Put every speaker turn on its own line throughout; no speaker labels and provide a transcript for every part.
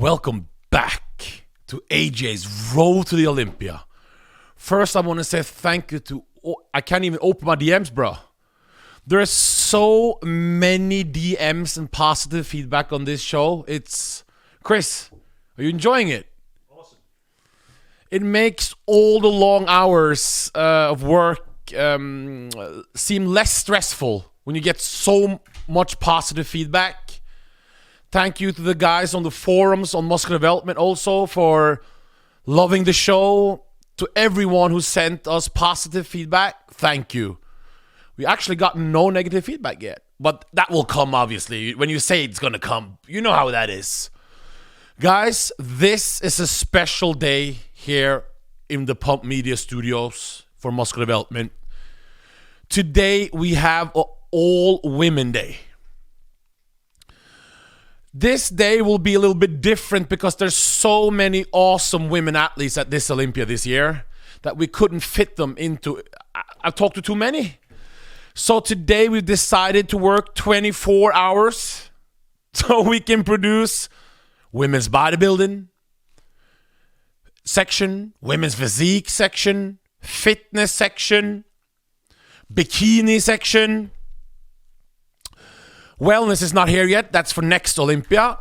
Welcome back to AJ's Road to the Olympia. First, I want to say thank you to... I can't even open my DMs, bro. There are so many DMs and positive feedback on this show. It's... Chris, are you enjoying it?
Awesome.
It makes all the long hours of work seem less stressful when you get so much positive feedback. Thank you to the guys on the forums on Muscular Development also for loving the show. To everyone who sent us positive feedback, thank you. We actually got no negative feedback yet, but that will come obviously. When you say it's gonna come, you know how that is. Guys, this is a special day here in the Pump Media Studios for Muscular Development. Today we have an all women day. This day will be a little bit different because there's so many awesome women athletes at this Olympia this year that we couldn't fit them into. I've talked to too many. So today we decided to work 24 hours so we can produce women's bodybuilding section, women's physique section, fitness section, bikini section. Wellness is not here yet. That's for next Olympia.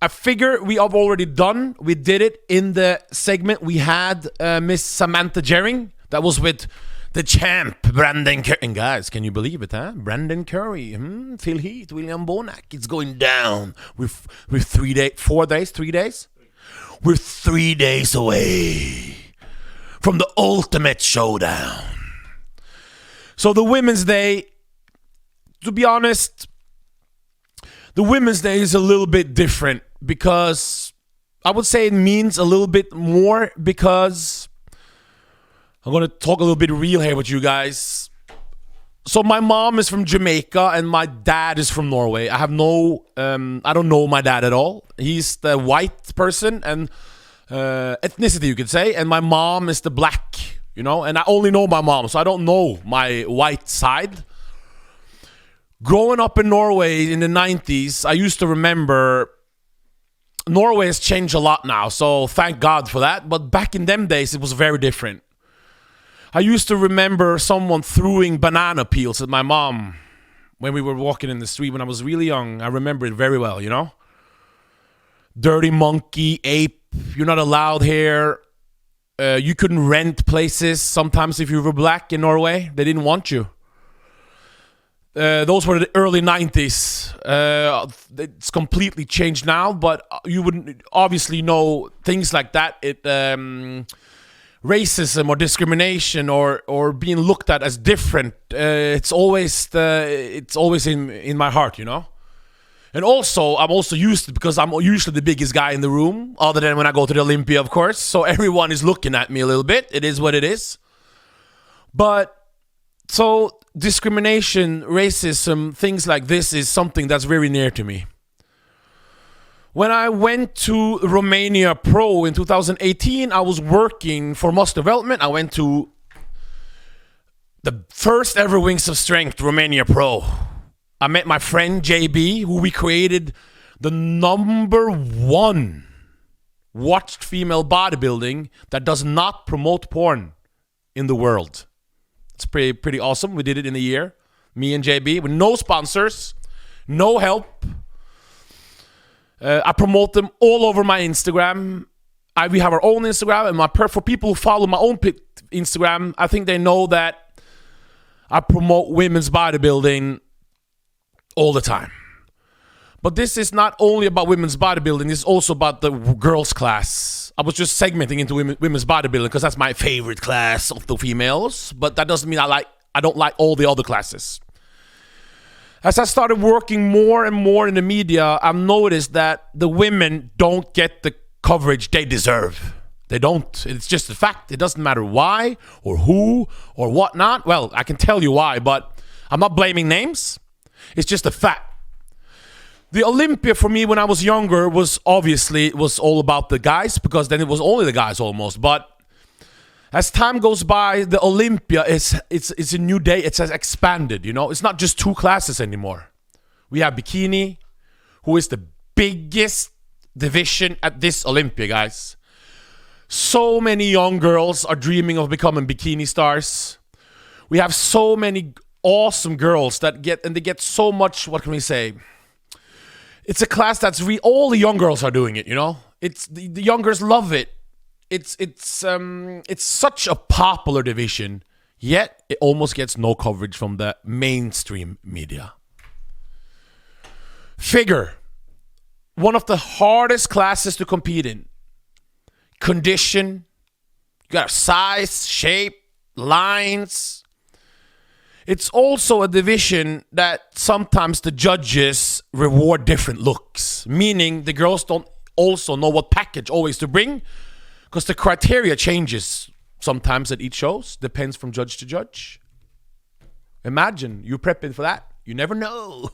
I figure we have already done. We did it in the segment we had Miss Samantha Jering. That was with the champ, Brandon Curry. And guys, can you believe it, huh? Brandon Curry, Phil Heath, William Bonac. It's going down. We're 3 days? We're 3 days away from the ultimate showdown. So the Women's Day, to be honest, the Women's Day is a little bit different because I would say it means a little bit more because I'm going to talk a little bit real here with you guys. So my mom is from Jamaica and my dad is from Norway. I have I don't know my dad at all. He's the white person and ethnicity, you could say. And my mom is the black, and I only know my mom. So I don't know my white side. Growing up in Norway in the 90s, I used to remember Norway has changed a lot now, so thank God for that. But back in them days, it was very different. I used to remember someone throwing banana peels at my mom when we were walking in the street when I was really young. I remember it very well, Dirty monkey, ape, you're not allowed here. You couldn't rent places sometimes if you were black in Norway. They didn't want you. Those were the early 90s. It's completely changed now, but you wouldn't obviously know things like that. Racism or discrimination or being looked at as different. It's always in my heart, And also, I'm also used to it because I'm usually the biggest guy in the room, other than when I go to the Olympia, of course. So everyone is looking at me a little bit. It is what it is. But so discrimination, racism, things like this is something that's very near to me. When I went to Romania Pro in 2018, I was working for Muscle Development. I went to the first ever Wings of Strength Romania Pro. I met my friend JB, who we created the #1 watched female bodybuilding that does not promote porn in the world. It's pretty awesome. We did it in a year. Me and JB with no sponsors, no help. I promote them all over my Instagram. We have our own Instagram, and for people who follow my own Instagram, I think they know that I promote women's bodybuilding all the time. But this is not only about women's bodybuilding, it's also about the girls' class. I was just segmenting into women's bodybuilding because that's my favorite class of the females, but that doesn't mean I don't like all the other classes. As I started working more and more in the media, I've noticed that the women don't get the coverage they deserve. They don't. It's just a fact. It doesn't matter why or who or whatnot. Well, I can tell you why, but I'm not blaming names. It's just a fact. The Olympia for me when I was younger was all about the guys because then it was only the guys almost. But as time goes by, the Olympia it's a new day. It has expanded, It's not just 2 classes anymore. We have bikini, who is the biggest division at this Olympia, guys. So many young girls are dreaming of becoming bikini stars. We have so many awesome girls that get so much, what can we say? It's a class that's all the young girls are doing it, you know? It's the young girls love it. It's such a popular division, yet it almost gets no coverage from the mainstream media. Figure. One of the hardest classes to compete in. Condition. You got size, shape, lines. It's also a division that sometimes the judges reward different looks. Meaning the girls don't also know what package always to bring. Because the criteria changes sometimes at each shows. Depends from judge to judge. Imagine you prepping for that. You never know.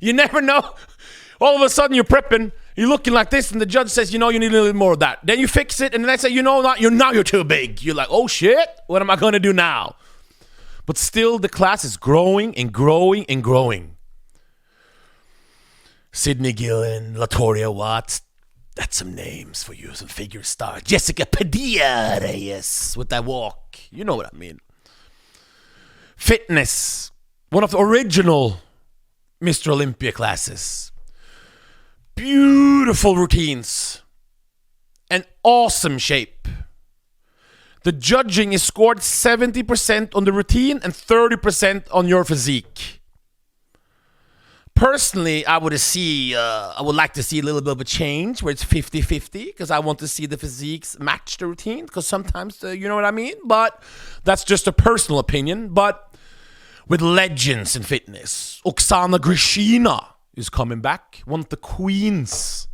You never know. All of a sudden you're prepping, you're looking like this, and the judge says, you need a little bit more of that. Then you fix it, and then they say, now you're too big. You're like, oh shit, what am I gonna do now? But still, the class is growing and growing and growing. Sydney Gillen, Latoria Watts, that's some names for you, some figure stars. Jessica Padilla Reyes with that walk. You know what I mean. Fitness, one of the original Mr. Olympia classes. Beautiful routines and awesome shape. The judging is scored 70% on the routine and 30% on your physique. Personally, I would like to see a little bit of a change where it's 50-50 because I want to see the physiques match the routine because sometimes, you know what I mean? But that's just a personal opinion. But with legends in fitness, Oksana Grishina is coming back. One of the queens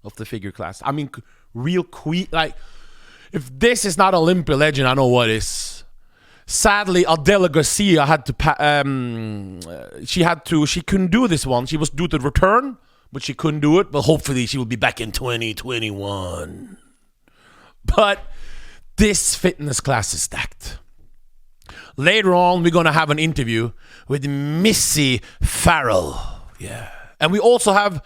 of the figure class. I mean, real queen. Like, if this is not Olympia legend, I know what is. Sadly, Adela Garcia she couldn't do this one. She was due to return, but she couldn't do it. But hopefully she will be back in 2021. But this fitness class is stacked. Later on, we're going to have an interview with Missy Farrell. Yeah. And we also have,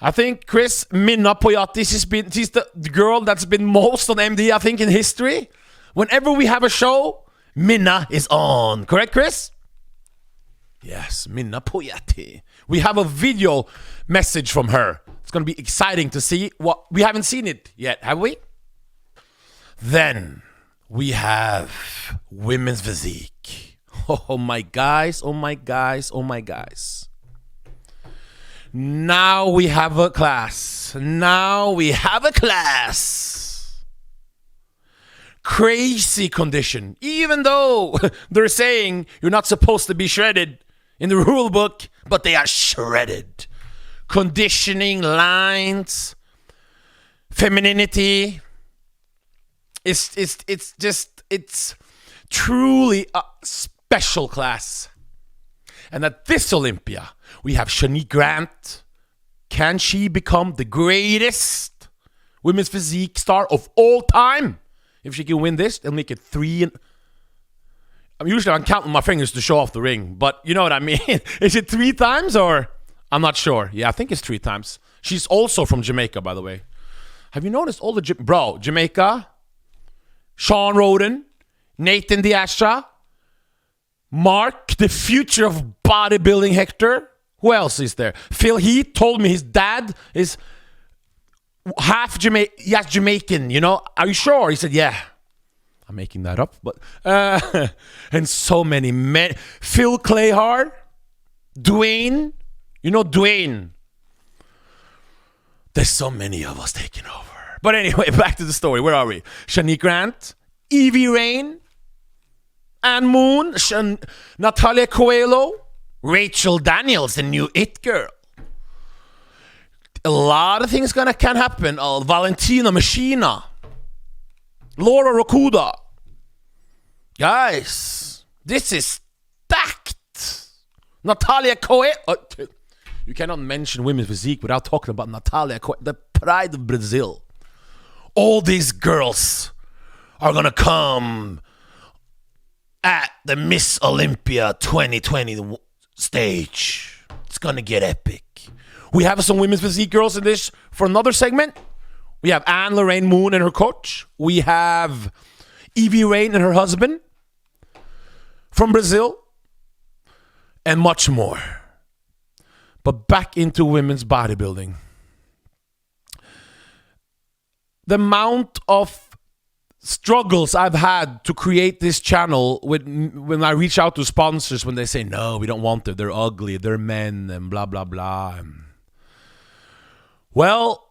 I think, Chris, Minna Pojatti. She's the girl that's been most on MD, I think, in history. Whenever we have a show, Minna is on. Correct, Chris? Yes, Minna Pojatti. We have a video message from her. It's going to be exciting to see. We haven't seen it yet, have we? Then we have women's physique. Oh my guys, oh my guys, oh my guys. Now we have a class. Crazy condition. Even though they're saying you're not supposed to be shredded in the rule book, but they are shredded. Conditioning, lines, femininity. It's truly a special class. And at this Olympia, we have Shanique Grant. Can she become the greatest women's physique star of all time? If she can win this, they'll make it 3. I'm counting my fingers to show off the ring, but you know what I mean. Is it 3 times or? I'm not sure. Yeah, I think it's 3 times. She's also from Jamaica, by the way. Have you noticed all the Jamaica? Sean Roden, Nathan Diastra, Mark, the future of bodybuilding Hector. Who else is there? Phil Heath told me his dad is half Jamaican, you know. Are you sure? He said, yeah. I'm making that up, but and so many men. Phil Clayhard, Dwayne. You know Dwayne. There's so many of us taking over. But anyway, back to the story. Where are we? Shanique Grant, Evie Rain, Anne Moon, Natalia Coelho, Rachel Daniels, the new It Girl. A lot of things can happen. Valentina Machina, Laura Rokuda. Guys, this is stacked. Natalia Coelho. You cannot mention women's physique without talking about Natalia Coelho, the pride of Brazil. All these girls are going to come at the Miss Olympia 2020 stage. It's going to get epic. We have some women's physique girls in this for another segment. We have Anne-Lorraine Moon and her coach. We have Evie Rain and her husband from Brazil. And much more. But back into women's bodybuilding. The amount of struggles I've had to create this channel when I reach out to sponsors when they say, no, we don't want them. They're ugly. They're men and blah, blah, blah. Well,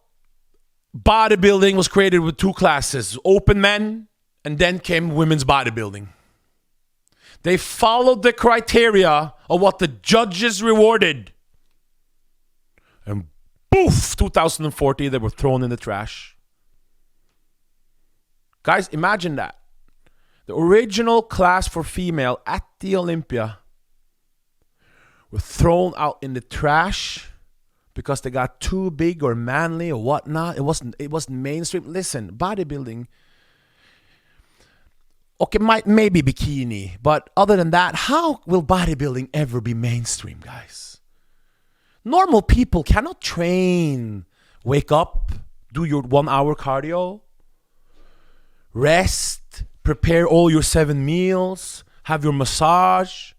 bodybuilding was created with two classes, open men, and then came women's bodybuilding. They followed the criteria of what the judges rewarded. And poof, 2014, they were thrown in the trash. Guys, imagine that. The original class for female at the Olympia were thrown out in the trash because they got too big or manly or whatnot. It wasn't mainstream. Listen, bodybuilding, okay, maybe bikini, but other than that, how will bodybuilding ever be mainstream, guys? Normal people cannot train, wake up, do your 1 hour cardio, rest, prepare all your 7 meals, have your massage,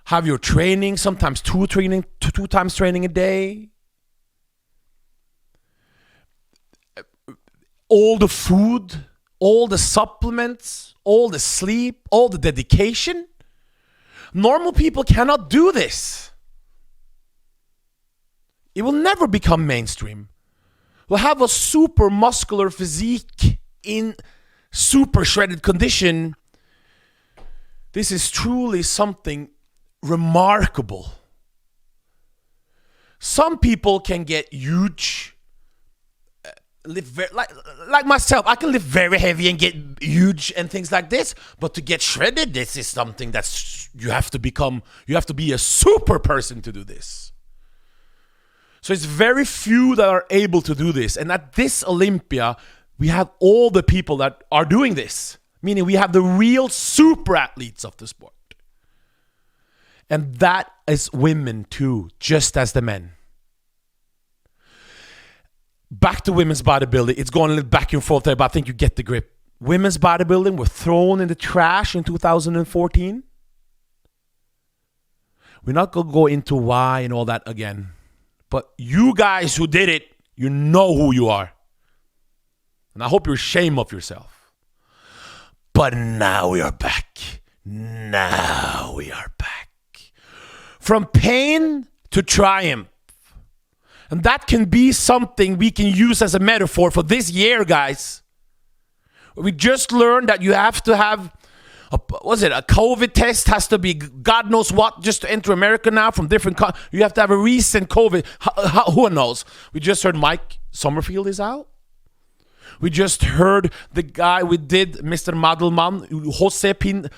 have your training, sometimes two times training a day. All the food, all the supplements, all the sleep, all the dedication. Normal people cannot do this. It will never become mainstream. We'll have a super muscular physique in super shredded condition. This is truly something remarkable. Some people can get huge, live very, like myself. I can lift very heavy and get huge and things like this. But to get shredded, this is something that's you have to be a super person to do this. So it's very few that are able to do this. And at this Olympia, we have all the people that are doing this. Meaning we have the real super athletes of the sport. And that is women too, just as the men. Back to women's bodybuilding. It's going a little back and forth there, but I think you get the grip. Women's bodybuilding were thrown in the trash in 2014. We're not going to go into why and all that again. But you guys who did it, you know who you are. And I hope you're ashamed of yourself. But now we are back. Now we are back. From pain to triumph. And that can be something we can use as a metaphor for this year, guys. We just learned that you have to have a COVID test has to be God knows what just to enter America now from different you have to have a recent COVID. Who knows? We just heard Mike Sommerfield is out. We just heard the guy we did, Mr. Madelman, Jose Pin.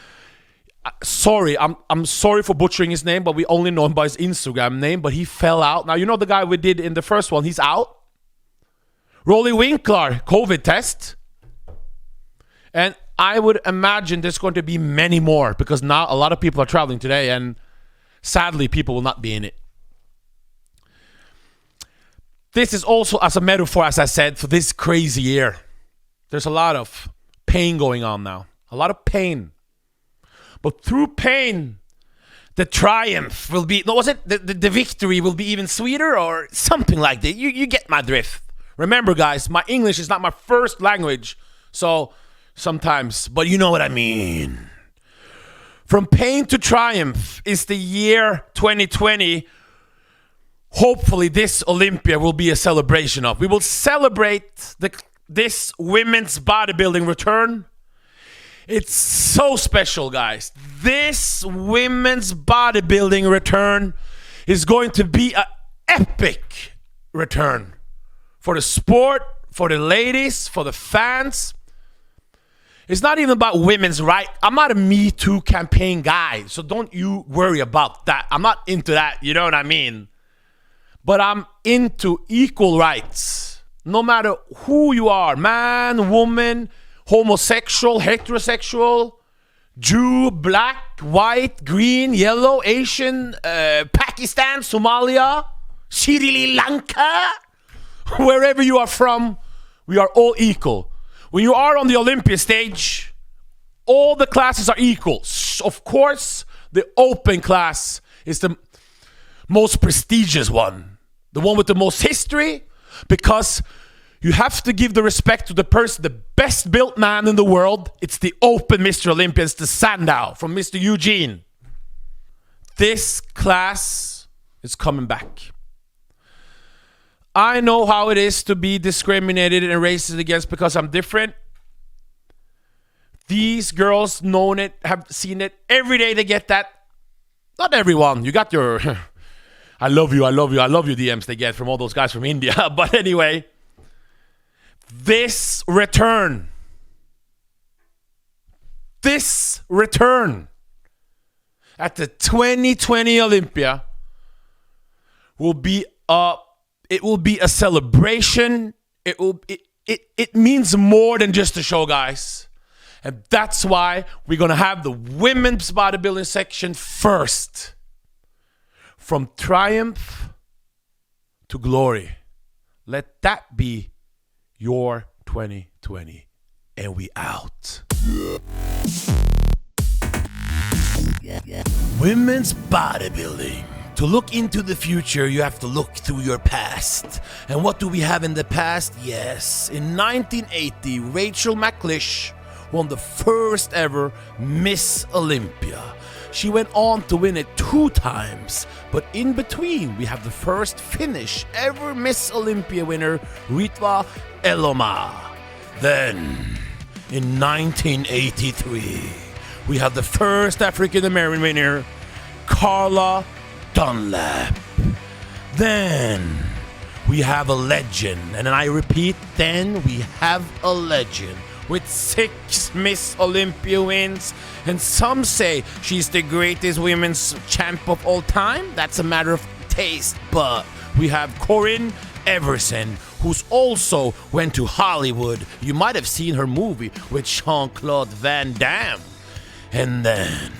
Sorry, I'm sorry for butchering his name, but we only know him by his Instagram name. But he fell out. Now you know the guy we did in the first one. He's out. Rolly Winkler, COVID test. And I would imagine there's going to be many more because now a lot of people are traveling today and sadly people will not be in it. This is also as a metaphor, as I said, for this crazy year. There's a lot of pain going on now. A lot of pain. But through pain, the triumph will be, the victory will be even sweeter or something like that. You get my drift. Remember guys, my English is not my first language. So sometimes, but you know what I mean. From pain to triumph is the year 2020. Hopefully this Olympia will be a celebration of. We will celebrate this women's bodybuilding return. It's so special, guys. This women's bodybuilding return is going to be an epic return for the sport, for the ladies, for the fans. It's not even about women's right. I'm not a Me Too campaign guy, so don't you worry about that. I'm not into that, you know what I mean? But I'm into equal rights. No matter who you are, man, woman, homosexual, heterosexual, Jew, black, white, green, yellow, Asian, Pakistan, Somalia, Sri Lanka, wherever you are from, we are all equal. When you are on the Olympia stage, all the classes are equal. Of course, the open class is the most prestigious one, the one with the most history, because you have to give the respect to the person, the best built man in the world. It's the open Mr. Olympia. It's the Sandow from Mr. Eugene. This class is coming back. I know how it is to be discriminated and racist against because I'm different. These girls know it, have seen it. Every day they get that. Not everyone. You got your I love you DMs they get from all those guys from India. But anyway, this return at the 2020 Olympia will be a celebration. It means more than just a show, guys. And that's why we're going to have the women's bodybuilding section first. From triumph to glory. Let that be your 2020. And we out. Women's bodybuilding. To look into the future, you have to look through your past. And what do we have in the past? Yes, in 1980, Rachel McLish won the first ever Miss Olympia. She went on to win it 2 times, but in between we have the first Finnish ever Miss Olympia winner, Ritva Eloma. Then, in 1983, we have the first African American winner, Carla Dunlap. Then, we have a legend, and I repeat, then we have a legend with 6 Miss Olympia wins, and some say she's the greatest women's champ of all time. That's a matter of taste, but we have Corinne Everson, who's also went to Hollywood. You might have seen her movie with Jean-Claude Van Damme. And then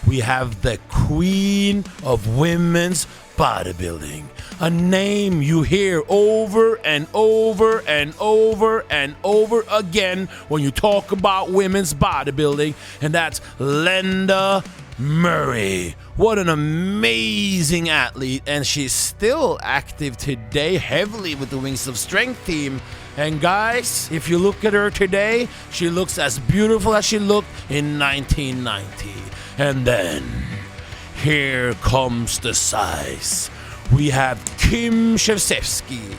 we have the queen of women's bodybuilding. A name you hear over and over and over and over again when you talk about women's bodybuilding, and that's Linda Murray. What an amazing athlete, and she's still active today, heavily with the Wings of Strength team. And guys, if you look at her today, she looks as beautiful as she looked in 1990. And then, here comes the size. We have Kim Shevsevsky.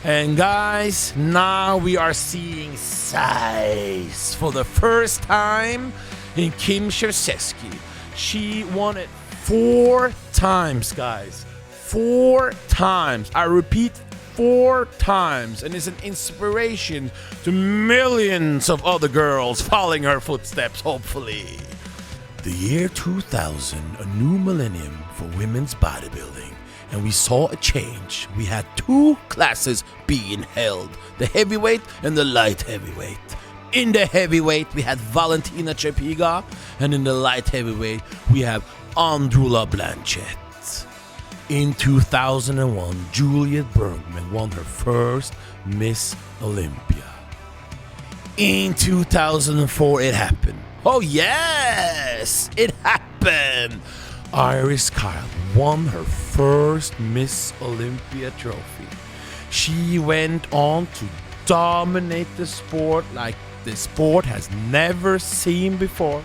And guys, now we are seeing size for the first time in Kim Shevsevsky. She won it 4 times, guys. 4 times. I repeat, 4 times. And is an inspiration to millions of other girls following her footsteps, hopefully. The year 2000, a new millennium for women's bodybuilding. And we saw a change. We had 2 classes being held, the heavyweight and the light heavyweight. In the heavyweight, we had Valentina Chepiga, and in the light heavyweight, we have Andrula Blanchett. In 2001, Juliet Bergman won her first Miss Olympia. In 2004, it happened. Oh yes, it happened. Iris Kyle won her first Miss Olympia trophy. She went on to dominate the sport like the sport has never seen before.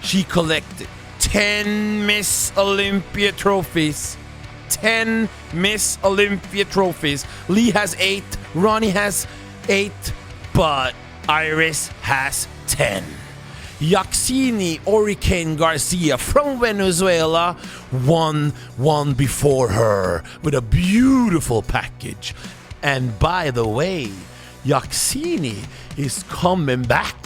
She collected 10 Miss Olympia trophies. 10 Miss Olympia trophies. Lee has 8, Ronnie has 8, but Iris has 10. Yaxini Hurricane Garcia from Venezuela won one before her with a beautiful package. And by the way, Yaxini is coming back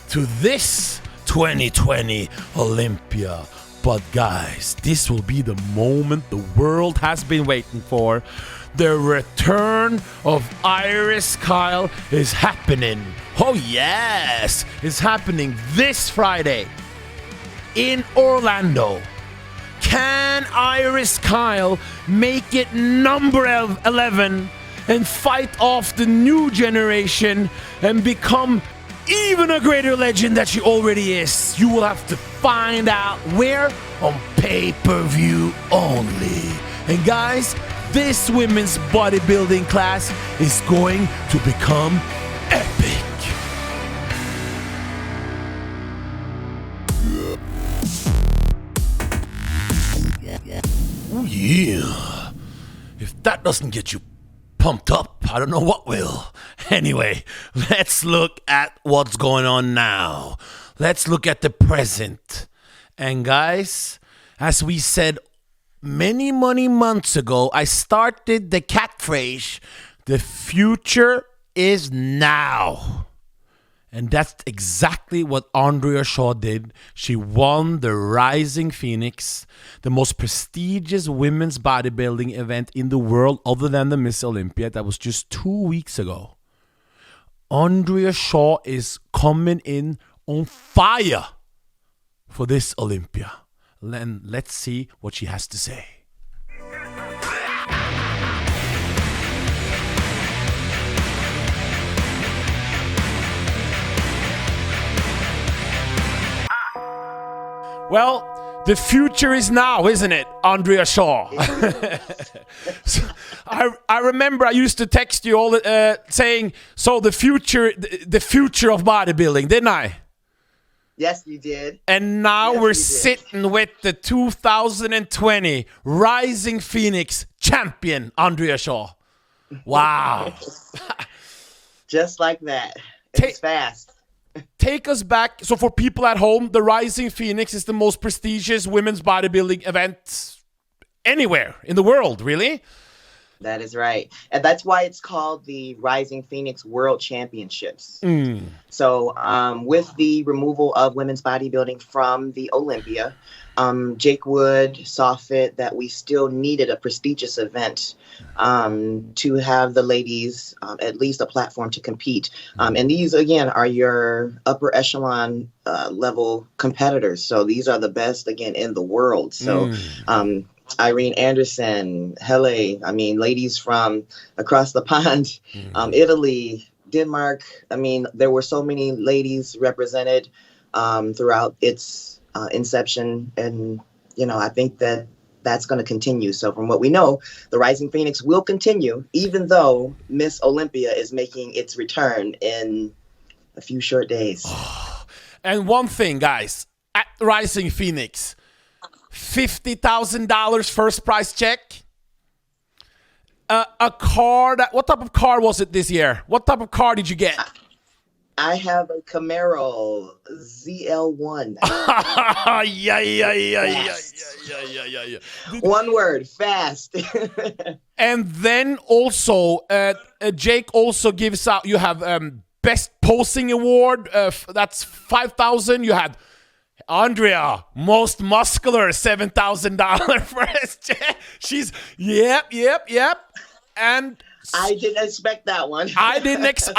to this 2020 Olympia. But guys, this will be the moment the world has been waiting for. the return of Iris Kyle is happening. Oh yes, it's happening this Friday in Orlando. Can Iris Kyle make it number 11 and fight off the new generation and become even a greater legend that she already is? You will have to find out where. On pay-per-view only. And guys, this women's bodybuilding class is going to become epic. Oh yeah. If that doesn't get you pumped up, I don't know what will. Anyway, let's look at what's going on now. Let's look at the present. And guys, as we said many months ago, I started the catchphrase, the future is now. And that's exactly what Andrea Shaw did. She won the Rising Phoenix, the most prestigious women's bodybuilding event in the world other than the Miss Olympia. That was just 2 weeks ago. Andrea Shaw is coming in on fire for this Olympia. And let's see what she has to say. Well, the future is now, isn't it, Andrea Shaw? So, I remember I used to text you all saying, so the future of bodybuilding, didn't I?
Yes, you did.
And now we're sitting with the 2020 Rising Phoenix champion, Andrea Shaw. Wow.
Just like that. It's fast.
Take us back. So for people at home, the Rising Phoenix is the most prestigious women's bodybuilding event anywhere in the world, really?
That is right. And that's why it's called the Rising Phoenix World Championships. So with the removal of women's bodybuilding from the Olympia, Jake Wood saw fit that we still needed a prestigious event to have the ladies at least a platform to compete. And these, again, are your upper echelon level competitors. So these are the best, again, in the world. So Irene Anderson, Helle, I mean, ladies from across the pond, Italy, Denmark. I mean, there were so many ladies represented throughout its inception. And, you know, I think that that's going to continue. So from what we know, the Rising Phoenix will continue, even though Miss Olympia is making its return in a few short days.
And one thing, guys, at Rising Phoenix, $50,000 first prize check. A car. What type of car was it this year? What type of car did you get?
I have a Camaro ZL1.
Yeah.
One word, fast.
And then also, Jake also gives out. You have best posing award. That's $5,000. You had Andrea, most muscular, $7,000 first. She's yep. And
I didn't expect that one.
I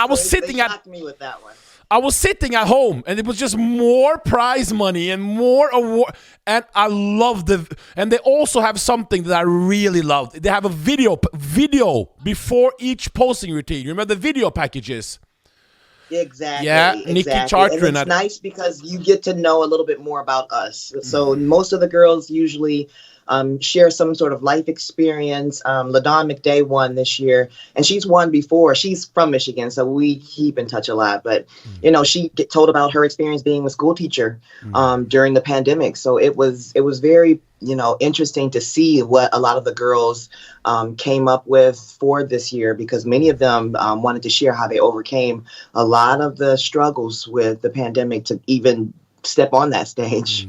was sitting
they shocked me with that one.
I was sitting at home, and it was just more prize money and more award. And I loved and they also have something that I really loved. They have a video before each posing routine. You remember the video packages?
Exactly.
Yeah, Nikki Chartrand.
And it's nice because you get to know a little bit more about us. So most of the girls usually share some sort of life experience. LaDawn McDay won this year, and she's won before. She's from Michigan, so we keep in touch a lot. But, you know, she told about her experience being a school teacher during the pandemic. So it was very, you know, interesting to see what a lot of the girls came up with for this year, because many of them wanted to share how they overcame a lot of the struggles with the pandemic to even step on that stage.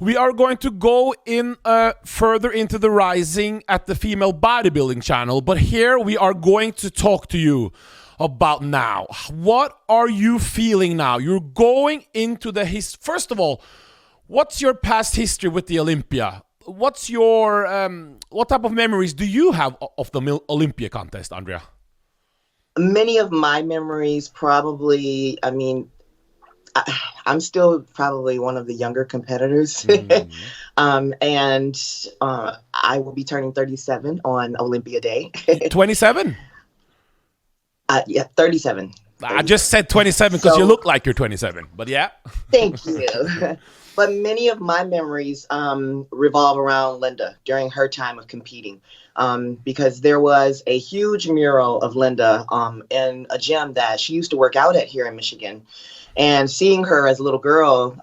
We are going to go in further into the Rising at the Female Bodybuilding Channel, but here we are going to talk to you about now. What are you feeling now? You're going into the first of all, what's your past history with the Olympia? what's your what type of memories do you have of the Olympia contest, Andrea?
Many of my memories probably, I'm still probably one of the younger competitors. And I will be turning 37 on Olympia Day.
27?
Yeah, 37.
I just said 27 because you look like you're 27, but yeah.
Thank you. But many of my memories revolve around Linda during her time of competing, because there was a huge mural of Linda in a gym that she used to work out at here in Michigan. And seeing her as a little girl,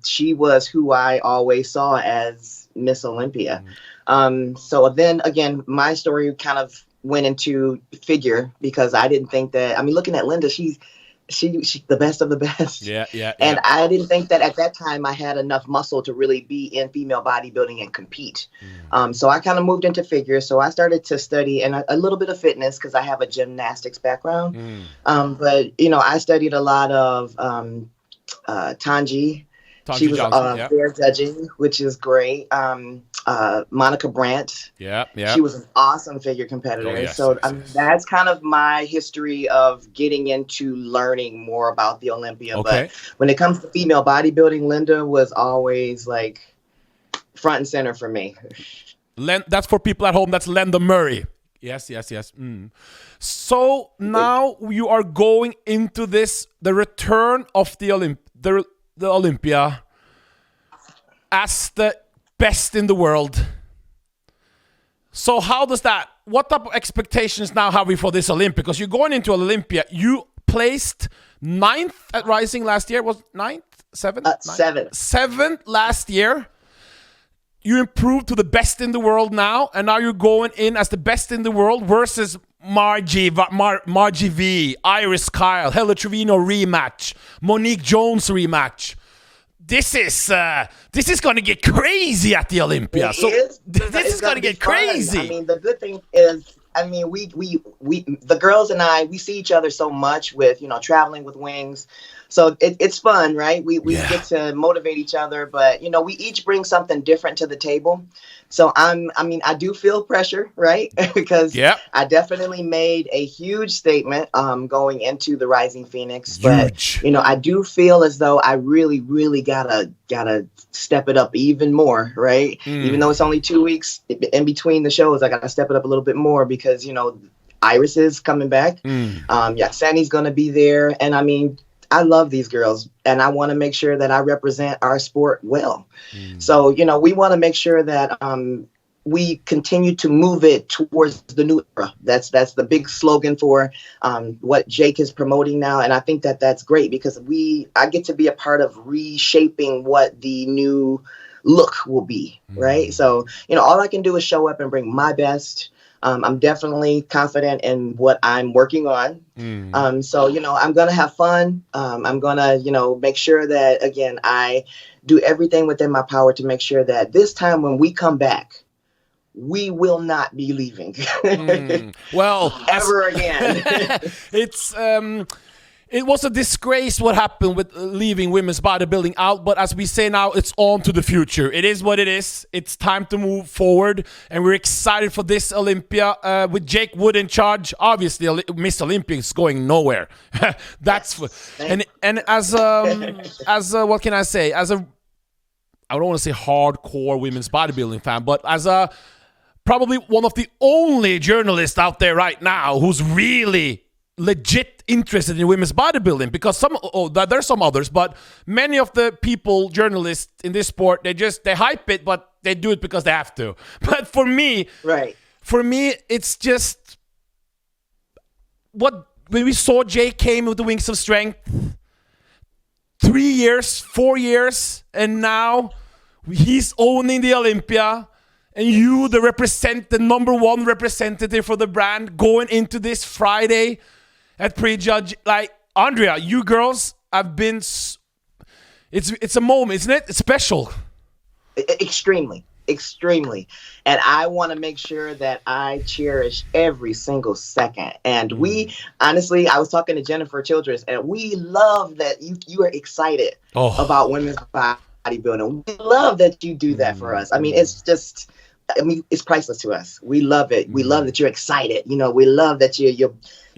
she was who I always saw as Miss Olympia. So then again, my story kind of went into figure because I didn't think that, looking at Linda, she's the best of the best.
Yeah.
And I didn't think that at that time I had enough muscle to really be in female bodybuilding and compete. So I kind of moved into figure. So I started to study and a little bit of fitness because I have a gymnastics background. But, I studied a lot of Tanji. She was fair judging, which is great. Monica Brandt.
Yeah.
She was an awesome figure competitor. That's kind of my history of getting into learning more about the Olympia.
Okay.
But when it comes to female bodybuilding, Linda was always like front and center for me.
That's for people at home. That's Linda Murray. Yes. So now you are going into the return of the Olympia as the best in the world. So how does what type of expectations now have we for this Olympia? Because you're going into Olympia, you placed 9th at Rising last year. Was 9th? 7th?
7th.
7th last year. You improved to the best in the world now, and now you're going in as the best in the world versus Margie V, Iris Kyle, Helle Tevino rematch, Monique Jones rematch. This is going to get crazy at the Olympia. This is going to get crazy.
The good thing is, we the girls and I, we see each other so much with, traveling with Wings. So it's fun, right? We get to motivate each other, but we each bring something different to the table. So I do feel pressure, right? Because I definitely made a huge statement going into the Rising Phoenix. But I do feel as though I really, really gotta step it up even more, right? Even though it's only 2 weeks in between the shows, I gotta step it up a little bit more because Iris is coming back. Sandy's gonna be there, and I love these girls and I want to make sure that I represent our sport well. So, we want to make sure that we continue to move it towards the new era. That's the big slogan for what Jake is promoting now. And I think that that's great because I get to be a part of reshaping what the new look will be. Right. So, all I can do is show up and bring my best. I'm definitely confident in what I'm working on. So, I'm going to have fun. I'm going to, make sure that, again, I do everything within my power to make sure that this time when we come back, we will not be leaving.
Well,
ever again.
It was a disgrace what happened with leaving women's bodybuilding out, but as we say now, it's on to the future. It is what it is. It's time to move forward, and we're excited for this Olympia with Jake Wood in charge. Obviously, Miss Olympia is going nowhere. And as what can I say? I don't want to say hardcore women's bodybuilding fan, but as probably one of the only journalists out there right now who's really legit interested in women's bodybuilding, because there's some others, but many of the journalists in this sport, they hype it, but they do it because they have to. But for me, it's just when we saw Jay came with the Wings of Strength, 3 years, 4 years, and now he's owning the Olympia. And you, the number one representative for the brand, going into this Friday at prejudge, like Andrea, you girls have been. It's a moment, isn't it? It's special.
Extremely. And I want to make sure that I cherish every single second. And we, honestly, I was talking to Jennifer Childress, and we love that you are excited about women's bodybuilding. We love that you do that for us. I mean, it's just, it's priceless to us. We love it. We love that you're excited. You know, we love that you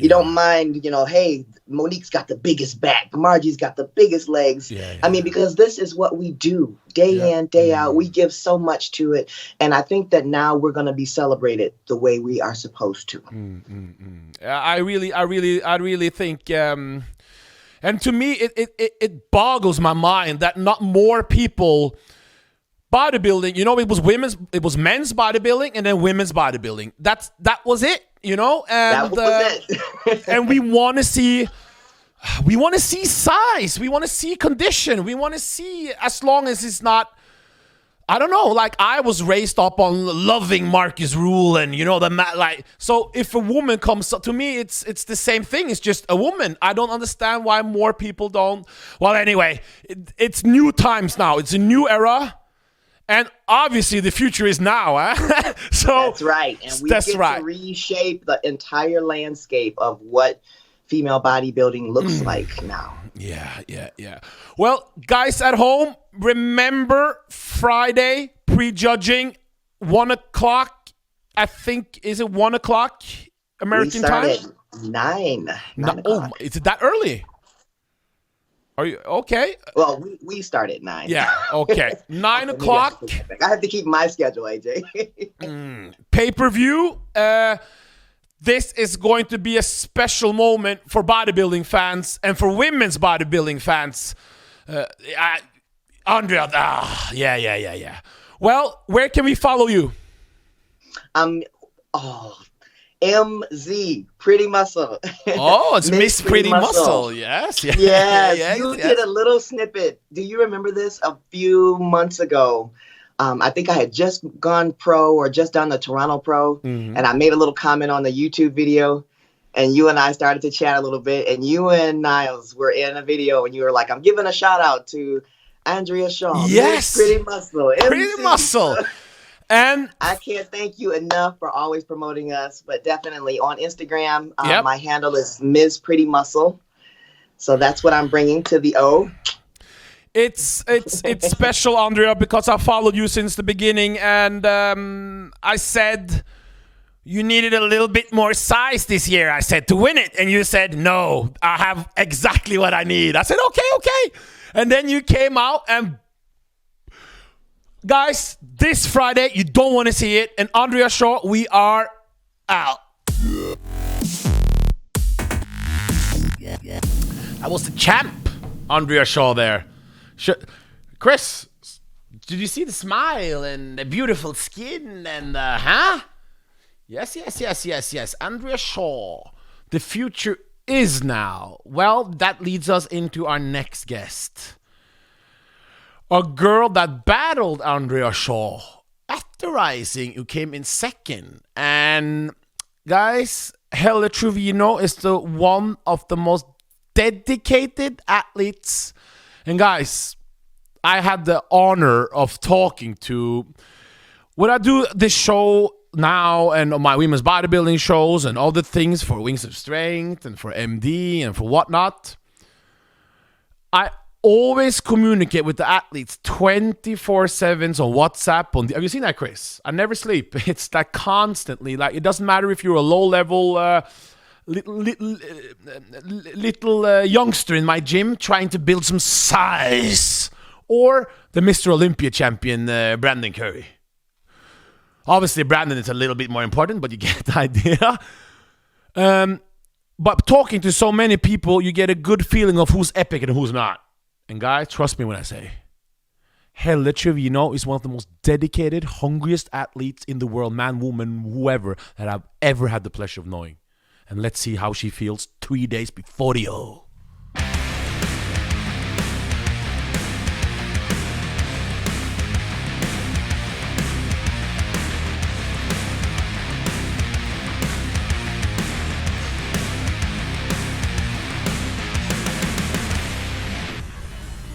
don't mind, you know, hey, Monique's got the biggest back. Margie's got the biggest legs. Yeah. I mean, because this is what we do day in, day out. We give so much to it. And I think that now we're going to be celebrated the way we are supposed to.
I really think, and to me, it boggles my mind that not more people bodybuilding, you know, it was men's bodybuilding and then women's bodybuilding. That was it, you know, and
that was it.
and we want to see size, we want to see condition, we want to see, as long as it's not, I don't know, like I was raised up on loving Marcus Rule and, you know, so if a woman comes up to me, it's the same thing. It's just a woman. I don't understand why more people don't. Well, anyway, it's new times now. It's a new era. And obviously the future is now, huh? So
that's right. And we get to reshape the entire landscape of what female bodybuilding looks like now.
Yeah. Well, guys at home, remember Friday prejudging 1:00. I think, is it 1:00 American time?
We start at 9 o'clock.
Oh, is it that early? Are you okay?
Well, we start at 9.
Yeah, okay. 9 o'clock.
I have to keep my schedule, AJ.
Pay-per-view. This is going to be a special moment for bodybuilding fans and for women's bodybuilding fans. Andrea, yeah. Well, where can we follow you?
MZ, Pretty Muscle.
Oh, it's Miss Pretty Muscle. Yes.
You did a little snippet. Do you remember this? A few months ago, I think I had just gone pro or just done the Toronto Pro, and I made a little comment on the YouTube video, and you and I started to chat a little bit, and you and Niles were in a video, and you were like, I'm giving a shout out to Andrea Shaw.
Yes.
Miss Pretty Muscle.
Pretty Muscle. And
I can't thank you enough for always promoting us, but definitely on Instagram, my handle is Ms. Pretty Muscle. So that's what I'm bringing to the O.
It's special, Andrea, because I followed you since the beginning, and I said you needed a little bit more size this year. I said to win it, and you said no. I have exactly what I need. I said okay, and then you came out and. Guys, this Friday, you don't want to see it. And Andrea Shaw, we are out. That was the champ, Andrea Shaw there. Chris, did you see the smile and the beautiful skin and huh? Yes. Andrea Shaw. The future is now. Well, that leads us into our next guest. A girl that battled Andrea Shaw at the Rising, who came in second. And guys, Helle Tevino is the one of the most dedicated athletes. And guys, I had the honor of talking to, when I do this show now and on my women's bodybuilding shows and all the things for Wings of Strength and for MD and for whatnot, I always communicate with the athletes 24/7 on WhatsApp. Have you seen that, Chris? I never sleep. It's that constantly. Like, it doesn't matter if you're a low-level little youngster in my gym trying to build some size, or the Mr. Olympia champion, Brandon Curry. Obviously, Brandon is a little bit more important, but you get the idea. But talking to so many people, you get a good feeling of who's epic and who's not. And guys, trust me when I say, Helle Tevino is one of the most dedicated, hungriest athletes in the world, man, woman, whoever, that I've ever had the pleasure of knowing. And let's see how she feels 3 days before the O.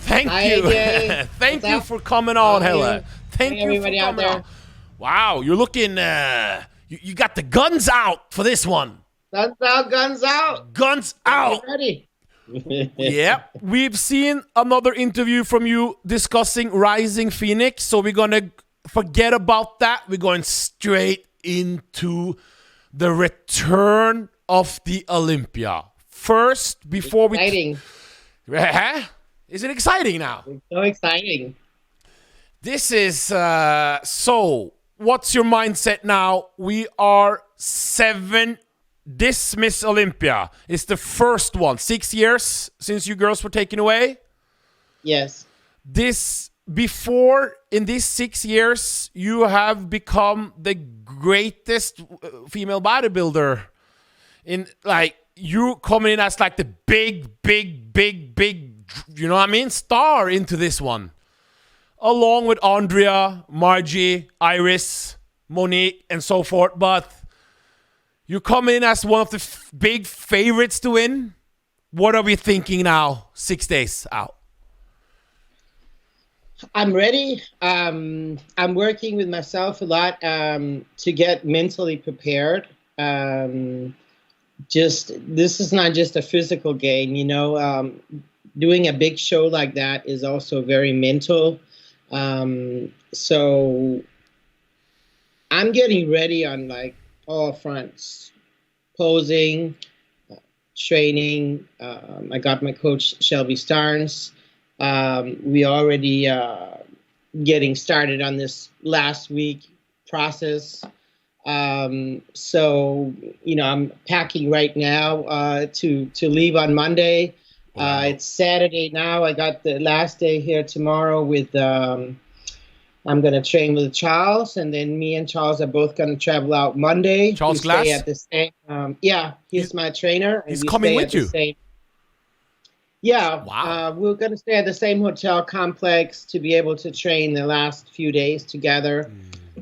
Thank you. Thank you for coming on, Helle. Thank you for coming on. Wow, you're looking, you got the guns out for this one.
Guns out.
Guns out.
Ready.
Yeah, we've seen another interview from you discussing Rising Phoenix, so we're gonna forget about that. We're going straight into the return of the Olympia. First, before
Exciting.
Huh? Is it exciting now?
It's so exciting.
This is so. What's your mindset now? We are 7. This Miss Olympia is the first one. 6 years since you girls were taken away.
Yes.
In these 6 years, you have become the greatest female bodybuilder. In like you coming in as like the big, you know what I mean, star into this one. Along with Andrea, Margie, Iris, Monique, and so forth. But you come in as one of the big favorites to win. What are we thinking now, 6 days out?
I'm ready. I'm working with myself a lot to get mentally prepared. This is not just a physical game, you know. Doing a big show like that is also very mental. So I'm getting ready on like all fronts, posing, training. I got my coach Shelby Starnes. We already getting started on this last week process. So, you know, I'm packing right now to leave on Monday. Wow. It's Saturday now. I got the last day here tomorrow with, I'm going to train with Charles, and then me and Charles are both going to travel out Monday.
Charles Glass?
Stay at the same, yeah, he's my trainer.
He's coming with you?
Yeah.
Wow.
We're going to stay at the same hotel complex to be able to train the last few days together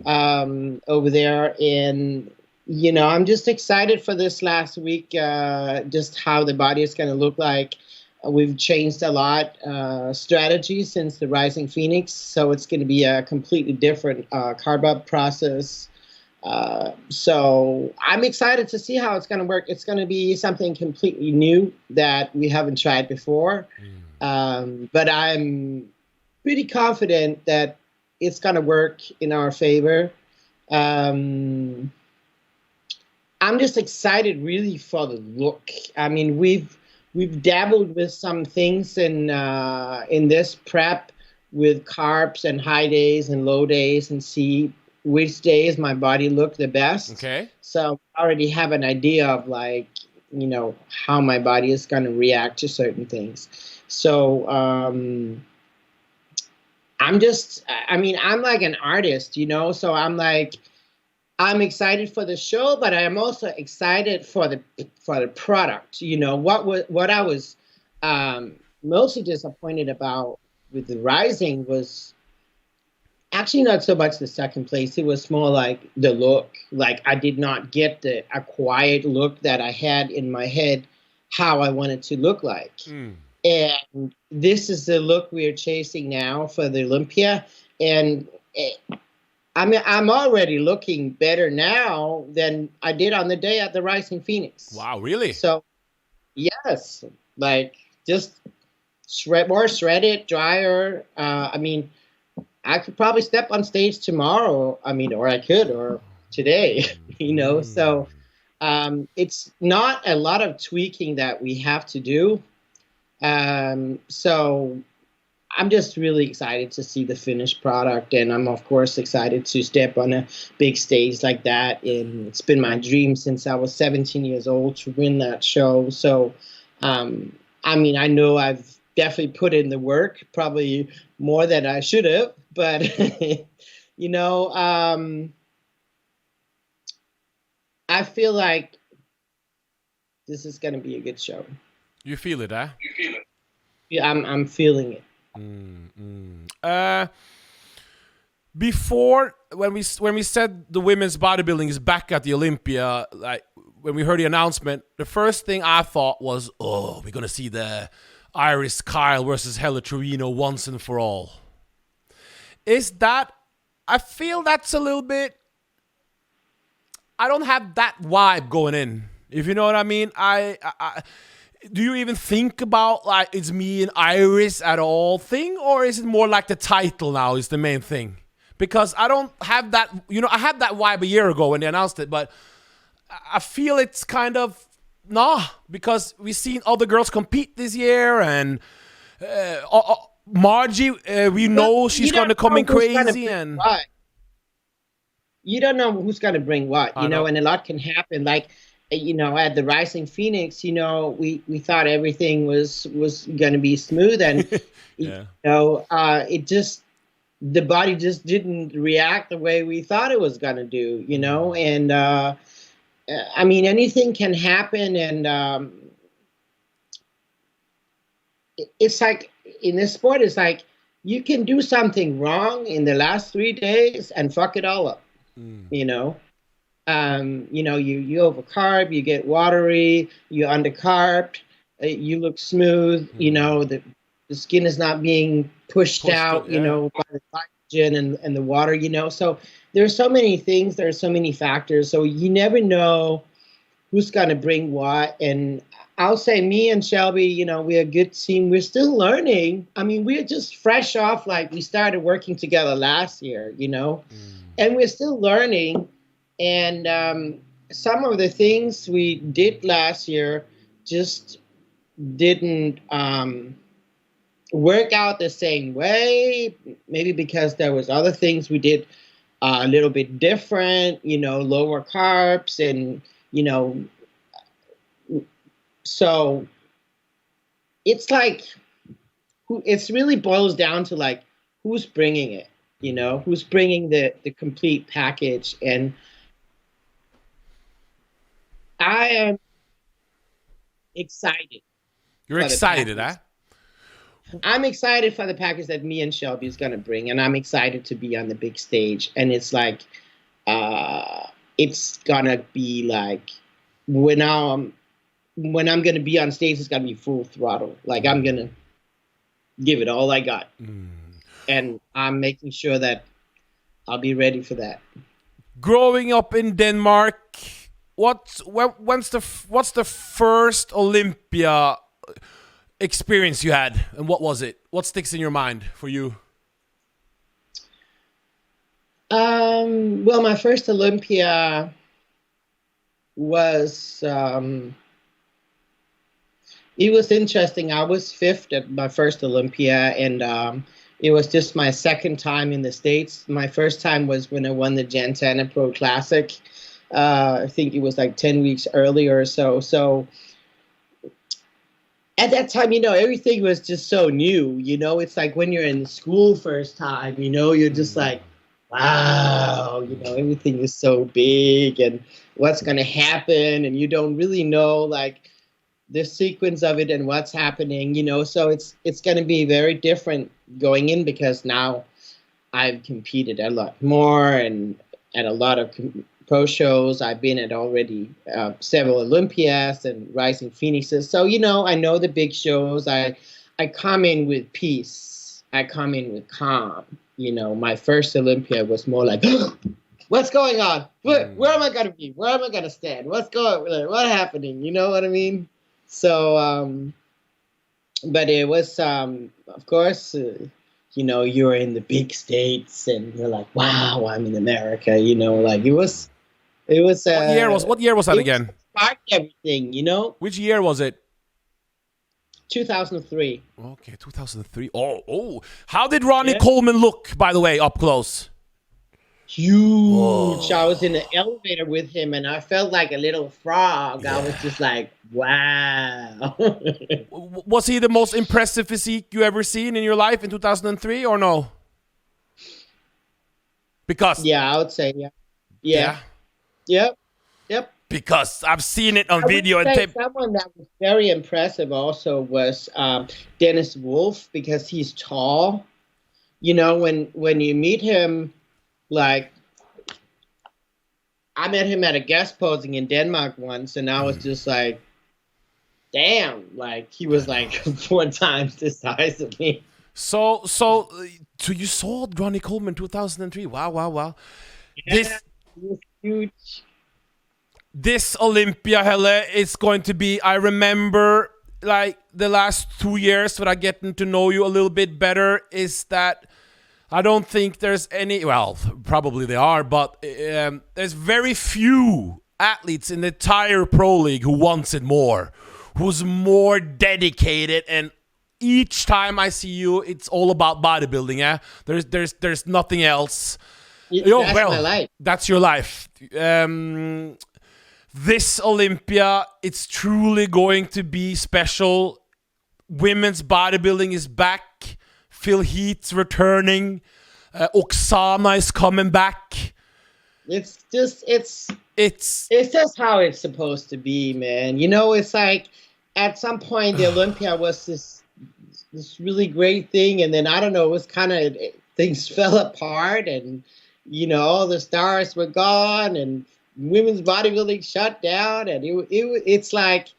over there. And, you know, I'm just excited for this last week, just how the body is going to look like. We've changed a lot strategy since the Rising Phoenix, so it's going to be a completely different carb up process. So I'm excited to see how it's going to work. It's going to be something completely new that we haven't tried before, but I'm pretty confident that it's going to work in our favor. I'm just excited really for the look. I mean, we've dabbled with some things in this prep with carbs and high days and low days and see which days my body look the best.
Okay.
So I already have an idea of like, you know, how my body is going to react to certain things. So I'm like an artist, you know, so I'm excited for the show, but I'm also excited for the product. You know, what I was mostly disappointed about with the Rising was actually not so much the second place. It was more like the look. Like I did not get the acquired look that I had in my head, how I wanted to look like. And this is the look we are chasing now for the Olympia. And I'm already looking better now than I did on the day at the Rising Phoenix.
Wow, really?
So, yes, like just more shredded, drier. I mean, I could probably step on stage tomorrow. I mean, or I could, or today, you know. So it's not a lot of tweaking that we have to do. So I'm just really excited to see the finished product, and I'm of course excited to step on a big stage like that. And it's been my dream since I was 17 years old to win that show. So, I mean, I know I've definitely put in the work, probably more than I should have, but you know, I feel like this is going to be a good show.
You feel it, huh?
Yeah, I'm feeling it.
Before, when we said the women's bodybuilding is back at the Olympia, like when we heard the announcement, the first thing I thought was, oh, we're gonna see the Iris Kyle versus Helle Tevino once and for all. Is that? I feel that's a little bit. I don't have that vibe going in. If you know what I mean, do you even think about like it's me and Iris at all thing, or is it more like the title now is the main thing? Because I don't have that, I had that vibe a year ago when they announced it, but I feel it's kind of because we've seen other girls compete this year, and Margie, we know she's going to come in crazy, and
you don't know who's going to bring what, and a lot can happen. Like, at the Rising Phoenix, we thought everything was going to be smooth, and it just, the body just didn't react the way we thought it was going to do, and I mean, anything can happen, and it's like in this sport, it's like you can do something wrong in the last 3 days and fuck it all up. You overcarb, you get watery, you undercarb, you look smooth, the skin is not being pushed out, by the glycogen and the water, So there's so many things, there are so many factors. So you never know who's going to bring what. And I'll say me and Shelby, we're a good team. We're still learning. I mean, we're just fresh off, like we started working together last year, and we're still learning. And some of the things we did last year just didn't work out the same way, maybe because there was other things we did a little bit different, lower carbs, and, so it's like, it's really boils down to like, who's bringing it, who's bringing the complete package. And I am excited.
You're excited, huh?
I'm excited for the package that me and Shelby is going to bring, and I'm excited to be on the big stage. And it's like, it's going to be like, when I'm going to be on stage, it's going to be full throttle. Like, I'm going to give it all I got. And I'm making sure that I'll be ready for that.
Growing up in Denmark, what's the first Olympia experience you had, and what was it? What sticks in your mind for you?
Well, my first Olympia was it was interesting. I was fifth at my first Olympia, and it was just my second time in the States. My first time was when I won the Jantana Pro Classic. I think it was like 10 weeks earlier or so. So at that time, everything was just so new. It's like when you're in school first time, you're just like, wow, everything is so big and what's going to happen. And you don't really know like the sequence of it and what's happening, so it's going to be very different going in, because now I've competed a lot more and at a lot of pro shows. I've been at already several Olympias and Rising Phoenixes. So, I know the big shows. I come in with peace. I come in with calm. My first Olympia was more like, what's going on? Where am I going to be? Where am I going to stand? What's happening? You know what I mean? So, but it was, of course, you're in the big states and you're like, wow, I'm in America, like it was, what year was that again? Sparked everything,
Which year was it?
2003.
Okay, 2003. Oh. How did Ronnie Coleman look, by the way, up close?
Huge. I was in the elevator with him and I felt like a little frog. Yeah. I was just like, wow.
Was he the most impressive physique you ever seen in your life in 2003 or no? Because
I would say yeah. Yep.
Because I've seen it on video and tape.
Someone that was very impressive also was Dennis Wolf, because he's tall. When you meet him, like, I met him at a guest posing in Denmark once, and I was just like, damn, like, he was like 4 times the size of me.
So you saw Ronnie Coleman 2003. Wow.
Yeah, this was huge.
This Olympia, Helle, is going to be, I remember like the last 2 years without getting to know you a little bit better is that I don't think there's any, well, probably there are, but there's very few athletes in the entire pro league who wants it more, who's more dedicated, and each time I see you, it's all about bodybuilding. Yeah, there's nothing else.
That's my life.
That's your life. This Olympia, it's truly going to be special. Women's bodybuilding is back. Phil Heath's returning. Oksana is coming back.
It's just how it's supposed to be, man. You know, it's like at some point the Olympia was this really great thing, and then I don't know, it was kind of, things fell apart, and you know, all the stars were gone, and women's bodybuilding shut down, and it's like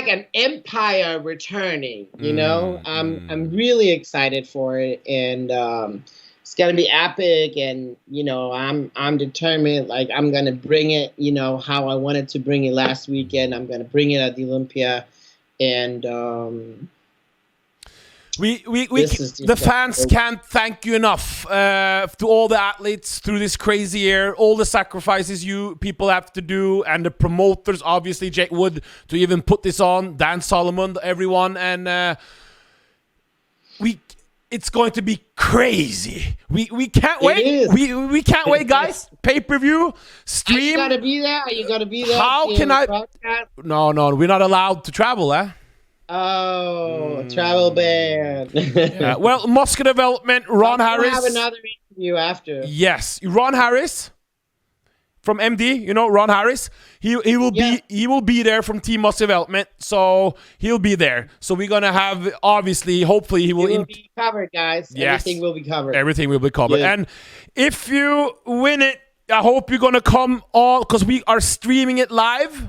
an empire returning. You know, I'm really excited for it, and it's gonna be epic. And you know, I'm determined. Like, I'm gonna bring it. You know, how I wanted to bring it last weekend. I'm gonna bring it at the Olympia, and the fans can't thank you enough to all the athletes through this crazy year, all the sacrifices you people have to do, and the promoters, obviously Jake Wood, to even put this on, Dan Solomon, everyone, and it's going to be crazy. We can't wait. We can't wait, guys. Pay-per-view stream. You gotta be there. You gotta be there.
How can I? No, we're not allowed to travel, eh?
Oh, travel ban.
Yeah. Well, Muscular Development, Ron Harris.
We'll have another interview after.
Yes, Ron Harris from MD. You know Ron Harris. He will be there from Team Muscular Development, so he'll be there. So we're gonna have, obviously, hopefully he will
be covered, guys.
Yes.
Everything will be covered.
Everything will be covered.
Yeah.
And if you win it, I hope you're gonna come all, because we are streaming it live.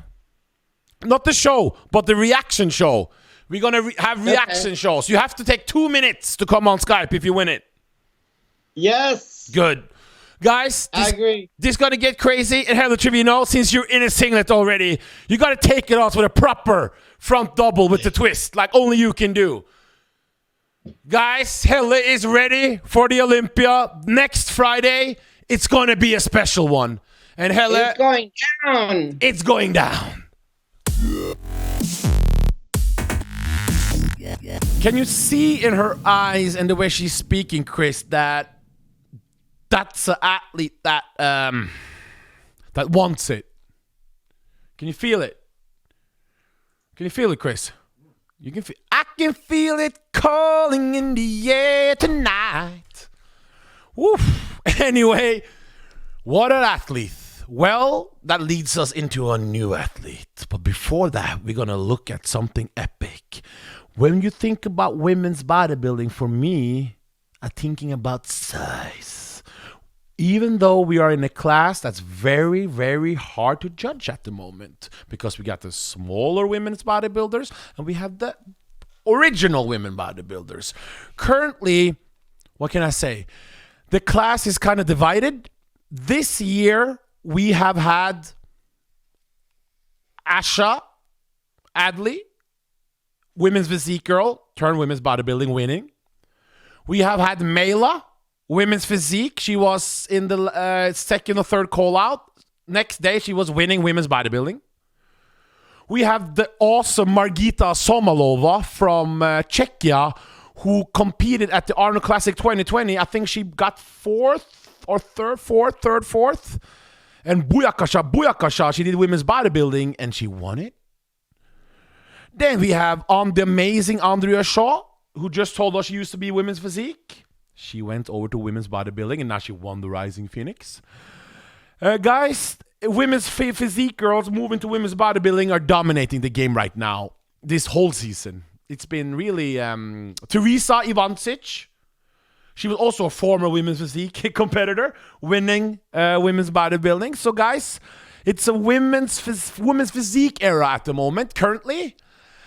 Not the show, but the reaction show. We're going to have reaction shows. You have to take 2 minutes to come on Skype if you win it.
Yes.
Good. Guys,
I agree.
This is going to get crazy. And Helle Tevino, since you're in a singlet already, you got to take it off with a proper front double with the twist, like only you can do. Guys, Helle is ready for the Olympia next Friday. It's going to be a special one. And Helle...
It's going down.
It's going down. Can you see in her eyes and the way she's speaking, Chris, that that's an athlete that wants it? Can you feel it? Can you feel it, Chris? You can feel. I can feel it calling in the air tonight. Woof. Anyway, what an athlete. Well, that leads us into a new athlete. But before that, we're going to look at something epic. When you think about women's bodybuilding, for me, I'm thinking about size. Even though we are in a class that's very, very hard to judge at the moment, because we got the smaller women's bodybuilders and we have the original women bodybuilders. Currently, what can I say? The class is kind of divided. This year, we have had Asha Adley, women's physique girl, turned women's bodybuilding, winning. We have had Mela, women's physique. She was in the second or third call out. Next day, she was winning women's bodybuilding. We have the awesome Margita Somalova from Czechia, who competed at the Arnold Classic 2020. I think she got fourth. And Buyakasha, she did women's bodybuilding and she won it. Then we have the amazing Andrea Shaw, who just told us she used to be women's physique. She went over to women's bodybuilding and now she won the Rising Phoenix. Guys, women's physique girls moving to women's bodybuilding are dominating the game right now. This whole season. It's been really... Theresa Ivancik. She was also a former women's physique competitor, winning women's bodybuilding. So guys, it's a women's physique era at the moment, currently.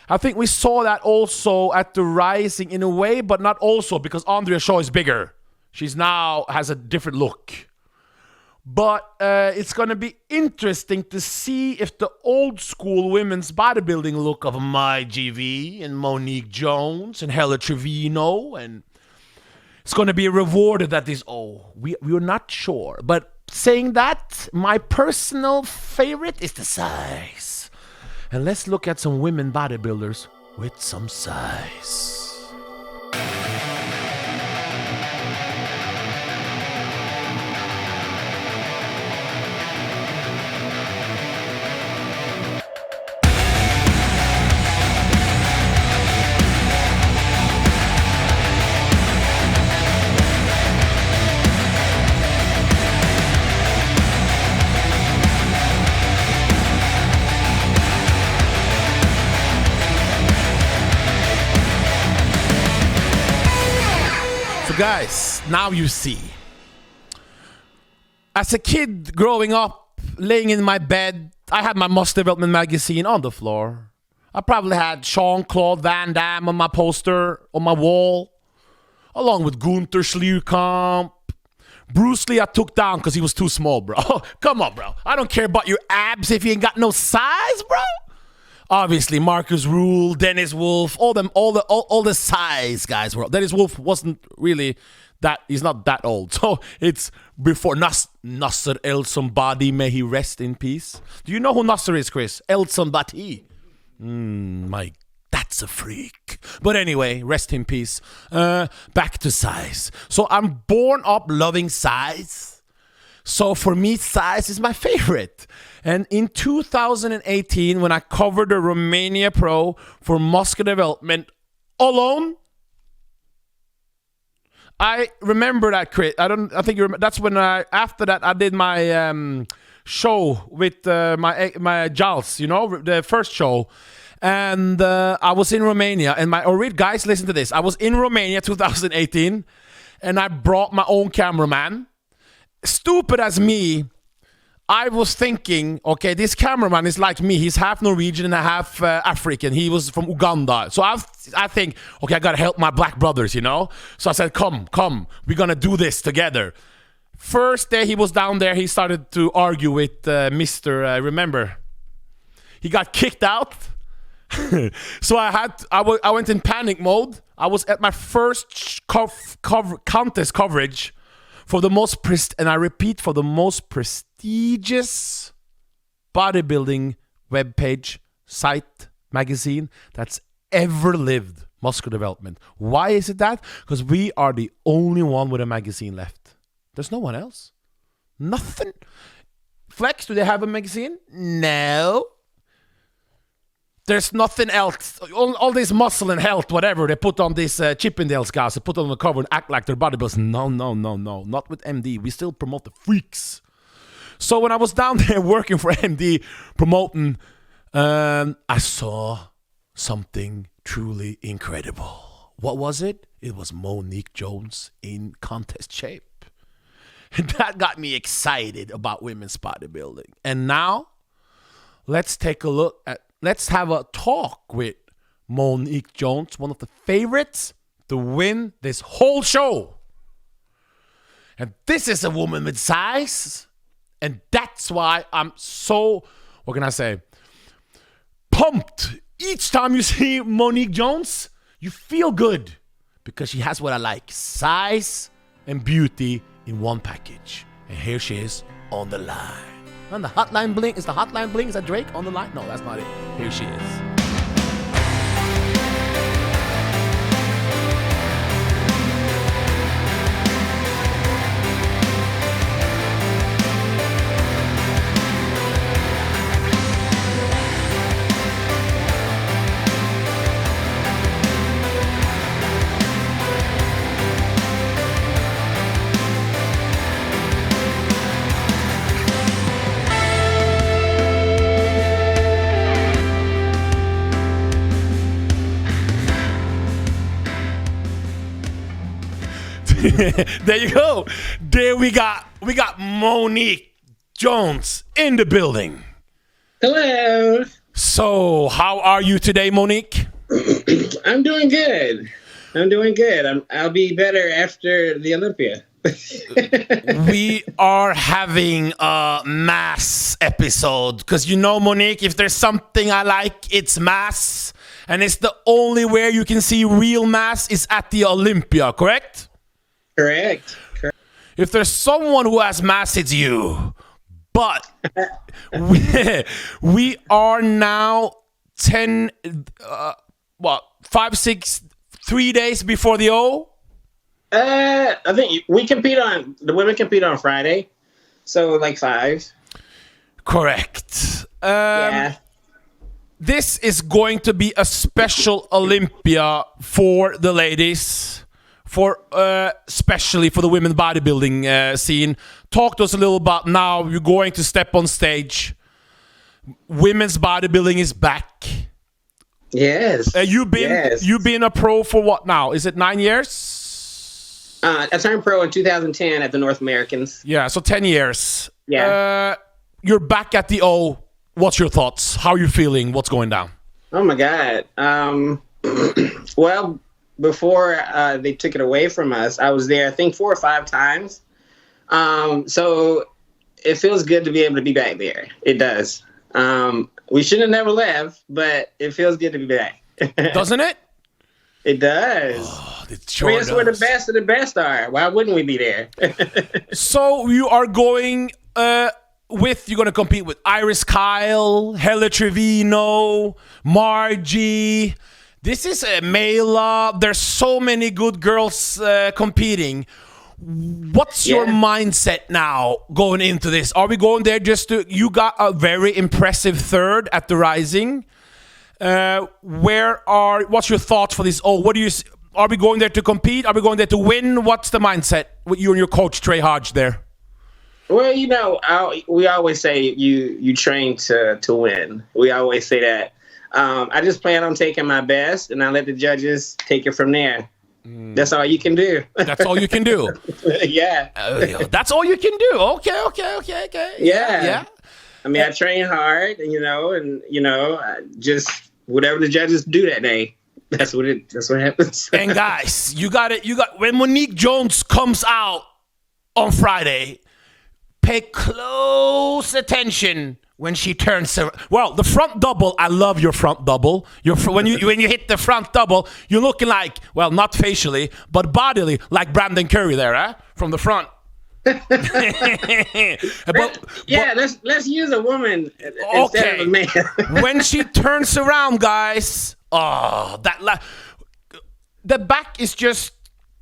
I think we saw that also at the Rising in a way, but not also, because Andrea Shaw is bigger. She's now has a different look. But it's going to be interesting to see if the old school women's bodybuilding look of my GV and Monique Jones and Helle Tevino, and it's going to be rewarded at this. We're not sure. But saying that, my personal favorite is the size. And let's look at some women bodybuilders with some size. Guys, now you see. As a kid growing up, laying in my bed, I had my Muscle Development magazine on the floor. I probably had Jean-Claude Van Damme on my poster on my wall, along with Gunther Schlierkamp. Bruce Lee I took down because he was too small, bro. Come on, bro. I don't care about your abs if you ain't got no size, bro. Obviously, Marcus Rule, Dennis Wolf, all the size guys were. Dennis Wolf wasn't really that. He's not that old. So it's before Nasser El Somebody, may he rest in peace. Do you know who Nasser is, Chris? El Somebody. That's a freak. But anyway, rest in peace. Back to size. So I'm born up loving size. So for me, size is my favorite. And in 2018, when I covered the Romania Pro for muscular development alone, I remember that, Chris. I think you remember. That's when after that I did my show with my Giles, the first show. And I was in Romania. And guys, listen to this. I was in Romania 2018, and I brought my own cameraman. Stupid as me, I was thinking, okay, this cameraman is like me. He's half Norwegian and half African. He was from Uganda. So I think, okay, I got to help my black brothers, So I said, come, we're going to do this together. First day he was down there, he started to argue with Mr. Remember. He got kicked out. So I went in panic mode. I was at my first contest coverage for the most for the most prestigious bodybuilding webpage, site, magazine that's ever lived, Muscular Development. Why is it that? Because we are the only one with a magazine left. There's no one else. Nothing. Flex, do they have a magazine? No. There's nothing else. All this muscle and health, whatever, they put on these Chippendales guys. They put on the cover and act like they're bodybuilders. No. Not with MD. We still promote the freaks. So when I was down there working for MD, promoting, I saw something truly incredible. What was it? It was Monique Jones in contest shape. And that got me excited about women's bodybuilding. And now, let's have a talk with Monique Jones, one of the favorites to win this whole show. And this is a woman with size. And that's why I'm so, pumped. Each time you see Monique Jones, you feel good. Because she has what I like. Size and beauty in one package. And here she is on the line. And the hotline bling. Is the hotline bling? Is that Drake on the line? No, that's not it. Here she is. There you go. There we got Monique Jones in the building.
Hello.
So, how are you today, Monique?
I'm doing good. I'll be better after the Olympia.
We are having a mass episode because Monique, if there's something I like, it's mass, and it's the only where you can see real mass is at the Olympia, correct?
Correct.
If there's someone who has mass, it's you. But we are now 10, 5, 6, 3 days before the O.
I think the women compete on Friday, so like 5.
Correct.
Yeah.
This is going to be a special Olympia for the ladies, especially for the women bodybuilding scene. Talk to us a little about now. You're going to step on stage. Women's bodybuilding is back.
Yes.
You've been a pro for what now? Is it 9 years?
I turned pro in 2010 at the North Americans.
Yeah, so 10 years.
Yeah.
You're back at the O. What's your thoughts? How are you feeling? What's going down?
Oh my God. Well, before they took it away from us, I was there, I think 4 or 5 times. So it feels good to be able to be back there. It does. We should have never left, but it feels good to be back.
Doesn't it?
It does.
Oh,
That's where the best of the best are. Why wouldn't we be there?
So you are going you're going to compete with Iris Kyle, Helle Tevino, Margie. This is a male. There's so many good girls competing. What's your mindset now going into this? Are we going there you got a very impressive 3rd at the Rising. What's your thoughts for this? Are we going there to compete? Are we going there to win? What's the mindset with you and your coach, Trey Hodge, there?
Well, we always say you train to win. We always say that. I just plan on taking my best, and I let the judges take it from there. That's all you can do.
That's all you can do?
Yeah.
That's all you can do. Okay. Yeah.
I mean, I train hard, and just whatever the judges do that day. That's what happens.
And guys, you got when Monique Jones comes out on Friday, pay close attention when she turns around. Well, the front double, I love your front double. When you hit the front double, you're looking like, well, not facially, but bodily, like Brandon Curry there, from the front.
Let's use a woman instead of a man.
When she turns around, guys, the back is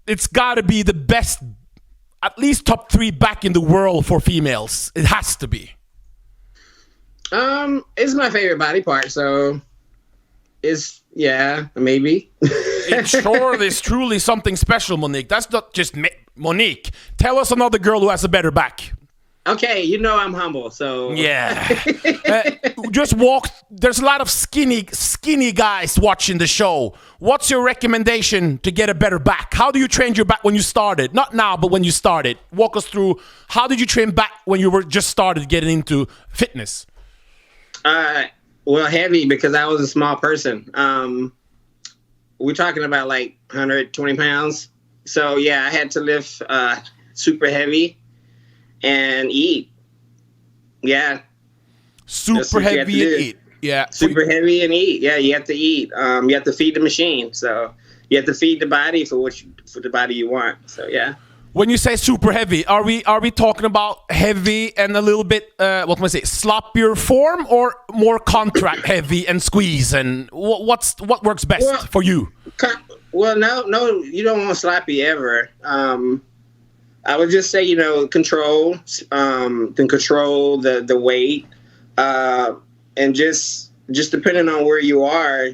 it's got to be the best, at least top 3 back in the world for females. It has to be.
It's my favorite body part, so maybe.
It sure is truly something special, Monique. That's not just Monique. Tell us another girl who has a better back.
Okay, I'm humble, so...
Yeah. Just walk... There's a lot of skinny guys watching the show. What's your recommendation to get a better back? How do you train your back when you started? Not now, but when you started. Walk us through, how did you train back when you were just started getting into fitness?
Well, heavy, because I was a small person. We're talking about like 120 pounds. So, yeah, I had to lift super heavy and eat. Yeah.
Super heavy and eat. Yeah.
Super heavy and eat. Yeah, you have to eat. You have to feed the machine. So you have to feed the body for the body you want. So, yeah.
When you say super heavy, are we talking about heavy and a little bit sloppier form, or more contract heavy and squeeze? And what works best for you?
Well, no, you don't want sloppy ever. I would just say control the weight, and just depending on where you are,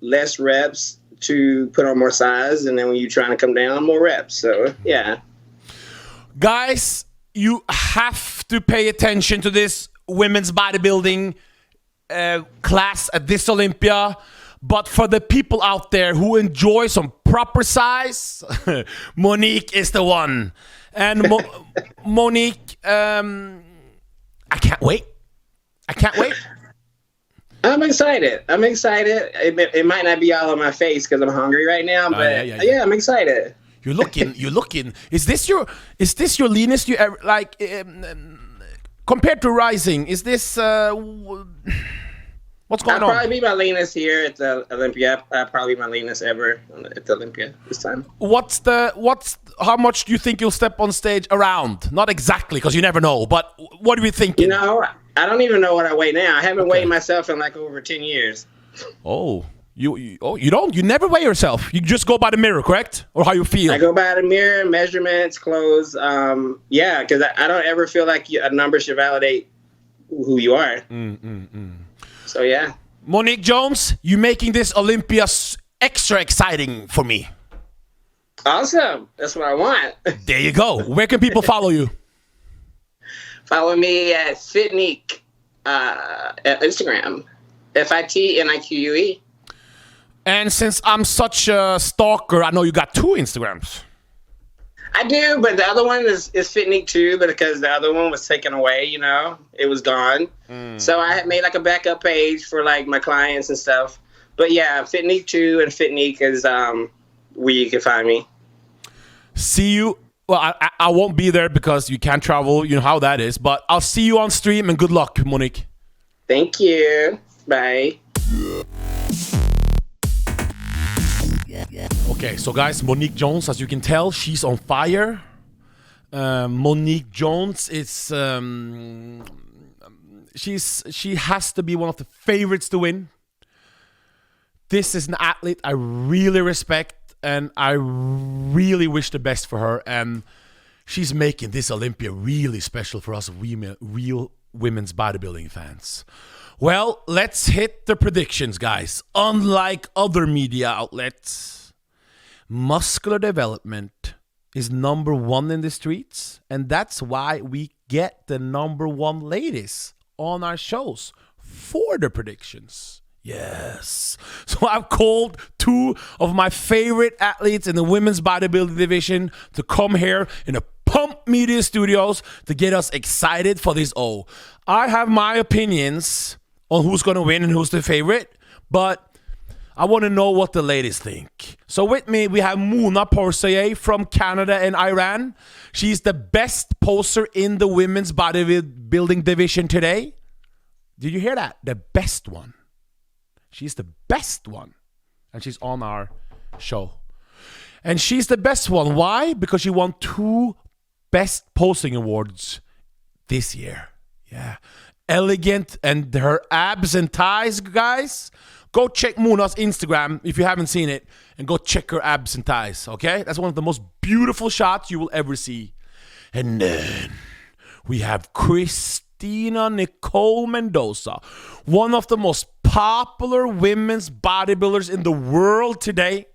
less reps to put on more size, and then when you're trying to come down, more reps. So, yeah.
Guys, you have to pay attention to this women's bodybuilding class at this Olympia. But for the people out there who enjoy some proper size, Monique is the one. And Monique, I can't wait.
I'm excited. It might not be all on my face because I'm hungry right now, but yeah, I'm excited.
You're looking. Is this your leanest you ever like? Compared to rising, is this what's going on?
I'll probably be my leanest here at the Olympia. Probably my leanest ever at the Olympia this time.
How much do you think you'll step on stage around? Not exactly, because you never know. But what are we thinking?
You know, I don't even know what I weigh now. I haven't weighed myself in like over 10 years.
Oh. You don't? You never weigh yourself. You just go by the mirror, correct? Or how you feel?
I go by the mirror, measurements, clothes. Yeah, because I don't ever feel like a number should validate who you are. So, yeah.
Monique Jones, you making this Olympia extra exciting for me.
Awesome. That's what I want.
There you go. Where can people follow you?
Follow me at Fitnique at Instagram. FITNIQUE.
And since I'm such a stalker, I know you got 2 Instagrams.
I do, but the other one is Fitnique too, but because the other one was taken away, you know, it was gone. So I had made like a backup page for like my clients and stuff. But yeah, Fitnique 2 and Fitnique is where you can find me.
See you. Well, I won't be there because you can't travel. You know how that is. But I'll see you on stream, and good luck, Monique.
Thank you. Bye.
Okay, so guys, Monique Jones, as you can tell, she's on fire. Monique Jones is she has to be one of the favorites to win. This is an athlete I really respect, and I really wish the best for her. And she's making this Olympia really special for us real women's bodybuilding fans. Well, let's hit the predictions, guys. Unlike other media outlets, muscular development is number 1 in the streets, and that's why we get the number 1 ladies on our shows for the predictions. Yes. So I've called 2 of my favorite athletes in the women's bodybuilding division to come here in the Pump Media Studios to get us excited for this. I have my opinions on who's going to win and who's the favorite, but I want to know what the ladies think. So with me, we have Poursaleh from Canada and Iran. She's the best poser in the women's bodybuilding division today. Did you hear that? The best one. She's the best one. And she's on our show. And she's the best one. Why? Because she won 2 best posing awards this year. Yeah. Elegant, and her abs and thighs, guys. Go check Muna's Instagram if you haven't seen it, and go check her abs and thighs, okay? That's one of the most beautiful shots you will ever see. And then we have Kristina Nicole Mendoza, one of the most popular women's bodybuilders in the world today.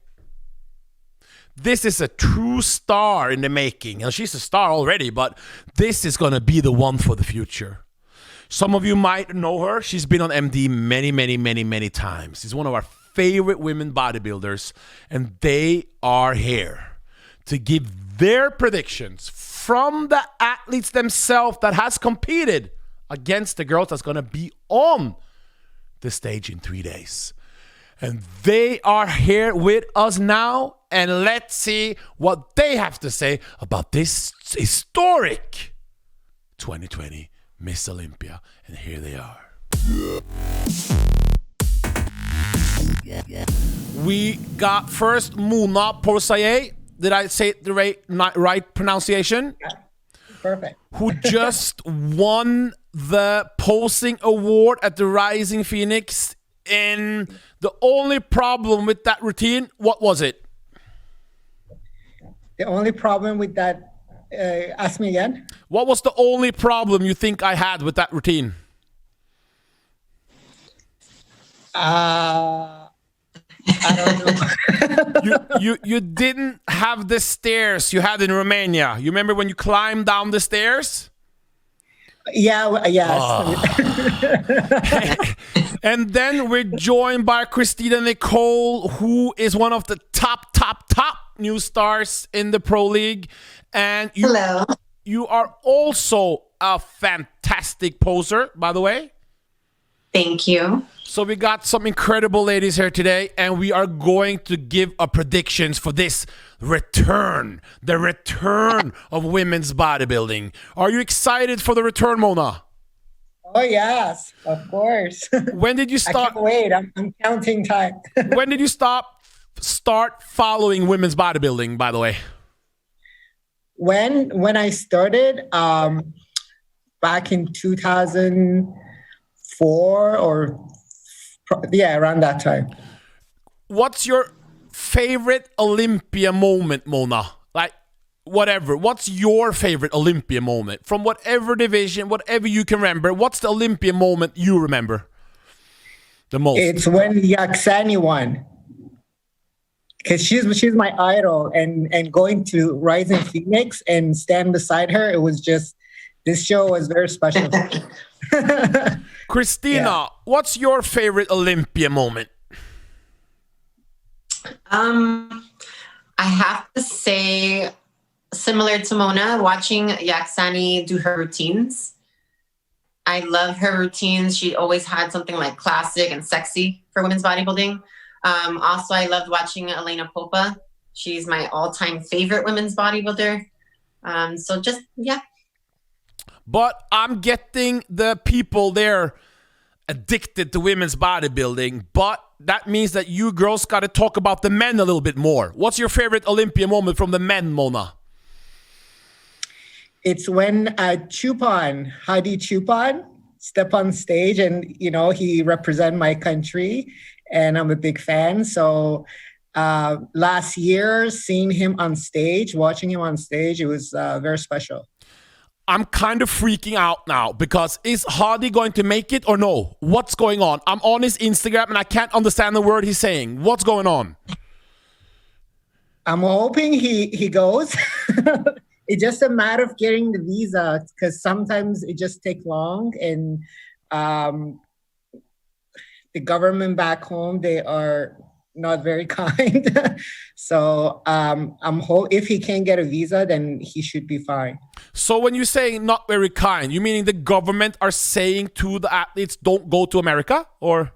This is a true star in the making. And she's a star already, but this is going to be the one for the future. Some of you might know her. She's been on MD many times. She's one of our favorite women bodybuilders. And they are here to give their predictions from the athletes themselves that has competed against the girls that's going to be on the stage in 3 days. And they are here with us now. And let's see what they have to say about this historic 2020 Miss Olympia. And here they are. We got first Poursaleh. Did I say the right pronunciation?
Perfect.
Who just won the posing award at the Rising Phoenix. And the only problem with that routine, what was it?
The only problem with that, ask me again.
What was the only problem you think I had with that routine?
I don't know.
you didn't have the stairs you had in Romania. You remember when you climbed down the stairs?
Yeah, yes.
And then we're joined by Kristina Nicole, who is one of the top new stars in the Pro League. And
Hello.
You are also a fantastic poser, by the way.
Thank you.
So we got some incredible ladies here today, and we are going to give our predictions for this return. The return of women's bodybuilding. Are you excited for the return, Mona?
Oh, yes, of course.
When did you
I
start?
can't wait. I'm counting time.
When did you start following women's bodybuilding, by the way?
When I started, back in 2004 around that time.
What's your favorite Olympia moment, Mona? Like, whatever. What's your favorite Olympia moment? From whatever division, whatever you can remember, what's the Olympia moment you remember the most?
It's when Yaksani won. Because she's my idol, and going to Rising Phoenix and stand beside her, it was just, this show was very special.
Kristina, what's your favorite Olympia moment?
I have to say, similar to Mona, watching Yaksani do her routines. I love her routines. She always had something like classic and sexy for women's bodybuilding. Also, I loved watching Elena Popa. She's my all-time favorite women's bodybuilder. So just, yeah.
But I'm getting the people there addicted to women's bodybuilding, but that means that you girls got to talk about the men a little bit more. What's your favorite Olympia moment from the men, Mona?
It's when Hadi Chupan, step on stage, and he represent my country, and I'm a big fan. So last year, seeing him on stage, watching him on stage, it was very special.
I'm kind of freaking out now because is Hadi going to make it or no? What's going on? I'm on his Instagram and I can't understand the word he's saying. What's going on?
I'm hoping he goes. It's just a matter of getting the visa, because sometimes it just takes long, and the government back home, they are not very kind. So if he can't get a visa, then he should be fine.
So when you say not very kind, you meaning the government are saying to the athletes, don't go to America, or?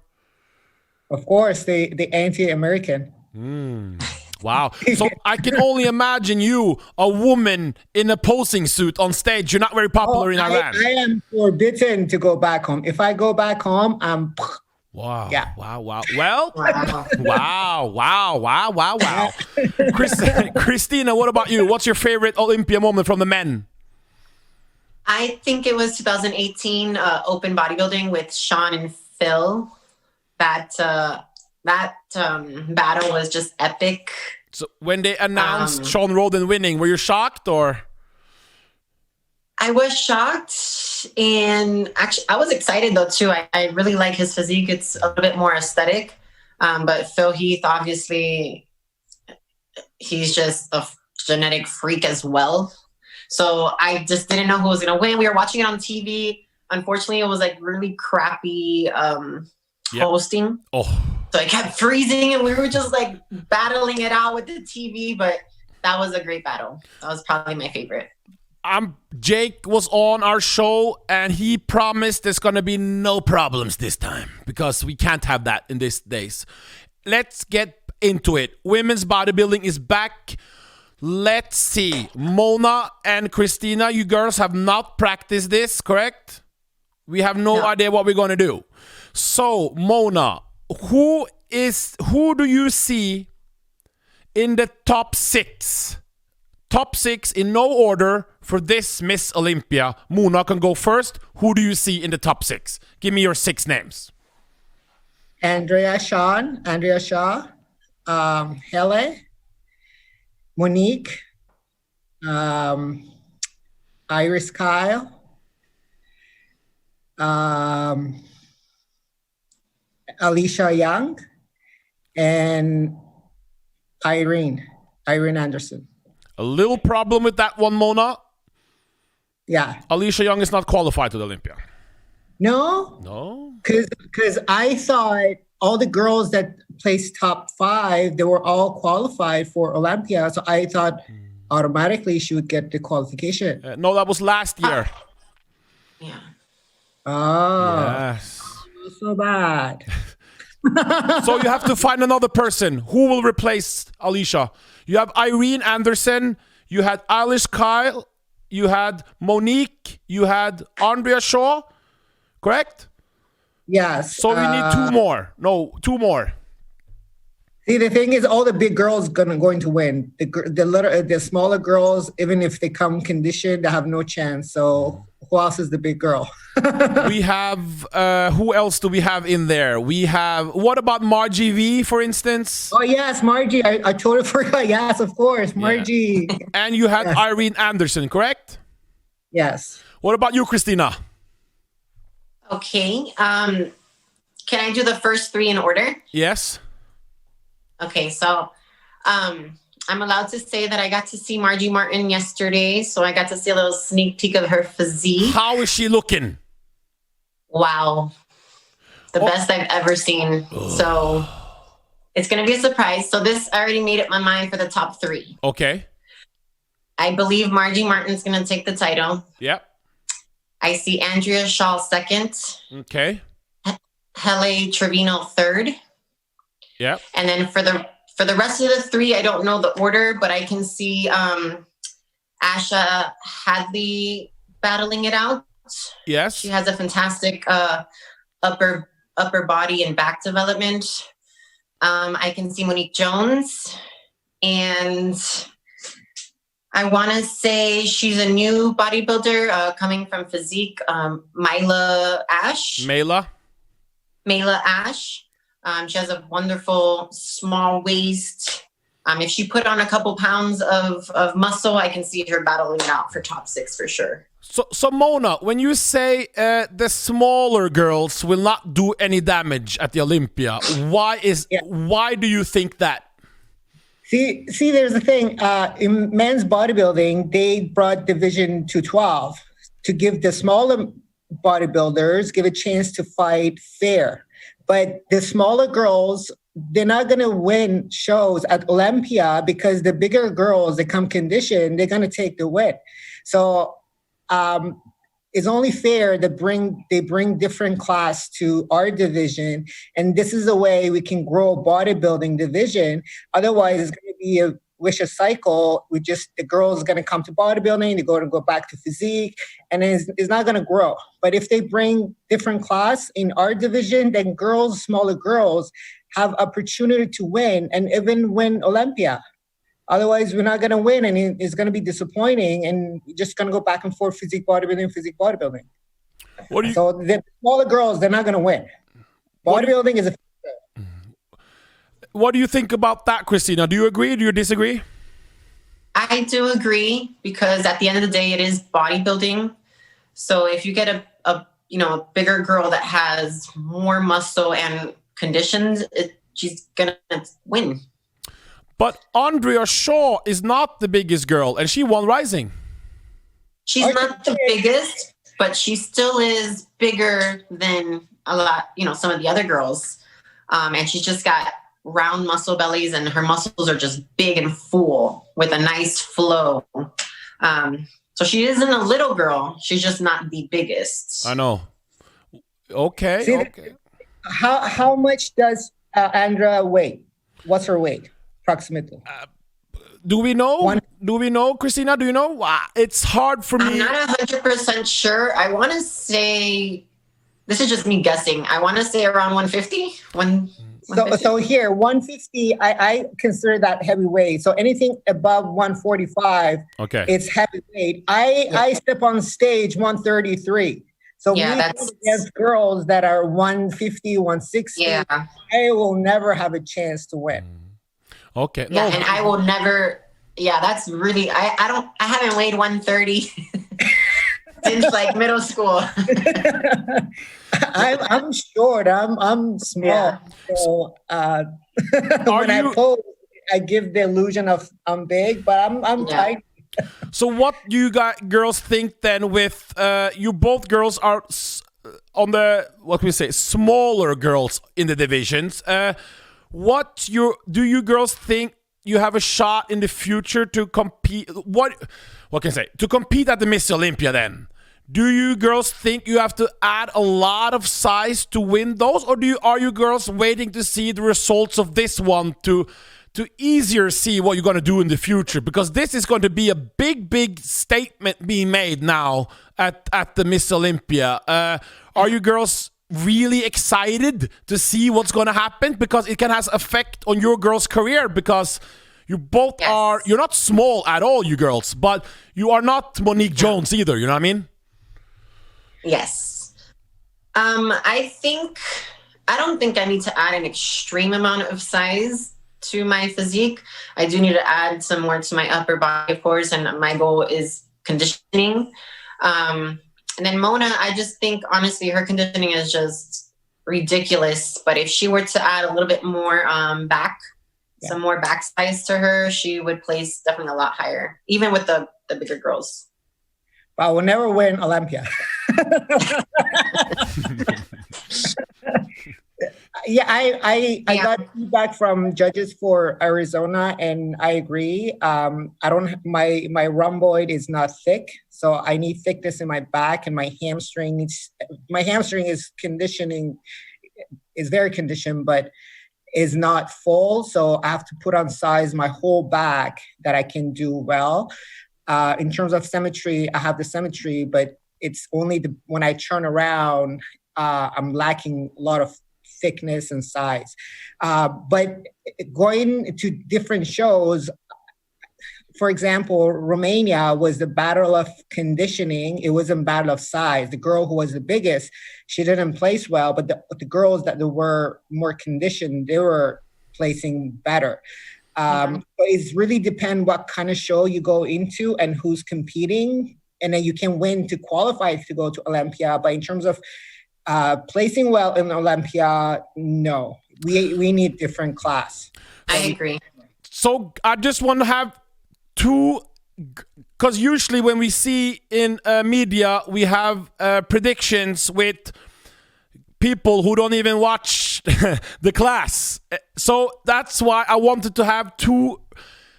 Of course, they anti-American.
Wow. So I can only imagine you, a woman in a posing suit on stage. You're not very popular in Iran.
I am forbidden to go back home. If I go back home, I'm...
Wow.
Yeah.
Wow. Well, wow. Kristina, what about you? What's your favorite Olympia moment from the men?
I think it was 2018 open bodybuilding with Sean and Phil. That battle was just epic.
So when they announced Sean Roden winning, were you shocked or?
I was shocked, and actually I was excited though too. I really like his physique. It's a little bit more aesthetic. But Phil Heath, obviously, he's just a genetic freak as well. So I just didn't know who was going to win. We were watching it on TV. Unfortunately, it was like really crappy hosting. So I kept freezing, and we were just like battling it out with the TV. But that was a great battle. That was probably my favorite.
Jake was on our show, and he promised there's going to be no problems this time, because we can't have that in these days. Let's get into it. Women's bodybuilding is back. Let's see. Mona and Kristina, you girls have not practiced this, correct? We have no idea what we're going to do. So, Mona, who do you see in the top six? Top six in no order for this Miss Olympia. Mona can go first. Who do you see in the top six? Give me your 6 names.
Andrea Shaw, Helle, Monique, Iris Kyle, Alicia Young, and Irene Anderson.
A little problem with that one, Mona.
Yeah.
Alicia Young is not qualified to the Olympia.
No? Because I thought all the girls that placed top 5, they were all qualified for Olympia. So I thought automatically she would get the qualification.
No, that was last year.
Yeah.
Oh.
Yes.
So bad.
So you have to find another person. Who will replace Alicia? You have Irene Anderson. You had Alice Kyle. You had Monique. You had Andrea Shaw. Correct?
Yes.
So we need two more. No, two more.
See, the thing is, all the big girls going to win. The smaller girls, even if they come conditioned, they have no chance. So who else is the big girl?
We have, who else do we have in there? We have, what about Margie V, for instance?
Oh, yes, Margie. I totally forgot. Yes, of course, Margie.
Yeah. And you had Irene Anderson, correct?
Yes.
What about you, Kristina?
Okay. Can I do the first three in order?
Yes.
Okay, so I'm allowed to say that I got to see Margie Martin yesterday, so I got to see a little sneak peek of her physique.
How is she looking?
Wow. The best I've ever seen. So it's going to be a surprise. So this, I already made up my mind for the top three.
Okay.
I believe Margie Martin's going to take the title.
Yep.
I see Andrea Shaw second.
Okay.
Helle Tevino third.
Yep.
And then for the rest of the three, I don't know the order, but I can see Asha Hadley battling it out.
Yes.
She has a fantastic upper body and back development. I can see Monique Jones, and I want to say she's a new bodybuilder coming from physique, Mila Ash. She has a wonderful small waist. If she put on a couple pounds of muscle, I can see her battling it out for top 6 for sure.
So Mona, when you say the smaller girls will not do any damage at the Olympia, why do you think that?
See, there's the thing. In men's bodybuilding, they brought division to 12 to give the smaller bodybuilders give a chance to fight fair. But the smaller girls, they're not going to win shows at Olympia because the bigger girls, they come conditioned, they're going to take the win. So it's only fair that they bring different class to our division. And this is a way we can grow a bodybuilding division. Otherwise, it's going to be a vicious cycle. The girls are going to come to bodybuilding, they're going to go back to physique, and it's not going to grow. But if they bring different class in our division, then smaller girls have opportunity to win and even win Olympia. Otherwise, we're not going to win, and it's going to be disappointing, and we're just going to go back and forth physique bodybuilding. So the smaller girls, they're not going to win. Bodybuilding is a...
What do you think about that, Kristina? Do you agree? Do you disagree?
I do agree, because at the end of the day, it is bodybuilding. So if you get a bigger girl that has more muscle and conditions, she's gonna win.
But Andrea Shaw is not the biggest girl, and she won Rising.
She's not the biggest, but she still is bigger than a lot, some of the other girls. And she's just got round muscle bellies, and her muscles are just big and full with a nice flow. So she isn't a little girl. She's just not the biggest.
I know. Okay.
See,
okay.
How much does Andrea weigh? What's her weight, approximately?
Do we know? Do we know, Kristina? Do you know? It's hard for me.
I'm not 100% sure. I want to say, this is just me guessing, I want to say around 150. So
here, 150, I consider that heavyweight. So anything above 145, it's heavyweight. I step on stage 133. So that's against girls that are 150, 160. Yeah. I will never have a chance to win.
Okay.
Yeah, and I will never. Yeah, that's really. I haven't weighed 130 since like middle school.
I'm short. I'm small. Yeah. So when I pose, I give the illusion of I'm big, but I'm tight.
So what do you girls think then? With you both girls are on the smaller girls in the divisions. Do you girls think you have a shot in the future to compete? What can I say? To compete at the Miss Olympia then? Do you girls think you have to add a lot of size to win those, or are you girls waiting to see the results of this one to easier see what you're going to do in the future? Because this is going to be a big statement being made now at the Miss Olympia. Are you girls really excited to see what's going to happen? Because it can have effect on your girls' career, because you both are, you're not small at all, you girls, but you are not Monique Jones either, you know what I mean?
Yes. I don't think I need to add an extreme amount of size to my physique. I do need to add some more to my upper body, of course, and my goal is conditioning. And then Mona, I just think, honestly, her conditioning is just ridiculous. But if she were to add a little bit more some more back size to her, she would place definitely a lot higher, even with the bigger girls.
But I will never win Olympia. Yeah, I got feedback from judges for Arizona, and I agree. My rhomboid is not thick, so I need thickness in my back, and my hamstring is very conditioned, but is not full. So I have to put on size my whole back that I can do well. In terms of symmetry, I have the symmetry, but it's only when I turn around, I'm lacking a lot of thickness and size. But going to different shows, for example, Romania was the battle of conditioning. It wasn't battle of size. The girl who was the biggest, she didn't place well, but the girls that were more conditioned, they were placing better. So it really depends what kind of show you go into and who's competing. And then you can win to qualify to go to Olympia. But in terms of placing well in Olympia, no. We need different class.
I agree.
So I just want to have two, because usually when we see in media, we have predictions with people who don't even watch the class. So that's why I wanted to have two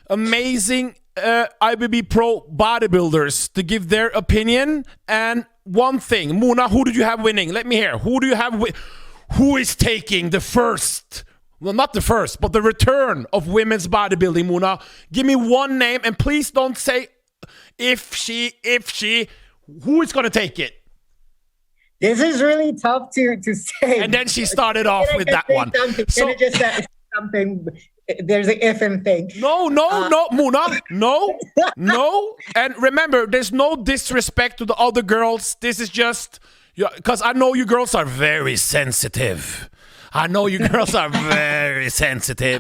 amazing IFBB Pro bodybuilders to give their opinion. And one thing, Mona, who did you have winning? Let me hear. Who do you have? Who is taking the first? Well, not the first, but the return of women's bodybuilding, Mona. Give me one name, and please don't say if she. Who is going to take it?
This is really tough to say.
And then she started off with that one.
So just say something. There's an if and thing.
No, Mona. No. And remember, there's no disrespect to the other girls. This is just, because I know you girls are very sensitive.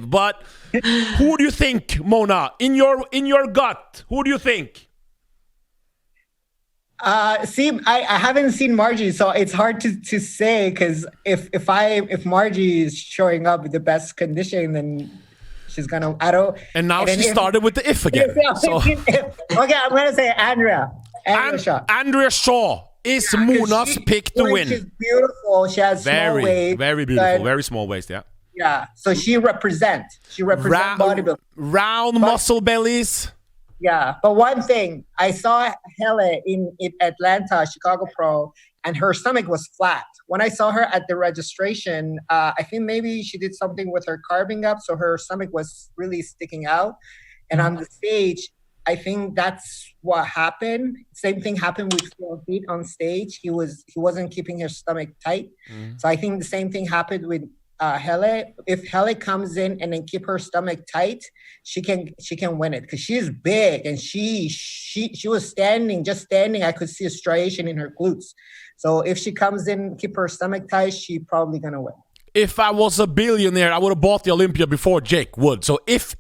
But who do you think, Mona? In your gut, who do you think?
I haven't seen Margie, so it's hard to say, because if Margie is showing up with the best condition, then she's gonna.
And now she started with the if again. So.
Okay, I'm gonna say Andrea Shaw.
Andrea Shaw is Mona's pick to win.
She's beautiful. She has small waist.
Very beautiful. Very small waist. Yeah.
Yeah. So she represents bodybuilding.
Round muscle bellies.
Yeah, but one thing, I saw Helle in Atlanta, Chicago Pro, and her stomach was flat. When I saw her at the registration, I think maybe she did something with her carving up, so her stomach was really sticking out. And on the stage, I think that's what happened. Same thing happened with Phil Heath on stage. He wasn't keeping his stomach tight. So I think the same thing happened with Helle. If Helle comes in and then keep her stomach tight, she can win it, because she's big, and she was standing. I could see a striation in her glutes. So if she comes in, keep her stomach tight, she probably gonna win.
If I was a billionaire, I would have bought the Olympia before Jake would. So if.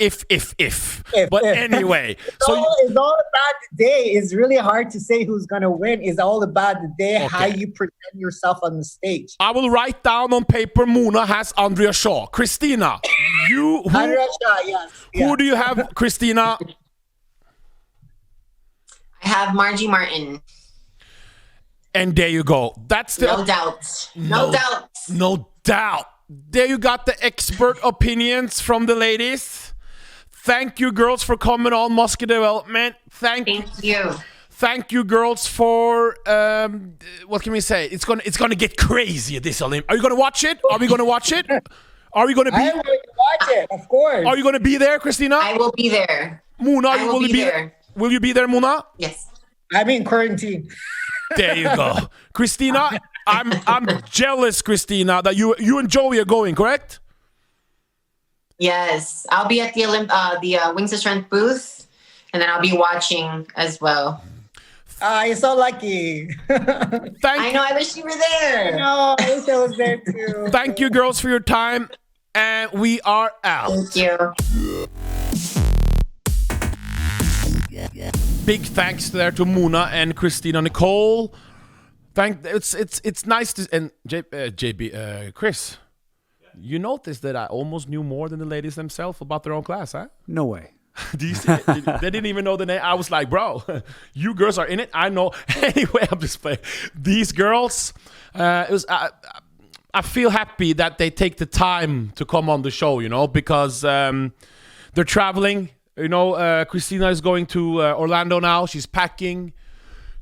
But anyway.
It's all about the day. It's really hard to say who's going to win. It's all about the day, how you present yourself on the stage.
I will write down on paper, Mona has Andrea Shaw. Kristina,
Andrea Shaw, yes.
Who do you have, Kristina?
I have Margie Martin.
And there you go. That's the
No doubt.
No doubt. There you got the expert opinions from the ladies. Thank you, girls, for coming on Muscular Development. Thank
you.
Thank you, girls, for what can we say? It's gonna get crazy at this Olymp. Are you gonna watch it? Are we gonna watch it? Are we gonna be?
I will watch it, of course.
Are you gonna be there, Kristina?
I will be there.
Muna,
I will be there.
Will you be there, Muna?
Yes.
I'm in quarantine.
There you go, Kristina. I'm jealous, Kristina, that you and Joey are going. Correct?
Yes, I'll be at the Wings of Strength booth, and then I'll be watching as well.
You're so lucky.
I know. I wish you were there.
No, I wish I was there too.
Thank you, girls, for your time, and we are out.
Thank you.
Big thanks there to Muna and Kristina Nicole. It's nice to and Chris. You noticed that I almost knew more than the ladies themselves about their own class, huh?
No way.
Do you see it? They didn't even know the name. I was like, bro, you girls are in it. I know. Anyway, I'm just playing. These girls, I feel happy that they take the time to come on the show, because they're traveling. Kristina is going to Orlando now. She's packing.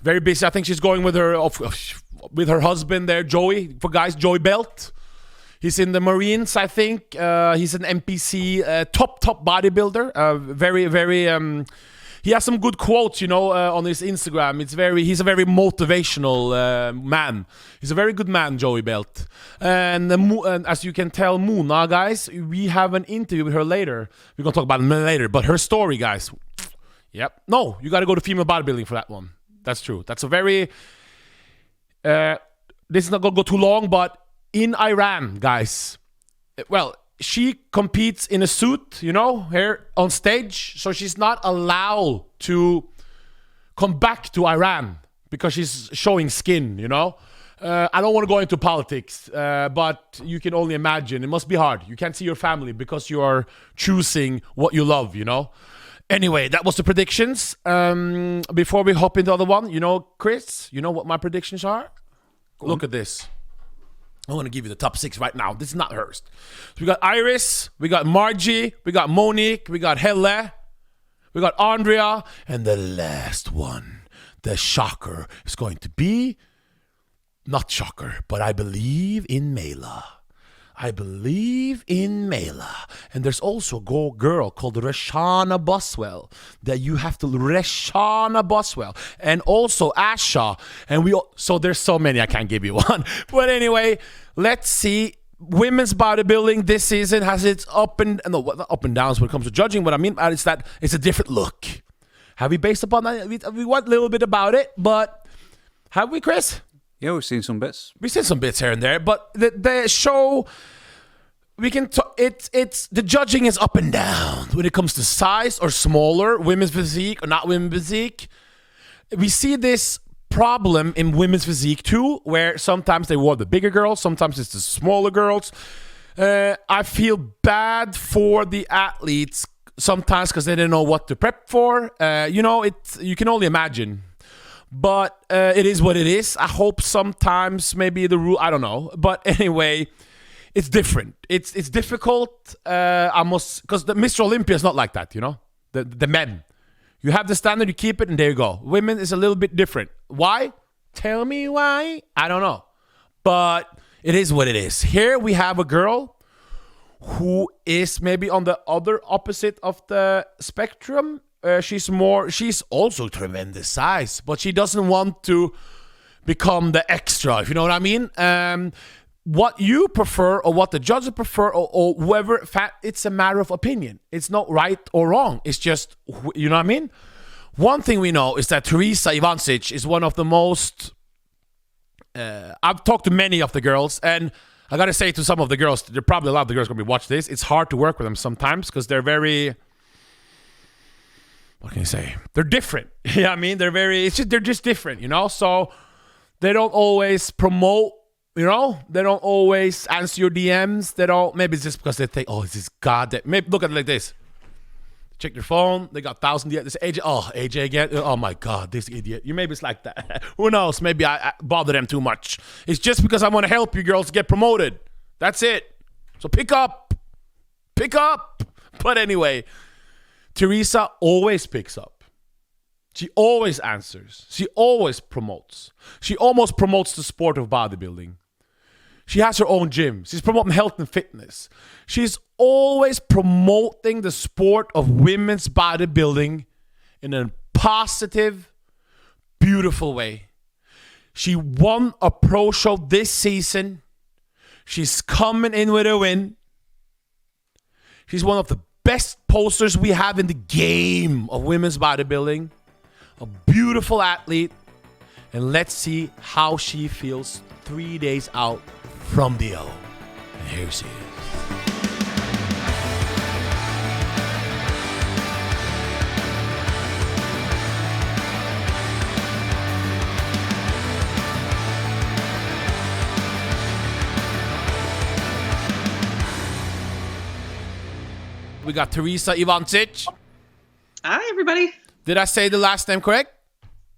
Very busy. I think she's going with her husband there, Joey. For guys, Joey Belt. He's in the Marines, I think. He's an NPC, top bodybuilder. Very, very. He has some good quotes, on his Instagram. He's a very motivational man. He's a very good man, Joey Belt. And as you can tell, Muna, guys, we have an interview with her later. We're gonna talk about it later. But her story, guys. Yep. No, you got to go to Female Bodybuilding for that one. That's true. That's a very. This is not gonna go too long, but. In Iran, guys, well, she competes in a suit, here on stage. So she's not allowed to come back to Iran because she's showing skin, I don't want to go into politics, but you can only imagine. It must be hard. You can't see your family because you are choosing what you love, Anyway, that was the predictions. Before we hop into the other one, Chris, what my predictions are? Look at this. I want to give you the top 6 right now. This is not hers. So we got Iris, we got Margie, we got Monique, we got Helle, we got Andrea, and the last one, the shocker, is going to be, not shocker, but I believe in Mela. And there's also a girl called Reshana Boswell that you have to Reshana Boswell, and also Asha, and so there's so many I can't give you one. But anyway, let's see. Women's bodybuilding this season has its up and downs when it comes to judging. What I mean is that it's a different look. Have we based upon that? We want a little bit about it, but have we, Chris?
Yeah, we've seen some bits.
We've seen some bits here and there, but the show, we can it's the judging is up and down when it comes to size or smaller, women's physique or not women's physique. We see this problem in women's physique too, where sometimes they want the bigger girls, sometimes it's the smaller girls. I feel bad for the athletes sometimes because they didn't know what to prep for. You can only imagine. But it is what it is. I hope sometimes maybe the rule, I don't know. But anyway, it's different. It's difficult. Because the Mr. Olympia is not like that, the men. You have the standard, you keep it, and there you go. Women is a little bit different. Why? Tell me why. I don't know. But it is what it is. Here we have a girl who is maybe on the other opposite of the spectrum. She's also tremendous size, but she doesn't want to become the extra, if you know what I mean. What you prefer or what the judges prefer or whoever, it's a matter of opinion. It's not right or wrong. It's just, you know what I mean? One thing we know is that Theresa Ivancik is one of the most, I've talked to many of the girls, and I gotta say to some of the girls, there are probably a lot of the girls gonna be watching this. It's hard to work with them sometimes because they're very, what can you say? They're different. Yeah, I mean, they're just different, So they don't always promote, they don't always answer your DMs. Maybe it's just because they think, oh, it's this goddamn. Maybe look at it like this. Check their phone. They got 1,000 DMs. This AJ again. Oh my God, this idiot. Maybe it's like that. Who knows? Maybe I bother them too much. It's just because I want to help you girls get promoted. That's it. So pick up. But anyway, Theresa always picks up. She always answers. She always promotes. She almost promotes the sport of bodybuilding. She has her own gym. She's promoting health and fitness. She's always promoting the sport of women's bodybuilding in a positive, beautiful way. She won a pro show this season. She's coming in with a win. She's one of the best posters we have in the game of women's bodybuilding. A beautiful athlete. And let's see how she feels 3 days out from the O. And here she is. We got Theresa Ivancik.
Hi, everybody.
Did I say the last name correct?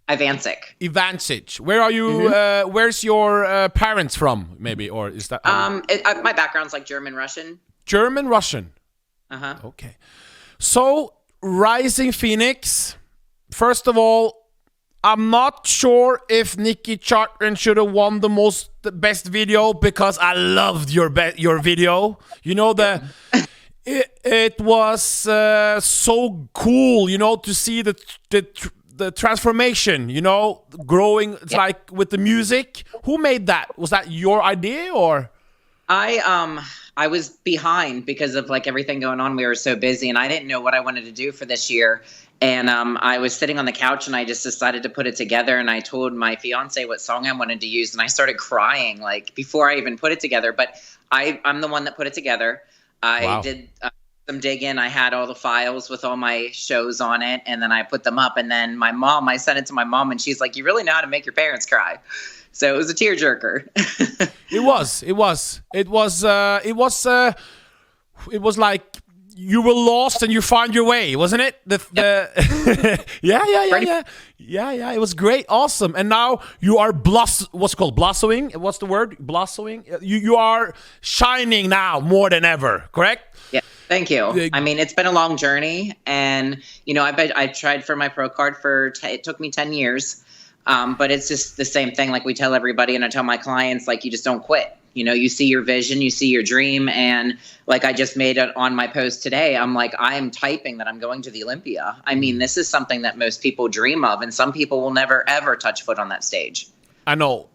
Ivancik.
Ivancich. Where are you? Where's your parents from? Maybe, or is that?
My background's like German, Russian.
German, Russian. Okay. So, Rising Phoenix. First of all, I'm not sure if Nikki Chartrand should have won the best video because I loved your video. You know It was so cool, you know, to see the transformation, you know, growing. It's like with the music. Who made that? Was that your idea or?
I was behind because of like everything going on. We were so busy and I didn't know what I wanted to do for this year. And I was sitting on the couch and I just decided to put it together. And I told my fiance what song I wanted to use. And I started crying like before I even put it together. But I'm the one that put it together. I did some digging. I had all the files with all my shows on it, and then I put them up. And then I sent it to my mom, and she's like, "You really know how to make your parents cry." So it was a tearjerker. It was like you were lost and you found your way, wasn't it? Yeah. It was great, awesome. And now you are blossoming. What's the word? Blossoming. You are shining now more than ever. Correct? Yeah. Thank you. I mean, it's been a long journey, and you know, I tried for my pro card it took me 10 years, but it's just the same thing. Like we tell everybody, and I tell my clients, like you just don't quit. You know, you see your vision, you see your dream, and like I just made it on my post today. I'm like, I am typing that I'm going to the Olympia. I mean, this is something that most people dream of, and some people will never ever touch foot on that stage.
I know.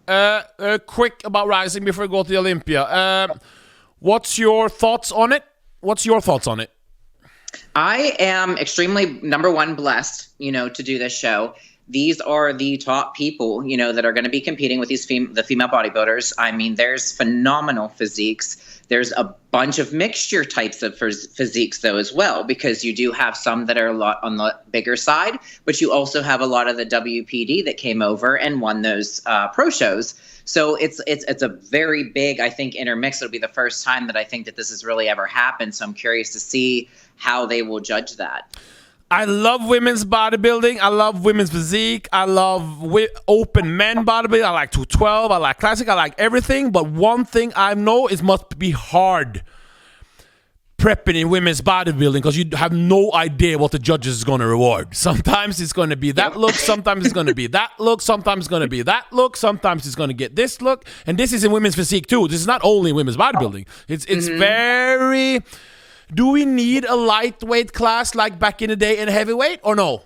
Quick about Rising before we go to the Olympia. What's your thoughts on it?
I am extremely, number one, blessed, you know, to do this show. These are the top people, you know, that are going to be competing with these the female bodybuilders. I mean, there's phenomenal physiques. There's a bunch of mixture types of physiques, though, as well, because you do have some that are a lot on the bigger side, but you also have a lot of the WPD that came over and won those pro shows. So it's a very big, I think, intermix. It'll be the first time that I think that this has really ever happened. So I'm curious to see how they will judge that.
I love women's bodybuilding. I love women's physique. I love open men bodybuilding. I like 212. I like classic. I like everything. But one thing I know is must be hard prepping in women's bodybuilding because you have no idea what the judges is going to reward. Sometimes it's going to be that look. Sometimes it's going to be that look. Sometimes it's going to be that look. Sometimes it's going to get this look. And this is in women's physique too. This is not only women's bodybuilding. It's very... Do we need a lightweight class like back in the day in heavyweight or no?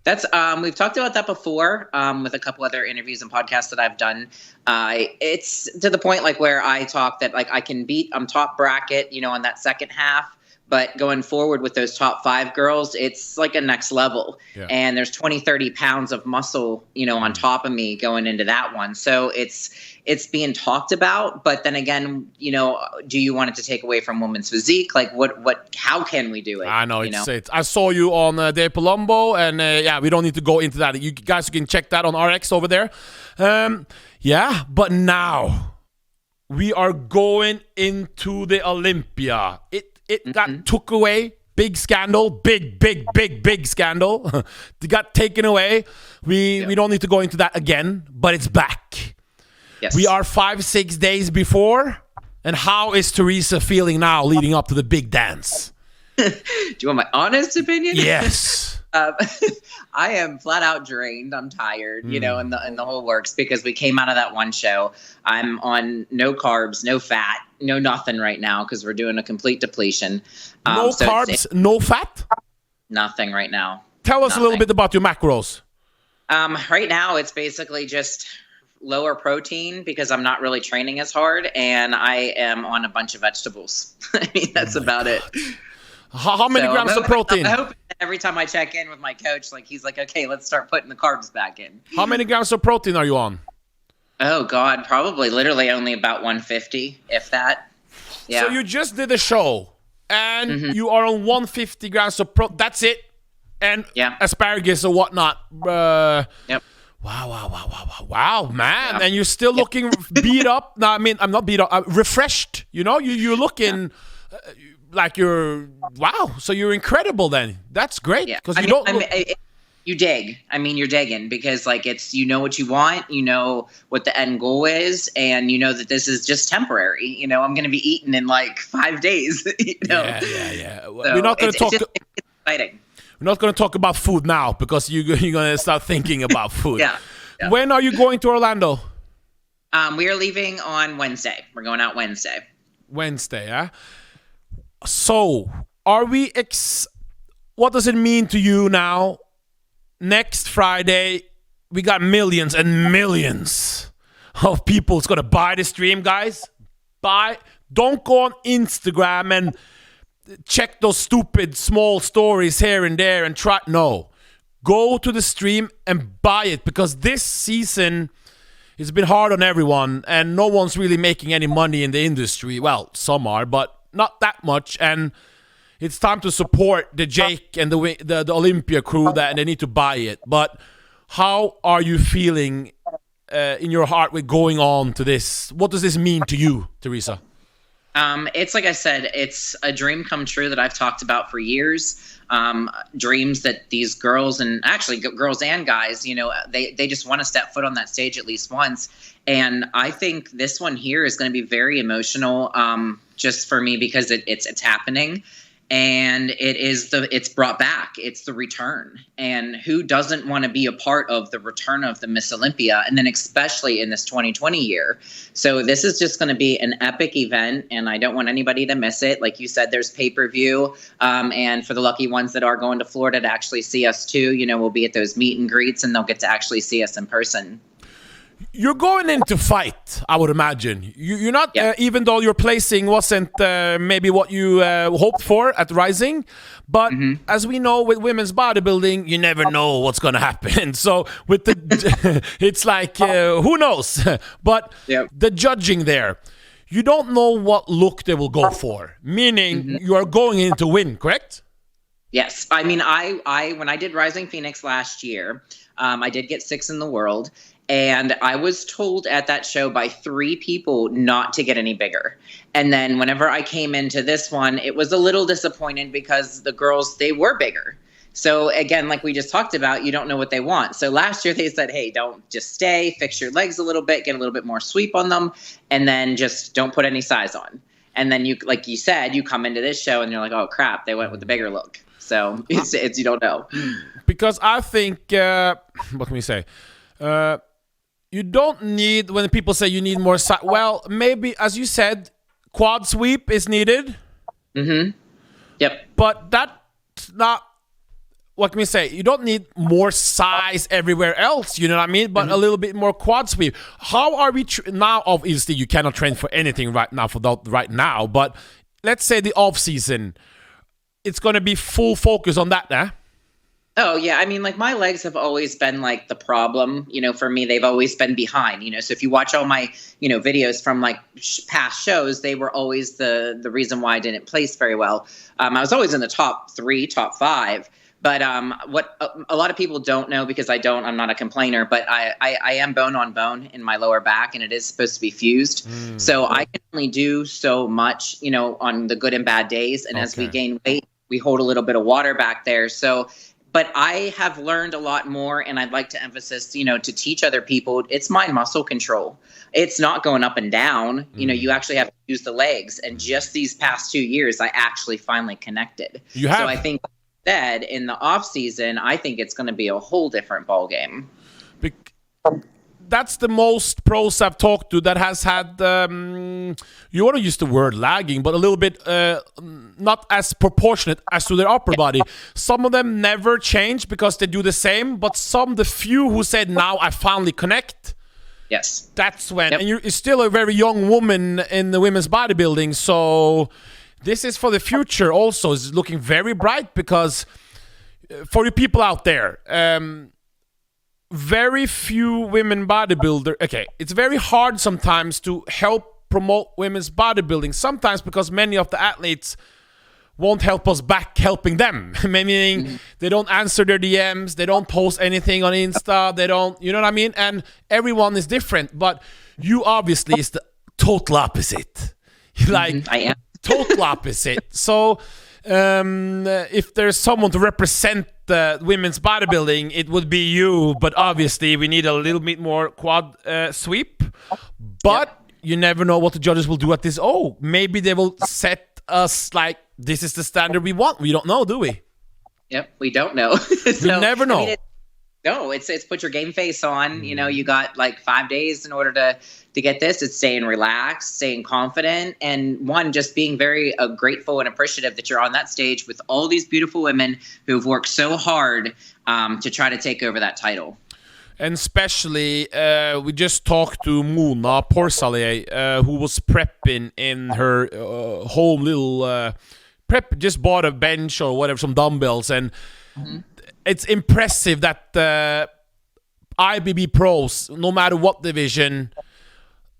That's we've talked about that before with a couple other interviews and podcasts that I've done. It's to the point like where I talk that like I'm top bracket, you know, on that second half. But going forward with those top 5 girls, it's like a next level. Yeah. And there's 20, 30 pounds of muscle, you know, on top of me going into that one. So it's being talked about. But then again, you know, do you want it to take away from women's physique? Like how can we do it?
I know. I saw you on De Palumbo and we don't need to go into that. You guys can check that on RX over there. But now we are going into the Olympia. It got took away. Big scandal. Big scandal. It got taken away. We don't need to go into that again, but it's back.
Yes.
We are 5-6 days before. And how is Theresa feeling now leading up to the big dance?
Do you want my honest opinion?
Yes.
I am flat out drained. I'm tired, you know, and the whole works because we came out of that one show. I'm on no carbs, no fat, no nothing right now because we're doing a complete depletion.
No carbs, no fat?
Nothing right now.
Tell us a little bit about your macros.
Right now, it's basically just lower protein because I'm not really training as hard, and I am on a bunch of vegetables. I mean, that's about it.
How many grams of protein?
I hope every time I check in with my coach, like he's like, okay, let's start putting the carbs back in.
How many grams of protein are you on?
Oh God, probably literally only about 150, if that. Yeah.
So you just did a show, and you are on 150 grams of protein. That's it. And asparagus or whatnot.
Yep.
Wow, man. Yeah. And you're still looking beat up. No, I mean, I'm not beat up. Refreshed. You know, you're looking like you're, wow. So you're incredible then. That's great. Because
you dig. I mean, you're digging because like you know what you want, you know what the end goal is, and you know that this is just temporary. You know, I'm going to be eating in like 5 days. You know?
Yeah.
So
we're not going to talk.
It's exciting.
We're not going to talk about food now because you're going to start thinking about food.
Yeah.
When are you going to Orlando?
We are leaving on Wednesday. We're going out Wednesday.
Wednesday, yeah? So, are we... what does it mean to you now? Next Friday, we got millions and millions of people who's going to buy the stream, guys. Don't go on Instagram and check those stupid small stories here and there and try. No. Go to the stream and buy it because this season has been hard on everyone and no one's really making any money in the industry. Well, some are, but not that much. And it's time to support the Jake and the Olympia crew and they need to buy it. But how are you feeling in your heart with going on to this? What does this mean to you, Theresa?
It's like I said, it's a dream come true that I've talked about for years. Dreams that these girls and actually girls and guys, you know, they just want to step foot on that stage at least once. And I think this one here is going to be very emotional, just for me because it's happening. And it's brought back. It's the return. And who doesn't want to be a part of the return of the Miss Olympia? And then especially in this 2020 year. So this is just going to be an epic event. And I don't want anybody to miss it. Like you said, there's pay-per-view. And for the lucky ones that are going to Florida to actually see us too, you know, we'll be at those meet and greets and they'll get to actually see us in person.
You're going in to fight, I would imagine. You're not, even though your placing wasn't maybe what you hoped for at Rising, but as we know with women's bodybuilding, you never know what's going to happen. So with the, it's like, who knows? But the judging there, you don't know what look they will go for, meaning you are going in to win, correct?
Yes. I mean, I when I did Rising Phoenix last year, I did get 6th in the world. And I was told at that show by 3 people not to get any bigger. And then whenever I came into this one, it was a little disappointed because the girls, they were bigger. So again, like we just talked about, you don't know what they want. So last year they said, hey, don't just stay, fix your legs a little bit, get a little bit more sweep on them, and then just don't put any size on. And then you, like you said, you come into this show and you're like, oh crap, they went with the bigger look. So it's you don't know.
Because I think, what can we say? You don't need, when people say you need more size, well, maybe, as you said, quad sweep is needed.
Yep.
But that's not, what can we say? You don't need more size everywhere else, you know what I mean? But a little bit more quad sweep. How are we, now, obviously, you cannot train for anything right now, but let's say the off-season, it's going to be full focus on that, eh?
Oh, yeah. I mean, like my legs have always been like the problem, you know, for me, they've always been behind, you know, so if you watch all my, you know, videos from like past shows, they were always the reason why I didn't place very well. I was always in the top 3, top 5. But what a lot of people don't know, because I'm not a complainer, but I am bone on bone in my lower back and it is supposed to be fused. So I can only do so much, you know, on the good and bad days. And as we gain weight, we hold a little bit of water back there. So but I have learned a lot more, and I'd like to emphasize, you know, to teach other people, it's mind muscle control. It's not going up and down. You know, you actually have to use the legs. And just these past 2 years, I actually finally connected.
You have?
So I think, said, in the off season, I think it's going to be a whole different ball game.
That's the most pros I've talked to that has had, you want to use the word lagging, but a little bit not as proportionate as to their upper body. Some of them never change because they do the same, but the few who said, now I finally connect.
Yes.
That's when. Yep. And you're still a very young woman in the women's bodybuilding, so this is for the future also. It's looking very bright because for you people out there, very few women bodybuilder. Okay, it's very hard sometimes to help promote women's bodybuilding. Sometimes because many of the athletes won't help us back helping them. Meaning they don't answer their DMs, they don't post anything on Insta, they don't, you know what I mean? And everyone is different, but you obviously is the total opposite. Like,
I am.
Total opposite. So if there's someone to represent women's bodybuilding, it would be you, but obviously we need a little bit more quad sweep. But you never know what the judges will do at this. Oh, maybe they will set us like, this is the standard we want. We don't know, do we?
Yep, we don't know. So,
we never know.
It's put your game face on. You know, you got like 5 days in order to get this. It's staying relaxed, staying confident, and just being very grateful and appreciative that you're on that stage with all these beautiful women who've worked so hard to try to take over that title.
And especially, we just talked to Mona Poursaleh, who was prepping in her home little prep, just bought a bench or whatever, some dumbbells, and it's impressive that IFBB pros, no matter what division,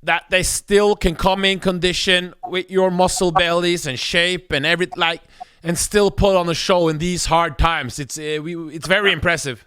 that they still can come in condition with your muscle bellies and shape and everything, and still put on a show in these hard times. It's very impressive.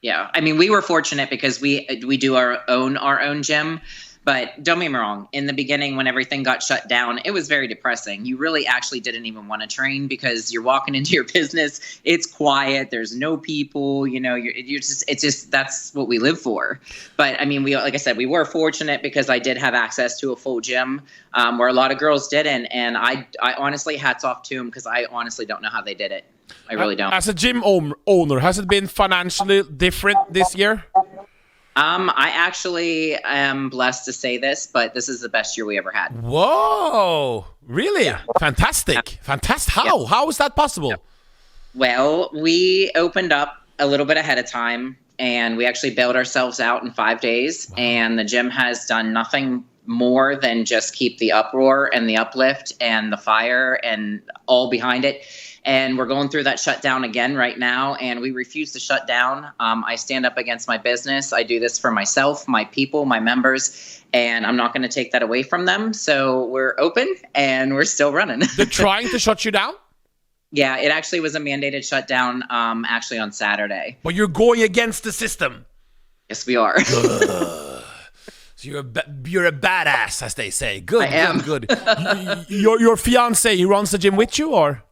Yeah, I mean, we were fortunate because we do our own gym. But don't get me wrong, in the beginning when everything got shut down, it was very depressing. You really actually didn't even want to train because you're walking into your business, it's quiet, there's no people, you know, it's just that's what we live for. But I mean, like I said, we were fortunate because I did have access to a full gym where a lot of girls didn't, and I honestly, hats off to them because I honestly don't know how they did it. I really don't.
As a gym owner, has it been financially different this year?
I actually am blessed to say this, but this is the best year we ever had.
Whoa, really? Yeah. Fantastic. Yeah. Fantastic. How? Yeah. How is that possible? Yeah.
Well, we opened up a little bit ahead of time, and we actually bailed ourselves out in 5 days. Wow. And the gym has done nothing more than just keep the uproar and the uplift and the fire and all behind it. And we're going through that shutdown again right now, and we refuse to shut down. I stand up against my business. I do this for myself, my people, my members, and I'm not going to take that away from them. So we're open, and we're still running.
They're trying to shut you down?
Yeah, it actually was a mandated shutdown actually on Saturday.
But you're going against the system.
Yes, we are.
So you're a badass, as they say. Good,
I am.
Good. Your fiance, he runs the gym with you, or?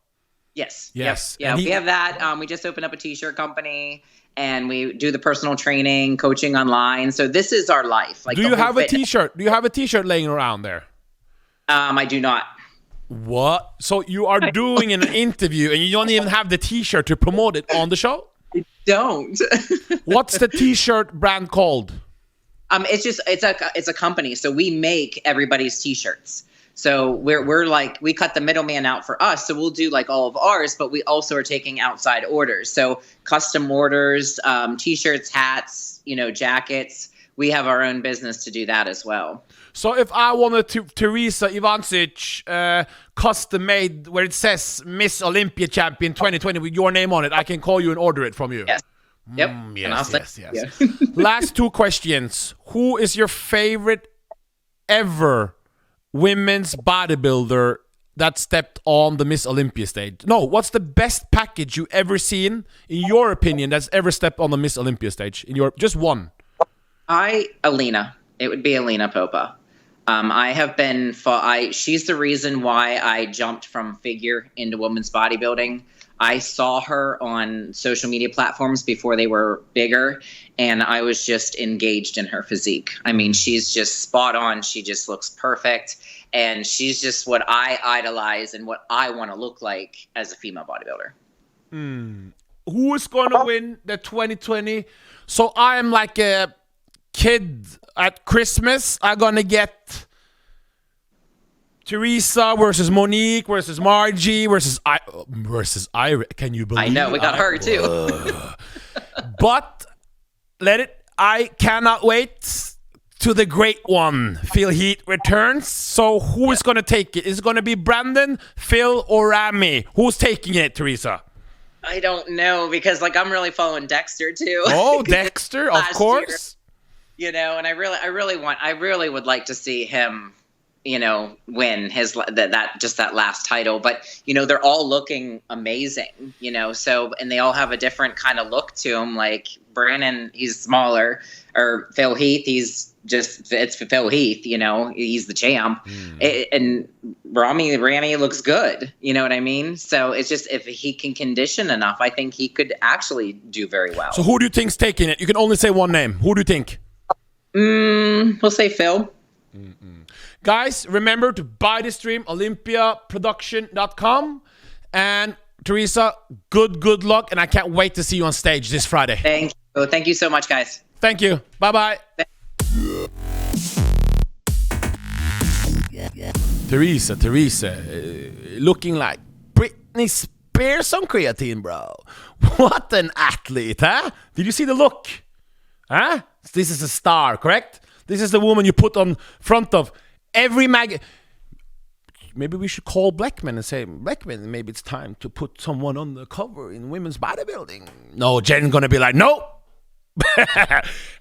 Yes.
Yes.
Yep. Yeah, we have that. We just opened up a t-shirt company, and we do the personal training, coaching online. So this is our life. Like,
do you have a t-shirt? Do you have a t-shirt laying around there?
I do not.
What? So you are doing an interview, and you don't even have the t-shirt to promote it on the show?
I don't.
What's the t-shirt brand called?
It's a company. So we make everybody's t-shirts. So we're like, we cut the middleman out for us. So we'll do like all of ours, but we also are taking outside orders. So custom orders, t-shirts, hats, jackets. We have our own business to do that as well.
So if I wanted to Theresa Ivancik custom made where it says Miss Olympia Champion 2020 with your name on it, I can call you and order it from you.
Yes. Yep.
Yes. Yeah. Last 2 questions. Who is your favorite ever women's bodybuilder that stepped on the Miss Olympia stage? No, what's the best package you ever seen, in your opinion, that's ever stepped on the Miss Olympia stage? Just one.
Alina. It would be Alina Popa. She's the reason why I jumped from figure into women's bodybuilding. I saw her on social media platforms before they were bigger, and I was just engaged in her physique. I mean, she's just spot on. She just looks perfect, and she's just what I idolize and what I want to look like as a female bodybuilder.
Who is going to win the 2020? So I am like a kid at Christmas. I'm going to get Theresa versus Monique versus Margie versus Ira. Can you believe?
I know, we got her too.
But I cannot wait to the great one. Phil Heath returns. So who is going to take it? Is it going to be Brandon, Phil, or Rami? Who's taking it, Theresa?
I don't know, because like I'm really following Dexter too.
Oh, Dexter, of course.
Year, you know, and I really would like to see him, you know, win his that last title. But you know, they're all looking amazing, you know. So, and they all have a different kind of look to them. Like Brandon, he's smaller, or Phil Heath, it's Phil Heath, you know, he's the champ. And Rami looks good, you know what I mean? So it's just, if he can condition enough, I think he could actually do very well.
So who do you think's taking it? You can only say one name. Who do you think?
We'll say Phil.
Guys, remember to buy the stream, olympiaproduction.com. And Theresa, good luck, and I can't wait to see you on stage this Friday.
Thank you so much, guys.
Thank you. Bye-bye. Theresa, looking like Britney Spears on creatine, bro. What an athlete, huh? Did you see the look? Huh? This is a star, correct? This is the woman you put on front of every Maybe we should call Blackman and say, Blackman, maybe it's time to put someone on the cover in women's bodybuilding. No, Jen's gonna be like, no.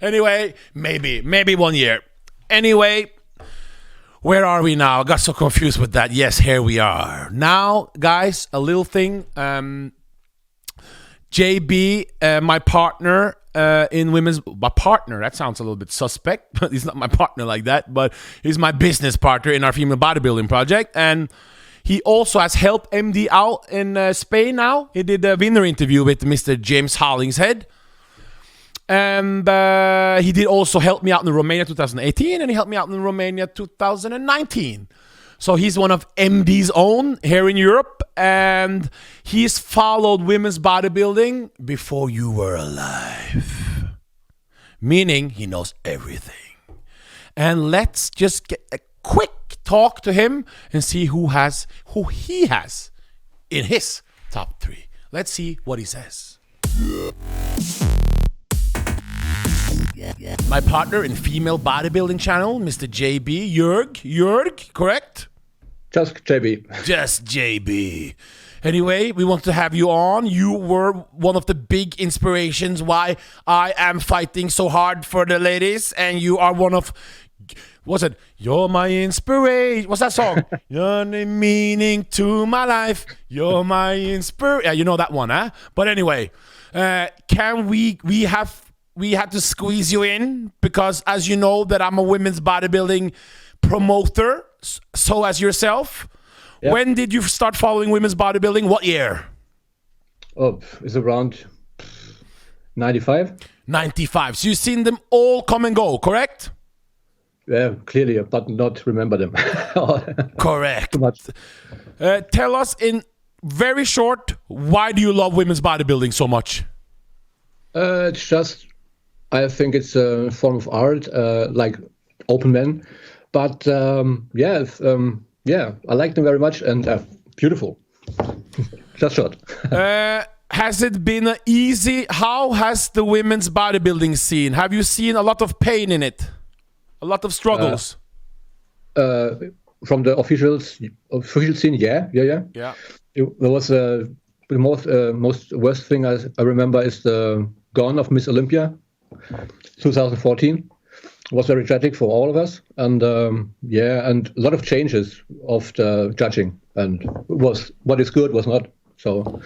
Anyway, maybe 1 year. Anyway, where are we now? I got so confused with that. Yes, here we are. Now, guys, a little thing. JB, my partner in women's... My partner, that sounds a little bit suspect. But he's not my partner like that. But he's my business partner in our female bodybuilding project. And he also has helped MD out in Spain now. He did a winner interview with Mr. James Hollingshead. And he did also help me out in Romania 2018, and he helped me out in Romania 2019. So he's one of MD's own here in Europe, and he's followed women's bodybuilding before you were alive. Meaning he knows everything. And let's just get a quick talk to him and see who he has in his top 3. Let's see what he says. My partner in Female Bodybuilding Channel, Mr. JB, Jurg, correct?
Just JB.
Just JB. Anyway, we want to have you on. You were one of the big inspirations why I am fighting so hard for the ladies, and you are one of... What's it? You're my inspiration. What's that song? You're the meaning to my life. You're my inspiration. Yeah, you know that one, huh? But anyway, can we had to squeeze you in because, as you know, that I'm a women's bodybuilding promoter, so as yourself. Yep. When did you start following women's bodybuilding? What year?
Oh, it's around 95.
95. So you've seen them all come and go, correct?
Yeah, clearly, but not remember them.
Correct.
Too much.
Tell us in very short, why do you love women's bodybuilding so much?
It's just... I think it's a form of art, like open men. But I like them very much, and beautiful. Just short.
Has it been easy? How has the women's bodybuilding scene? Have you seen a lot of pain in it? A lot of struggles?
From the official scene, yeah. There was the most worst thing I remember is the gone of Miss Olympia. 2014 was very tragic for all of us, and and a lot of changes of the judging, and what is good was not. So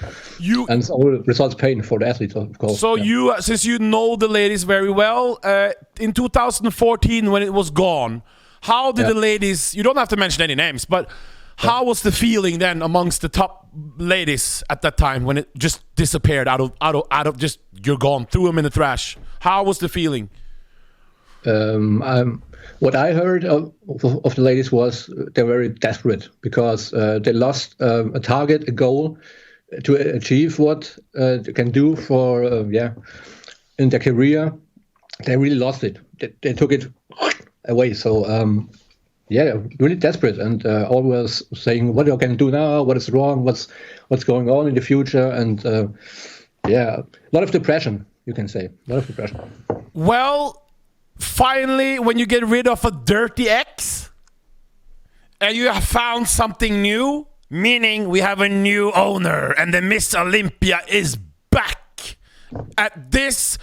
and all results pain for the athletes, of course.
So you, since you know the ladies very well, in 2014 when it was gone, how did the ladies? You don't have to mention any names, but how was the feeling then amongst the top ladies at that time when it just disappeared out of just you're gone, threw them in the trash? How was the feeling?
What I heard of the ladies was they're very desperate because they lost a target, a goal to achieve what they can do for in their career, they really lost it. They took it away. So really desperate and always saying, what can I do now? What is wrong? What's going on in the future? And a lot of depression, you can say. A lot of depression.
Well, finally, when you get rid of a dirty ex and you have found something new, meaning we have a new owner and the Miss Olympia is back at this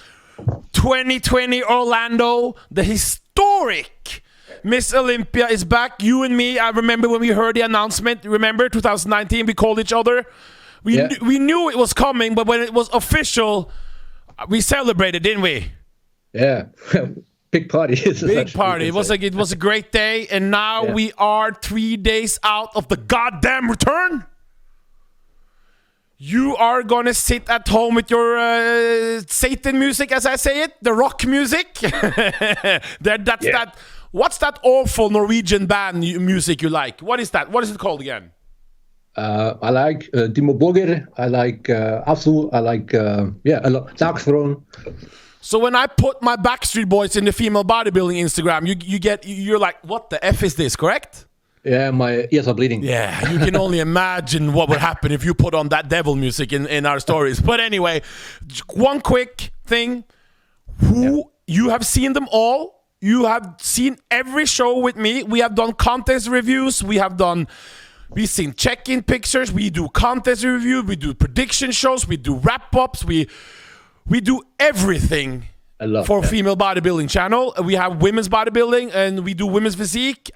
2020 Orlando, the historic Miss Olympia is back. You and me, I remember when we heard the announcement, remember 2019, we called each other. We knew it was coming, but when it was official, we celebrated, didn't we?
Yeah. Big party.
Big party. It was a great day, and now we are 3 days out of the goddamn return. You are gonna sit at home with your Satan music, as I say it, the rock music. What's that awful Norwegian band music you like? What is that? What is it called again?
I like Dimo Borgir. I like Asu. I like Dark Throne.
So when I put my Backstreet Boys in the female bodybuilding Instagram, you're like, what the F is this, correct?
Yeah, my ears are bleeding.
Yeah, you can only imagine what would happen if you put on that devil music in our stories. But anyway, one quick thing. You have seen them all. You have seen every show with me. We have done contest reviews. We've seen check-in pictures. We do contest reviews. We do prediction shows. We do wrap-ups. We do everything for Female Bodybuilding Channel. We have women's bodybuilding and we do women's physique.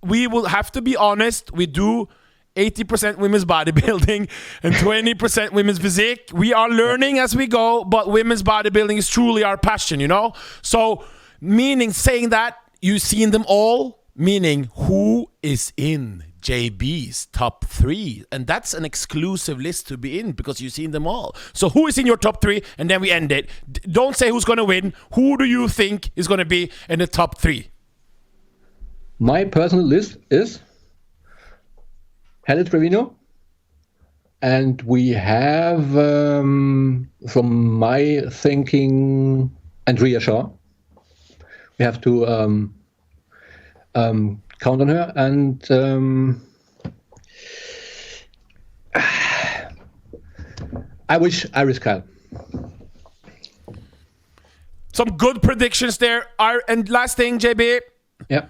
We will have to be honest. We do 80% women's bodybuilding and 20% women's physique. We are learning as we go, but women's bodybuilding is truly our passion, you know? So, saying that you've seen them all, meaning who is in JB's top 3, and that's an exclusive list to be in because you've seen them all. So who is in your top 3, and then we end it. Don't say who's going to win. Who do you think is going to be in the top 3?
My personal list is Helle Tevino, and we have from my thinking Andrea Shaw. We have to count on her, and I wish Iris Kyle.
Some good predictions there. And last thing, JB.
Yeah.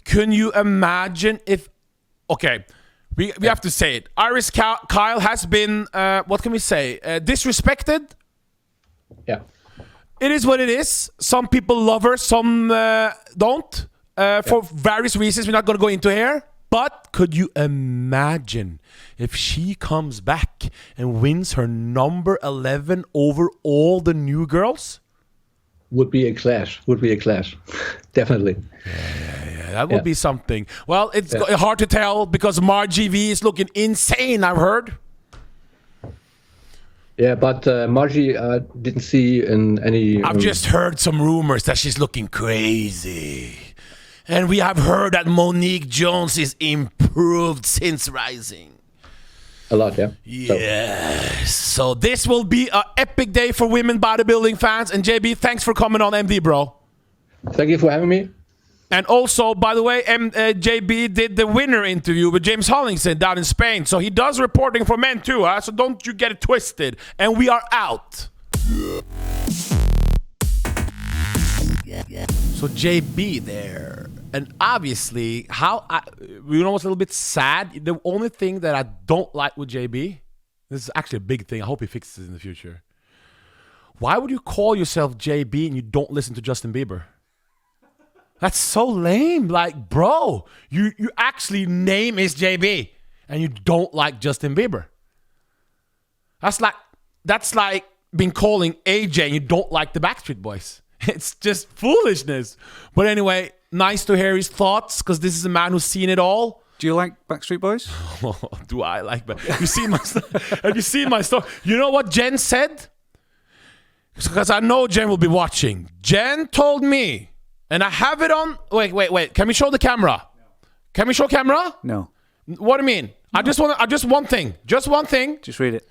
Can you imagine if... Okay, we have to say it. Iris Kyle has been, what can we say, disrespected?
Yeah.
It is what it is. Some people love her, some don't. For various reasons we're not going to go into here. But could you imagine if she comes back and wins her number 11 over all the new girls?
Would be a clash. Definitely.
Yeah. That would be something. Well, it's hard to tell because Margie V is looking insane, I've heard.
Yeah, but Margie didn't see in any...
I've just heard some rumors that she's looking crazy. And we have heard that Monique Jones is improved since rising.
A lot, yeah.
Yes. So this will be an epic day for women bodybuilding fans. And JB, thanks for coming on MD, bro.
Thank you for having me.
And also, by the way, JB did the winner interview with James Hollingston down in Spain. So he does reporting for men too, huh? So don't you get it twisted. And we are out. So JB there. And obviously, you know what's a little bit sad? The only thing that I don't like with JB, this is actually a big thing. I hope he fixes it in the future. Why would you call yourself JB and you don't listen to Justin Bieber? That's so lame. Like, bro, you actually name is JB and you don't like Justin Bieber. That's like being calling AJ and you don't like the Backstreet Boys. It's just foolishness. But anyway, nice to hear his thoughts because this is a man who's seen it all.
Do you like Backstreet Boys?
Do I like Have you seen my story? You know what Jen said? Because I know Jen will be watching. Jen told me, and I have it on. Wait. Can we show the camera? No. Can we show camera?
No.
What do you mean? No. I just one thing. Just one thing.
Just read it.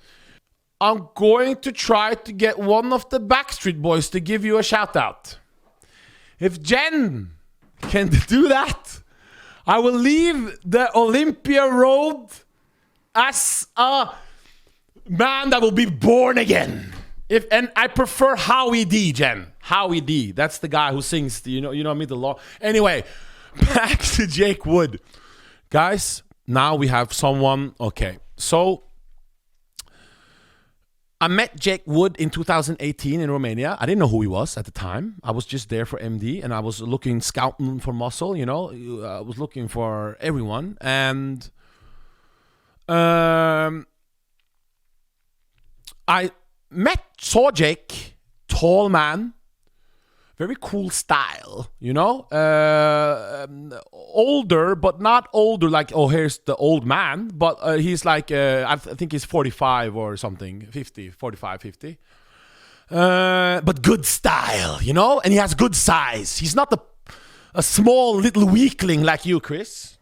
I'm going to try to get one of the Backstreet Boys to give you a shout out. If Jen can do that, I will leave the Olympia road as a man that will be born again. And I prefer Howie D, Jen. Howie D. That's the guy who sings, you know me, the law. Anyway, back to Jake Wood. Guys, now we have someone. Okay, so I met Jake Wood in 2018 in Romania. I didn't know who he was at the time. I was just there for MD, and I was scouting for muscle, I was looking for everyone. And I saw Jake, tall man, very cool style, older, but not older like, oh, here's the old man, but he's like, I think he's 45 or something, 45, 50. But good style, and he has good size. He's not a small little weakling like you, Chris.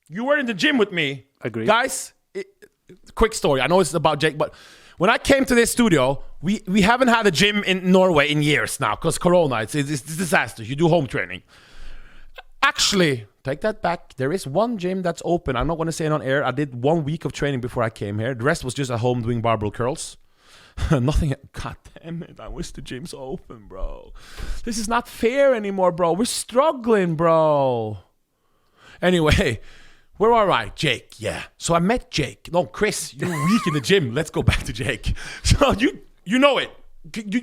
You were in the gym with me.
Agreed.
Guys, quick story. I know it's about Jake, but when I came to this studio, we haven't had a gym in Norway in years now because Corona. It's a disaster. You do home training. Actually, take that back. There is one gym that's open. I'm not going to say it on air. I did 1 week of training before I came here. The rest was just at home doing barbell curls. Nothing. God damn it. I wish the gym's open, bro. This is not fair anymore, bro. We're struggling, bro. Anyway, we're all right, Jake. Yeah. So I met Jake. No, Chris, you're weak in the gym. Let's go back to Jake. So you know it.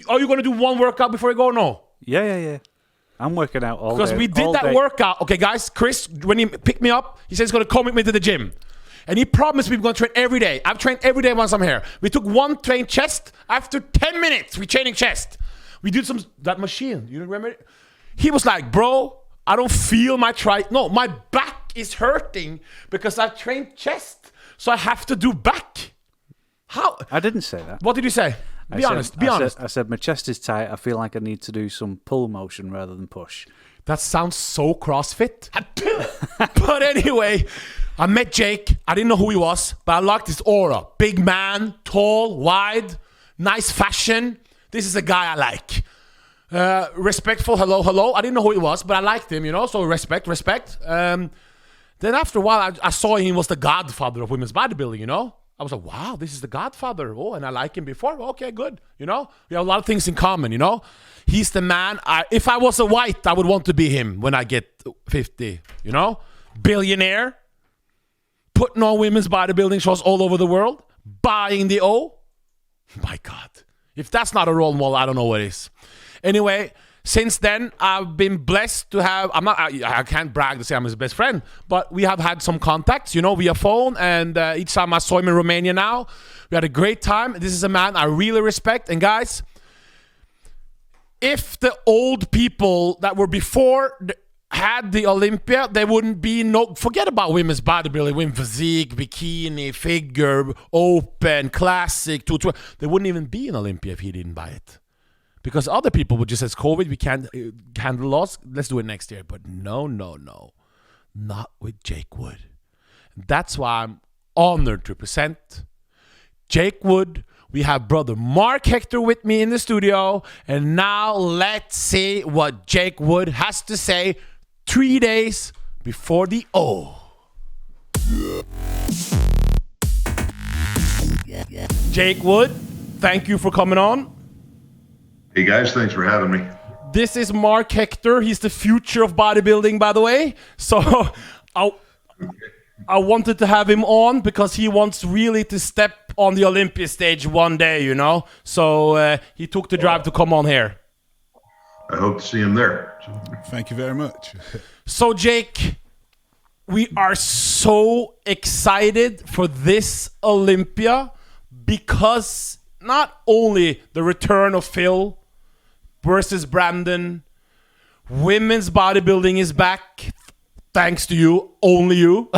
Are you going to do one workout before you go? No.
Yeah. I'm working out all day.
Because we did that workout. Okay, guys, Chris, when he picked me up, he said he's going to come with me to the gym. And he promised me we're going to train every day. I've trained every day once I'm here. We took one train chest. After 10 minutes, we training chest. We did that machine. You remember it? He was like, bro, I don't feel my my back is hurting because I've trained chest. So I have to do back. How?
I didn't say that.
What did you say? Be honest.
I said my chest is tight. I feel like I need to do some pull motion rather than push.
That sounds so CrossFit. But anyway, I met Jake. I didn't know who he was, but I liked his aura. Big man, tall, wide, nice fashion. This is a guy I like. Respectful, hello. I didn't know who he was, but I liked him, so respect. Then after a while, I saw he was the godfather of women's bodybuilding, I was like, wow, this is the godfather. Oh, and I like him before. Okay, good. We have a lot of things in common, He's the man. If I was a white, I would want to be him when I get 50, Billionaire. Putting on women's bodybuilding shows all over the world. Buying the O. My God. If that's not a role model, I don't know what is. Anyway, since then, I've been blessed to have, I can't brag to say I'm his best friend, but we have had some contacts, via phone. And each time I saw him in Romania now, we had a great time. This is a man I really respect. And guys, if the old people that were before had the Olympia, there wouldn't be forget about women's bodybuilding, women's physique, bikini, figure, open, classic, 212. There wouldn't even be an Olympia if he didn't buy it. Because other people would just say, it's COVID, we can't handle loss, let's do it next year. But no. Not with Jake Wood. That's why I'm honored to present Jake Wood. We have brother Marc Hector with me in the studio. And now let's see what Jake Wood has to say 3 days before the O. Jake Wood, thank you for coming on.
Hey guys, thanks for having me.
This is Marc Hector. He's the future of bodybuilding, by the way. So I wanted to have him on because he wants really to step on the Olympia stage one day, So he took the drive to come on here.
I hope to see him there.
Thank you very much.
So Jake, we are so excited for this Olympia because not only the return of Phil versus Brandon, women's bodybuilding is back, thanks to you, only you.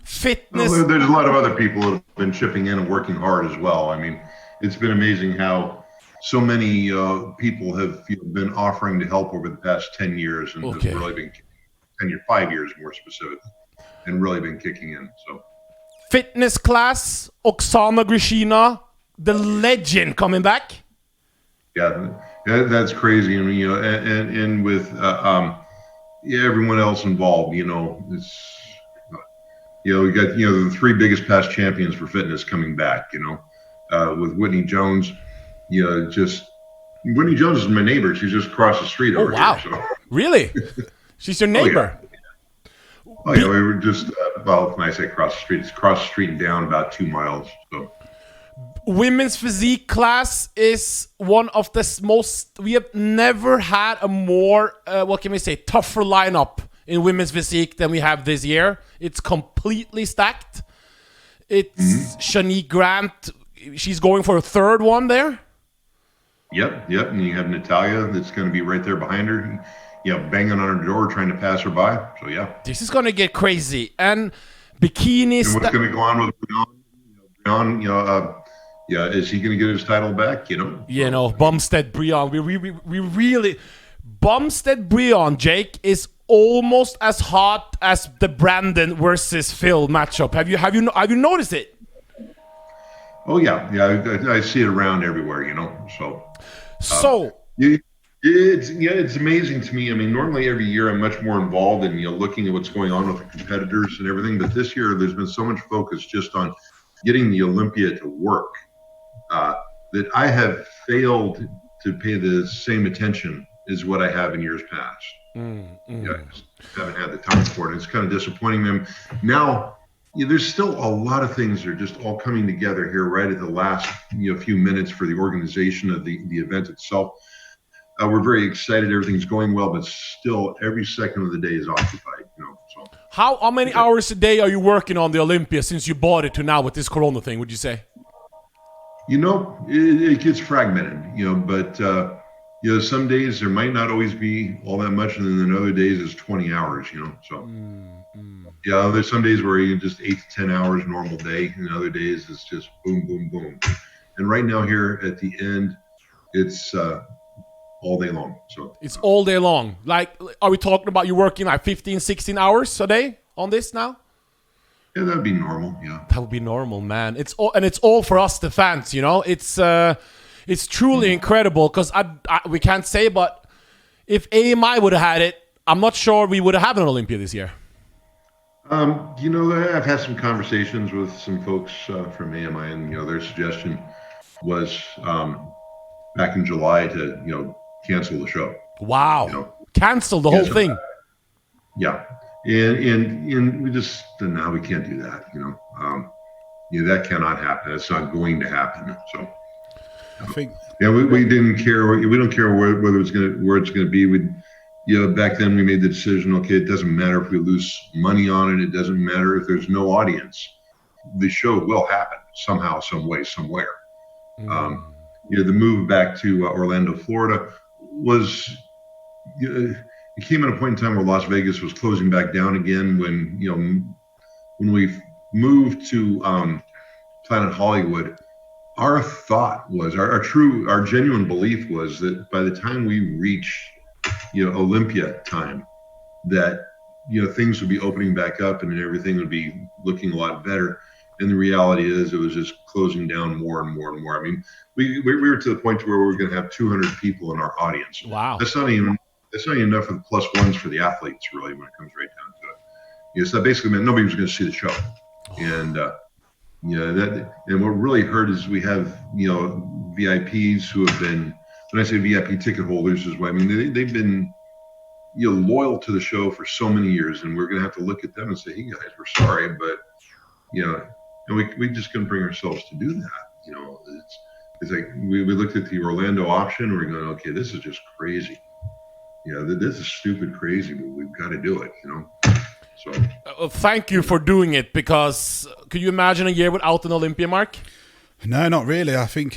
Fitness.
Well, there's a lot of other people that have been chipping in and working hard as well. I mean, it's been amazing how so many people have been offering to help over the past 10 years and have really been 5 years more specifically, and really been kicking in. So
fitness class, Oksana Grishina, the legend, coming back.
Yeah, that's crazy. I mean, and with everyone else involved, it's we got the three biggest past champions for fitness coming back. With Whitney Jones, Whitney Jones is my neighbor. She's just across the street over here. So.
Really? She's your neighbor?
Oh yeah, we were just when I say across the street, it's across the street and down about 2 miles. So.
Women's physique class is one of the most. We have never had a more tougher lineup in women's physique than we have this year. It's completely stacked. It's Shanique Grant. She's going for a third one there.
Yep. And you have Natalia that's going to be right there behind her. Banging on her door, trying to pass her by. So, yeah.
This is going to get crazy. And bikinis.
And what's going to go on with Breon? Is he going to get his title back?
Bumstead Breon. We really. Bumstead Breon, Jake, is almost as hot as the Brandon versus Phil matchup. Have you noticed it?
Oh yeah, I see it around everywhere. It's amazing to me. I mean, normally every year I'm much more involved in looking at what's going on with the competitors and everything. But this year there's been so much focus just on getting the Olympia to work that I have failed to pay the same attention as what I have in years past. I just haven't had the time for it. It's kind of disappointing them now. There's still a lot of things that are just all coming together here right at the last few minutes for the organization of the event itself. We're very excited. Everything's going well, but still every second of the day is occupied. So
how many hours a day are you working on the Olympia since you bought it to now with this Corona thing? Would you say?
It gets fragmented. But some days there might not always be all that much, and then other days it's 20 hours. So. There's some days where you just 8 to 10 hours normal day, and other days it's just boom, boom, boom. And right now here at the end, it's all day long. So
it's all day long. Like, are we talking about you working like 15, 16 hours a day on this now?
Yeah, that'd be normal. Yeah,
that would be normal, man. It's all for us, the fans. It's truly incredible because we can't say, but if AMI would have had it, I'm not sure we would have had an Olympia this year.
I've had some conversations with some folks from AMI, and their suggestion was back in July to cancel the show.
Wow! Cancel the whole thing.
Yeah, and we just now we can't do that. That cannot happen. It's not going to happen. So
I think
we didn't care. We don't care where it's going to be. Back then we made the decision, okay, it doesn't matter if we lose money on it. It doesn't matter if there's no audience. The show will happen somehow, some way, somewhere. The move back to Orlando, Florida was, it came at a point in time where Las Vegas was closing back down again when we moved to Planet Hollywood. Our thought was, our genuine belief was that by the time we reached Olympia time, that things would be opening back up and everything would be looking a lot better. And the reality is, it was just closing down more and more and more. I mean, we were to the point where we were going to have 200 people in our audience.
Wow,
that's not even enough of the plus ones for the athletes, really, when it comes right down to it. So that basically meant nobody was going to see the show. And and what really hurt is we have VIPs who have been. When I say VIP ticket holders, is what I mean. They've been loyal to the show for so many years, and we're going to have to look at them and say, "Hey guys, we're sorry, but and we just couldn't bring ourselves to do that." It's like we looked at the Orlando option, and we're going, "Okay, this is just crazy. This is stupid crazy, but we've got to do it." So
thank you for doing it, because could you imagine a year without an Olympia, Mark?
No, not really. I think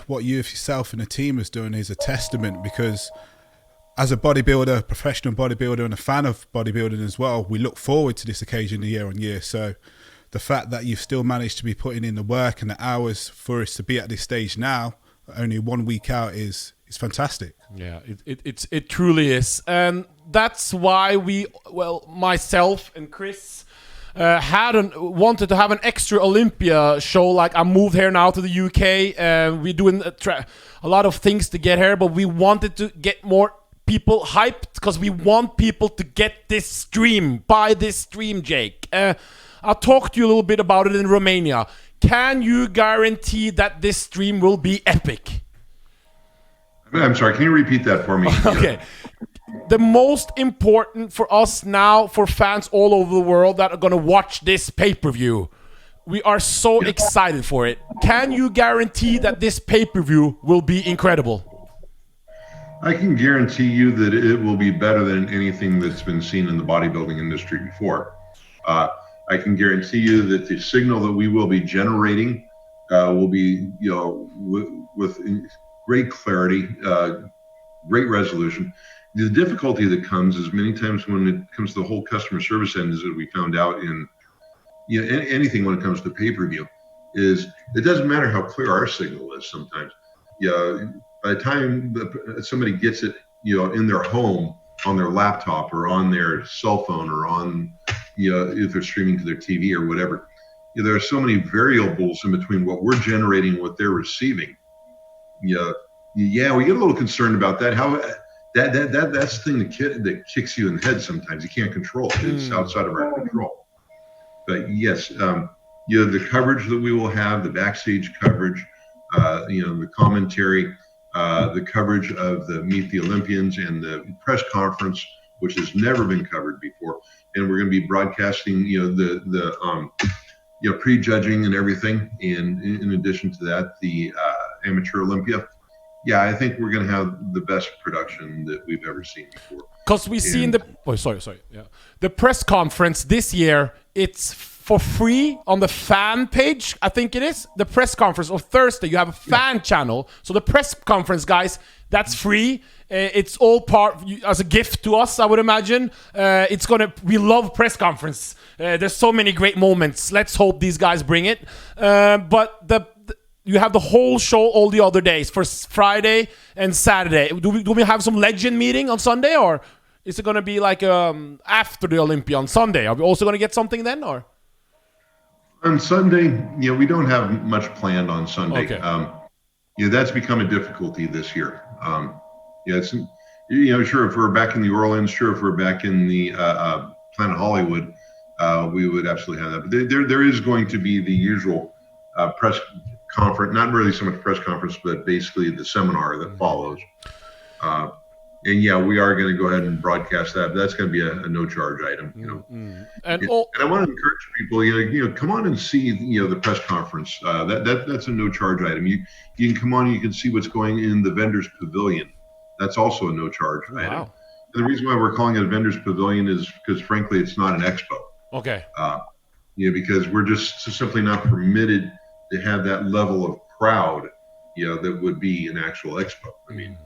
what you yourself and the team is doing is a testament, because as a bodybuilder, professional bodybuilder, and a fan of bodybuilding as well, we look forward to this occasion year on year. So the fact that you've still managed to be putting in the work and the hours for us to be at this stage now, only 1 week out, is fantastic.
Yeah, it truly is. And that's why myself and Chris wanted to have an extra Olympia show. Like I moved here now to the UK. We're doing a lot of things to get here, but we wanted to get more people hyped because we want people to get this stream, buy this stream, Jake. I'll talk to you a little bit about it in Romania. Can you guarantee that this stream will be epic?
I'm sorry, can you repeat that for me?
Okay. The most important for us now, for fans all over the world that are going to watch this pay-per-view, we are so excited for it. Can you guarantee that this pay-per-view will be incredible?
I can guarantee you that it will be better than anything that's been seen in the bodybuilding industry before. I can guarantee you that the signal that we will be generating will be, with great clarity, great resolution. The difficulty that comes is many times when it comes to the whole customer service end, is that we found out in anything when it comes to pay-per-view, is it doesn't matter how clear our signal is sometimes. By the time somebody gets it, in their home, on their laptop or on their cell phone or on, if they're streaming to their TV or whatever, there are so many variables in between what we're generating and what they're receiving. We get a little concerned about that. How that's the thing that kicks you in the head sometimes. You can't control it. It's outside of our control. But yes, the coverage that we will have, the backstage coverage, the commentary, the coverage of the Meet the Olympians and the press conference, which has never been covered before, and we're going to be broadcasting, the pre-judging and everything, and in addition to that, the amateur Olympia. Yeah, I think we're going to have the best production that we've ever seen before.
Because we see in the the press conference this year, it's for free on the fan page. I think it is the press conference on Thursday. You have a fan channel, so the press conference, guys, that's free. It's all part as a gift to us, I would imagine. We love press conference. There's so many great moments. Let's hope these guys bring it. But you have the whole show all the other days for Friday and Saturday. Do we have some legend meeting on Sunday, or is it going to be like after the Olympia on Sunday? Are we also going to get something then, or?
On Sunday, we don't have much planned on Sunday.
Okay.
That's become a difficulty this year. It's, sure, if we're back in New Orleans, sure, if we're back in the Planet Hollywood, we would absolutely have that. But there is going to be the usual press conference, not really so much press conference, but basically the seminar that follows. And we are going to go ahead and broadcast that. But that's going to be a no charge item,
And
I want to encourage people, come on and see, the press conference. That's a no charge item. You can come on, you can see what's going in the vendors pavilion. That's also a no charge item.
Wow.
And the reason why we're calling it a vendors pavilion is because, frankly, it's not an expo.
Okay.
Because we're just simply not permitted to have that level of crowd, that would be an actual expo. I mean,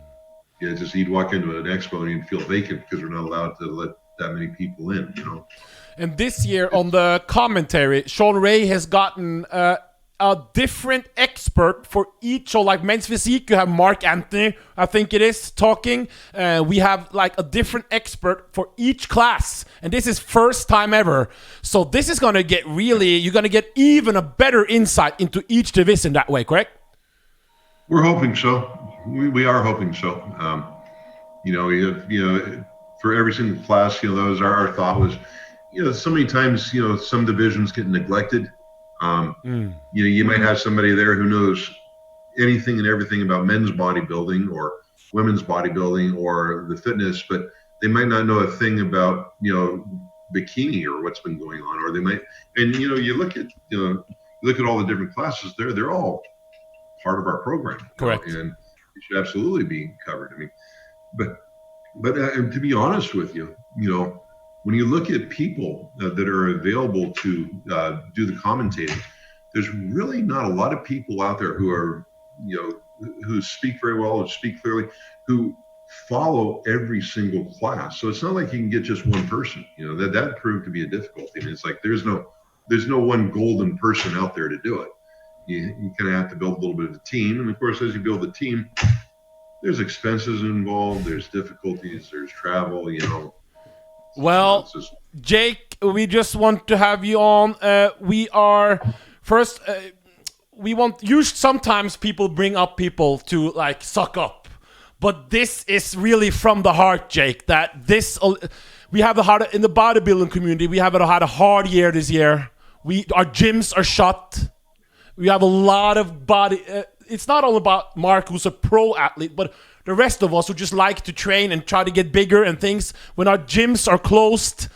just you'd walk into an expo and you'd feel vacant because we're not allowed to let that many people in, And
this year on the commentary, Sean Ray has gotten a different expert for each. So like men's physique, you have Marc Anthony, I think it is, talking. We have like a different expert for each class. And this is first time ever. So this is going to get you're going to get even a better insight into each division that way, correct?
We're hoping so. We are hoping so. For every single class, that was our thought was, so many times, some divisions get neglected. You might have somebody there who knows anything and everything about men's bodybuilding or women's bodybuilding or the fitness, but they might not know a thing about, bikini or what's been going on, or they might, and you look at all the different classes there, they're all part of our program.
Correct.
And it should absolutely be covered. I mean, but to be honest with you, when you look at people that are available to do the commentating, there's really not a lot of people out there who are, who speak very well, who speak clearly, who follow every single class. So it's not like you can get just one person. That proved to be a difficulty. And it's like there's no one golden person out there to do it. You kind of have to build a little bit of a team. And of course, as you build a team, there's expenses involved, there's difficulties, there's travel,
Well, Jake, we just want to have you on. Sometimes people bring up people to like suck up, but this is really from the heart, Jake. We have had in the bodybuilding community. We have had a hard year this year. Our gyms are shut. We have a lot of body. It's not all about Marc, who's a pro athlete, but the rest of us who just like to train and try to get bigger and things. When our gyms are closed,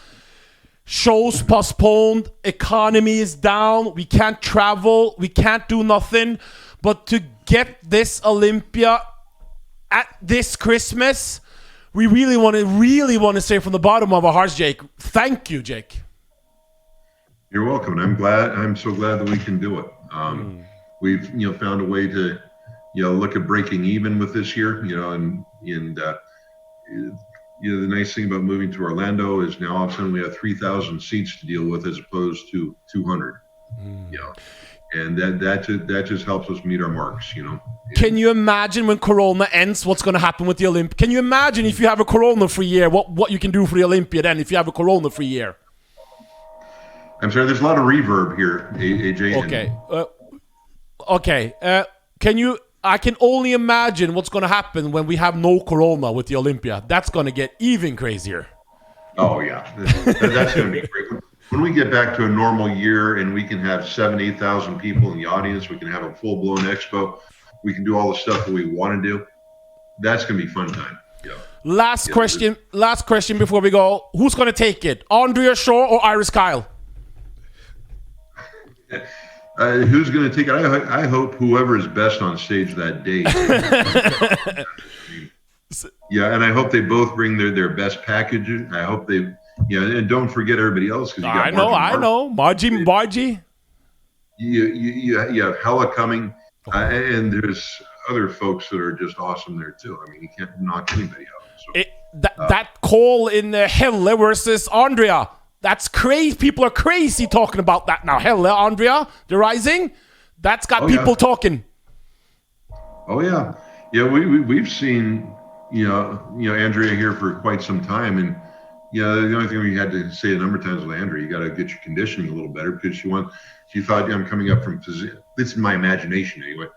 shows postponed, economy is down, we can't travel, we can't do nothing. But to get this Olympia at this Christmas, we really want to say from the bottom of our hearts, Jake, thank you, Jake.
You're welcome. I'm so glad that we can do it. We've found a way to look at breaking even with this year. And the nice thing about moving to Orlando is now all of a sudden we have 3,000 seats to deal with as opposed to 200. And that just helps us meet our marks.
Can you imagine when Corona ends, what's going to happen with the Olympia? Can you imagine if you have a Corona-free year, what you can do for the Olympia then if you have a Corona-free year?
I'm sorry, there's a lot of reverb here, AJ.
Okay. I can only imagine what's going to happen when we have no Corona with the Olympia. That's going to get even crazier.
Oh, yeah. That's going to be great. When we get back to a normal year and we can have 7,000, 8,000 people in the audience, we can have a full-blown expo, we can do all the stuff that we want to do, that's going to be fun time.
Last question before we go. Who's going to take it? Andrea Shaw or Iris Kyle?
Who's going to take it? I hope whoever is best on stage that day. And I hope they both bring their best packages. I hope they, and don't forget everybody else.
I know. Margie.
You have Helle coming, and there's other folks that are just awesome there too. I mean, you can't knock anybody out. So,
that call in Helle versus Andrea. That's crazy. People are crazy talking about that now. Helle, Andrea, the Rising. That's got people talking.
Oh yeah, we've seen Andrea here for quite some time, and the only thing we had to say a number of times with Andrea, you got to get your conditioning a little better because she thought I'm coming up from physique. This is my imagination anyway.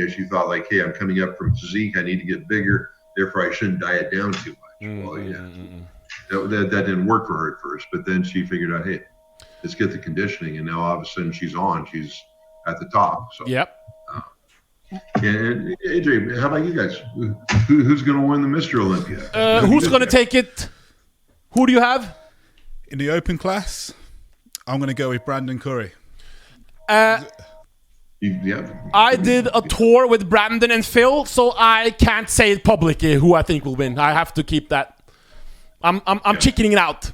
She thought like, hey, I'm coming up from physique. I need to get bigger. Therefore, I shouldn't diet down too much. That didn't work for her at first, but then she figured out, hey, let's get the conditioning, and now all of a sudden she's at the top. So and AJ, how about you guys? Who's going to win the Mr. Olympia?
Who's going to take it? Who do you have
in the open class? I'm going to go with Brandon Curry.
I did a tour with Brandon and Phil, so I can't say it publicly who I think will win. I have to keep that. I'm chickening it out.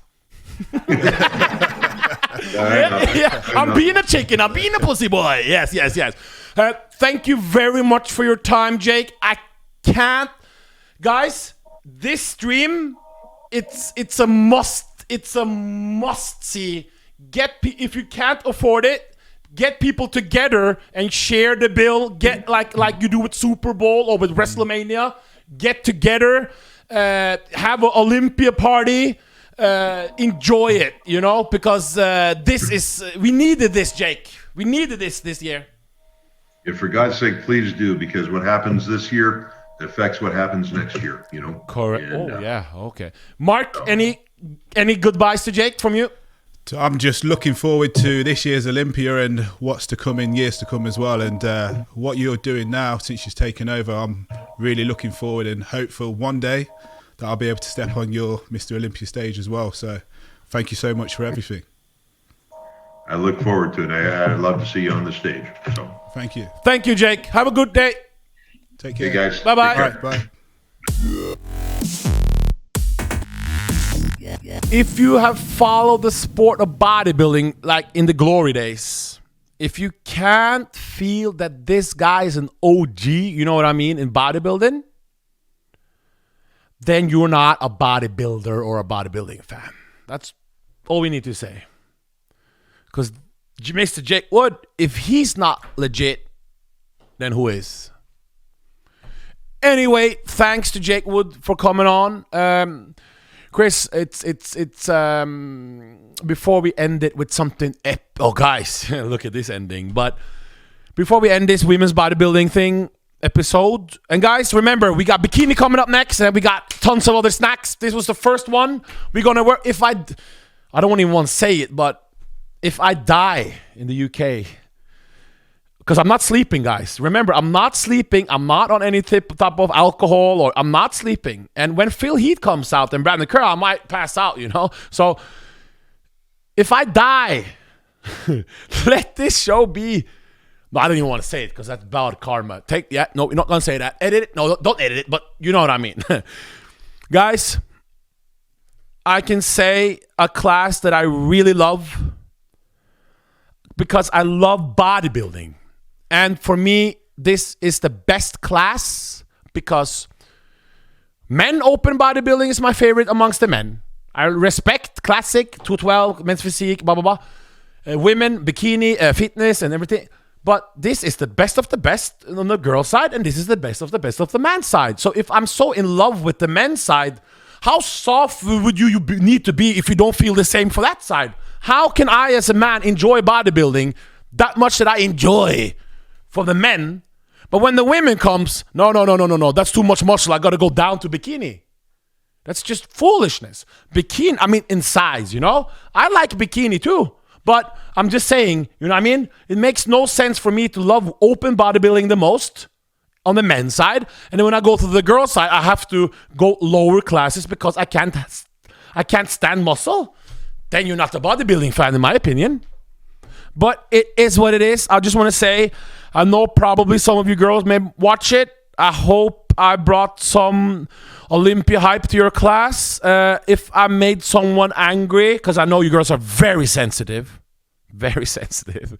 I'm being a chicken. I'm being a pussy boy. Yes. Thank you very much for your time, Jake. I can't, guys. This stream, it's a must. It's a must see. If you can't afford it, get people together and share the bill. Get like you do with Super Bowl or with WrestleMania. Get together. Have an Olympia party, enjoy it, because we needed this, Jake. We needed this year.
If for God's sake, please do, because what happens this year affects what happens next year,
Correct. And, okay. Marc, any goodbyes to Jake from you?
So I'm just looking forward to this year's Olympia and what's to come in years to come as well. And what you're doing now since you've taken over, I'm really looking forward and hopeful one day that I'll be able to step on your Mr. Olympia stage as well. So thank you so much for everything.
I look forward to it. I'd love to see you on the stage. So
thank you.
Thank you, Jake. Have a good day.
Take care.
Hey, guys.
Bye-bye.
All right, bye.
If you have followed the sport of bodybuilding like in the glory days, if you can't feel that this guy is an OG, you know what I mean, in bodybuilding, then you're not a bodybuilder or a bodybuilding fan. That's all we need to say. Because Mr. Jake Wood, if he's not legit, then who is? Anyway, thanks to Jake Wood for coming on. Chris, it's before we end it with something oh guys, look at this ending. But before we end this women's bodybuilding thing episode, and guys, remember, we got bikini coming up next, and we got tons of other snacks. This was the first one. We're gonna work. If I don't even want to say it, but if I die in the UK, because I'm not sleeping, guys. Remember, I'm not sleeping. I'm not on any type of alcohol, or I'm not sleeping. And when Phil Heath comes out and Brandon Kerr, I might pass out, you know? So if I die, let this show be. No, I don't even want to say it because that's bad karma. No, you're not going to say that. Edit it. No, don't edit it, but you know what I mean. Guys, I can say a class that I really love because I love bodybuilding. And for me, this is the best class because men open bodybuilding is my favorite amongst the men. I respect classic, 212, men's physique, blah, blah, blah. Women, bikini, fitness and everything. But this is the best of the best on the girl side, and this is the best of the man side. So if I'm so in love with the men's side, how soft would you need to be if you don't feel the same for that side? How can I as a man enjoy bodybuilding that much that I enjoy for the men, but when the women comes, no, that's too much muscle, I gotta go down to bikini. That's just foolishness. Bikini, I mean, in size, you know? I like bikini too, but I'm just saying, you know what I mean? It makes no sense for me to love open bodybuilding the most on the men's side, and then when I go to the girl side, I have to go lower classes because I can't stand muscle. Then you're not a bodybuilding fan, in my opinion. But it is what it is. I just want to say, I know probably some of you girls may watch it. I hope I brought some Olympia hype to your class. If I made someone angry, because I know you girls are very sensitive. Very sensitive.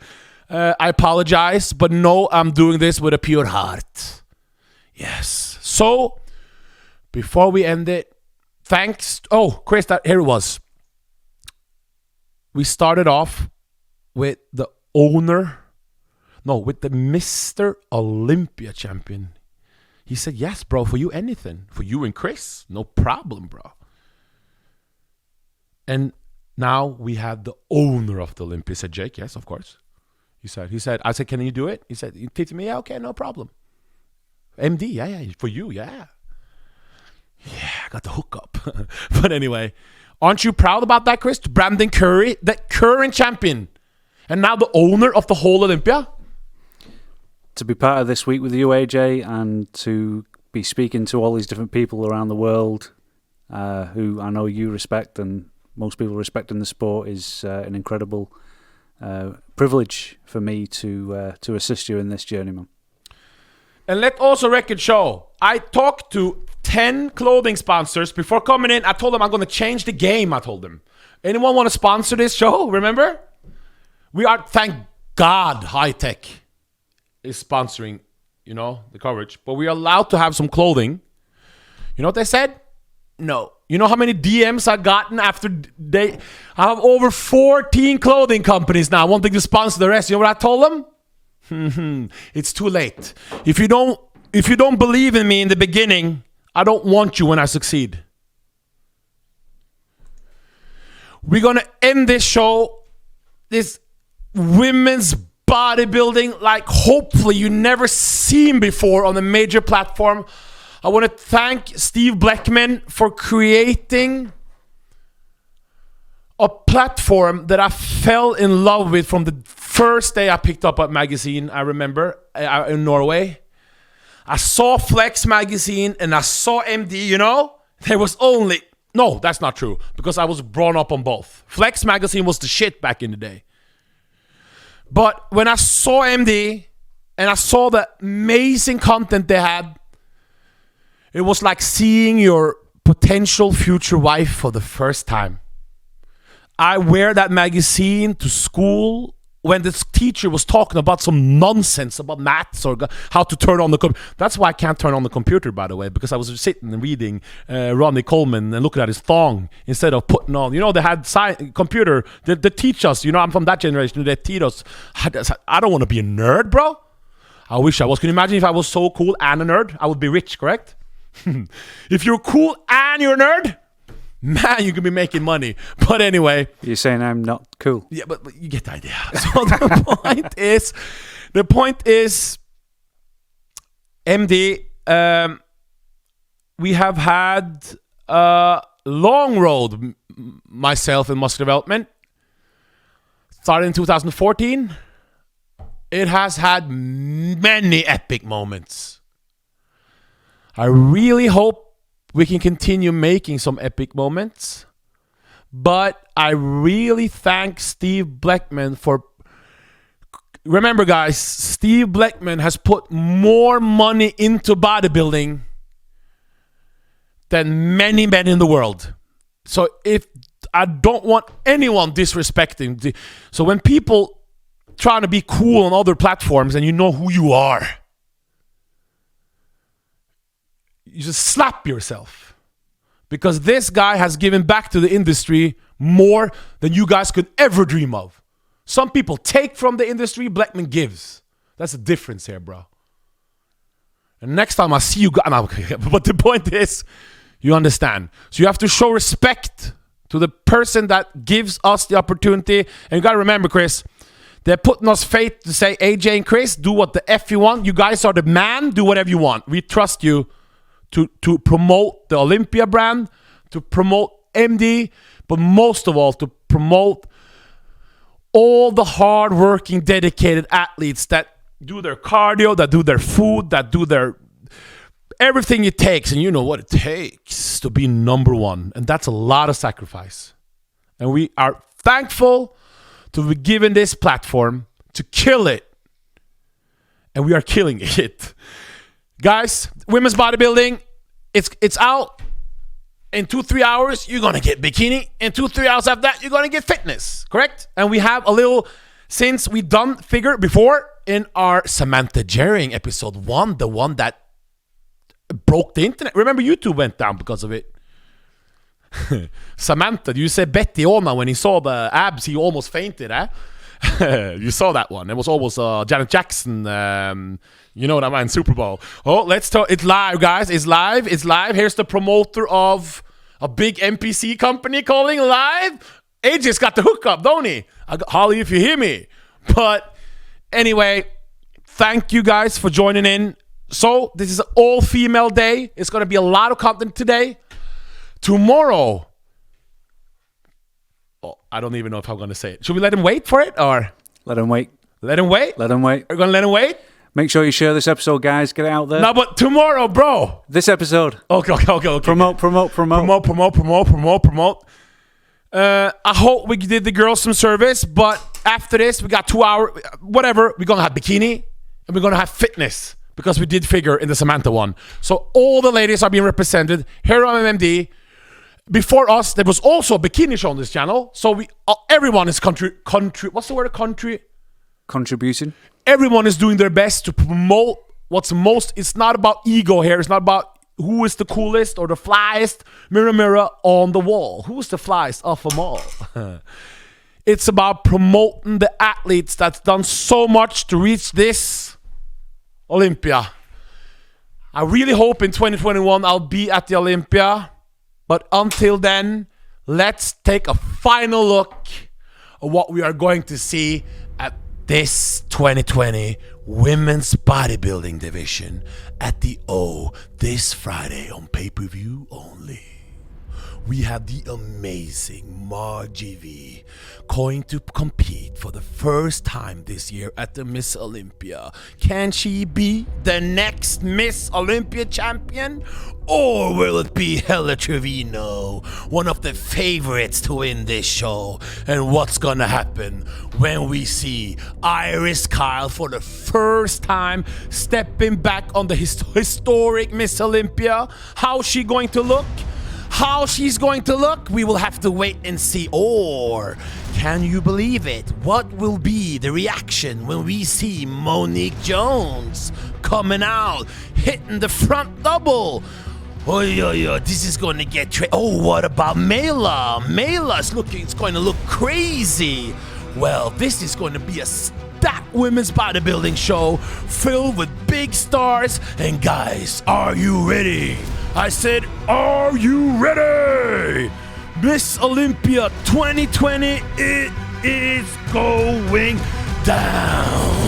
I apologize, but no, I'm doing this with a pure heart. Yes. So, before we end it, thanks. Oh, Chris, here it was. We started off with the with the Mr. Olympia champion. He said, yes, bro, for you, anything. For you and Chris, no problem, bro. And now we have the owner of the Olympia. He said, Jake, yes, of course. He said, I said, can you do it? He said, you teach me, yeah, okay, no problem. MD, yeah, for you, yeah. Yeah, I got the hookup. But anyway, aren't you proud about that, Chris? Brandon Curry, the current champion, and now the owner of the whole Olympia?
To be part of this week with you, AJ, and to be speaking to all these different people around the world who I know you respect and most people respect in the sport is an incredible privilege for me to assist you in this journey, man.
And let also record show, I talked to 10 clothing sponsors before coming in. I told them I'm going to change the game, I told them. Anyone want to sponsor this show? Remember? We are, thank God, High Tech is sponsoring, you know, the coverage. But we are allowed to have some clothing. You know what they said? No. You know how many DMs I've gotten after I have over 14 clothing companies now wanting to sponsor the rest. You know what I told them? It's too late. If you don't believe in me in the beginning, I don't want you when I succeed. We're going to end this show, this women's bodybuilding, like hopefully you never seen before on a major platform. I want to thank Steve Blackman for creating a platform that I fell in love with from the first day I picked up a magazine. I remember in Norway. I saw Flex magazine and I saw MD, you know. There was only... No, that's not true because I was brought up on both. Flex magazine was the shit back in the day. But when I saw MD and I saw the amazing content they had, it was like seeing your potential future wife for the first time. I wear that magazine to school when this teacher was talking about some nonsense about maths or how to turn on the computer. That's why I can't turn on the computer, by the way, because I was sitting and reading Ronnie Coleman and looking at his thong instead of putting on. You know, they had computer. They teach us. You know, I'm from that generation. They teach us. I don't want to be a nerd, bro. I wish I was. Can you imagine if I was so cool and a nerd? I would be rich, correct? If you're cool and you're a nerd, man, you could be making money. But anyway.
You're saying I'm not cool.
Yeah, but you get the idea. So the point is, MD, we have had a long road, myself in muscle development. Started in 2014. It has had many epic moments. I really hope we can continue making some epic moments. But I really thank Steve Blackman for... Remember, guys, Steve Blackman has put more money into bodybuilding than many men in the world. So if I don't want anyone disrespecting... So when people trying to be cool on other platforms and you know who you are, you just slap yourself. Because this guy has given back to the industry more than you guys could ever dream of. Some people take from the industry, Blackman gives. That's the difference here, bro. And next time I see you guys... But the point is, you understand. So you have to show respect to the person that gives us the opportunity. And you got to remember, Chris, they're putting us faith to say, AJ and Chris, do what the F you want. You guys are the man. Do whatever you want. We trust you to promote the Olympia brand, to promote MD, but most of all, to promote all the hard-working, dedicated athletes that do their cardio, that do their food, that do their... Everything it takes, and you know what it takes to be number one. And that's a lot of sacrifice. And we are thankful to be given this platform to kill it. And we are killing it. Guys, women's bodybuilding, it's out. In 2-3 hours, you're going to get bikini. In 2-3 hours after that, you're going to get fitness. Correct? And we have a little, since we done figure before in our Samantha Jering episode 1, the one that broke the internet. Remember, YouTube went down because of it. Samantha, you said Betty Oma when he saw the abs, he almost fainted, eh? You saw that one. It was almost Janet Jackson, you know what I mean, Super Bowl. Oh, let's talk. It's live, guys. It's live. It's live. Here's the promoter of a big NPC company calling live. AJ's got the hookup, don't he? Holly, if you hear me. But anyway, thank you guys for joining in. So this is an all-female day. It's going to be a lot of content today. Tomorrow, I don't even know if I'm going to say it. Should we let him wait for it or?
Let him wait.
Let him wait?
Let him wait.
We're going to let him wait?
Make sure you share this episode, guys. Get it out there.
No, but tomorrow, bro.
This episode.
Okay.
Promote.
I hope we did the girls some service, but after this, we got 2 hours, whatever. We're going to have bikini and we're going to have fitness because we did figure in the Samantha one. So all the ladies are being represented here on MMD. Before us, there was also a bikini show on this channel. So we, everyone is what's the word?
Contribution.
Everyone is doing their best to promote what's most. It's not about ego here. It's not about who is the coolest or the flyest. Mirror, mirror on the wall. Who's the flyest of them all? It's about promoting the athletes that's done so much to reach this Olympia. I really hope in 2021 I'll be at the Olympia. But until then, let's take a final look at what we are going to see at this 2020 Women's Bodybuilding Division at the O this Friday on pay-per-view only. We have the amazing Margie going to compete for the first time this year at the Miss Olympia. Can she be the next Miss Olympia champion? Or will it be Helle Tevino, one of the favorites to win this show? And what's gonna happen when we see Iris Kyle for the first time stepping back on the historic Miss Olympia? How's she going to look? How she's going to look, we will have to wait and see. Or can you believe it? What will be the reaction when we see Monique Jones coming out, hitting the front double? This is going to get what about Mela? Mela's looking, it's going to look crazy. Well, this is going to be a stacked women's bodybuilding show filled with big stars. And guys, are you ready? I said, are you ready? Miss Olympia 2020, it is going down.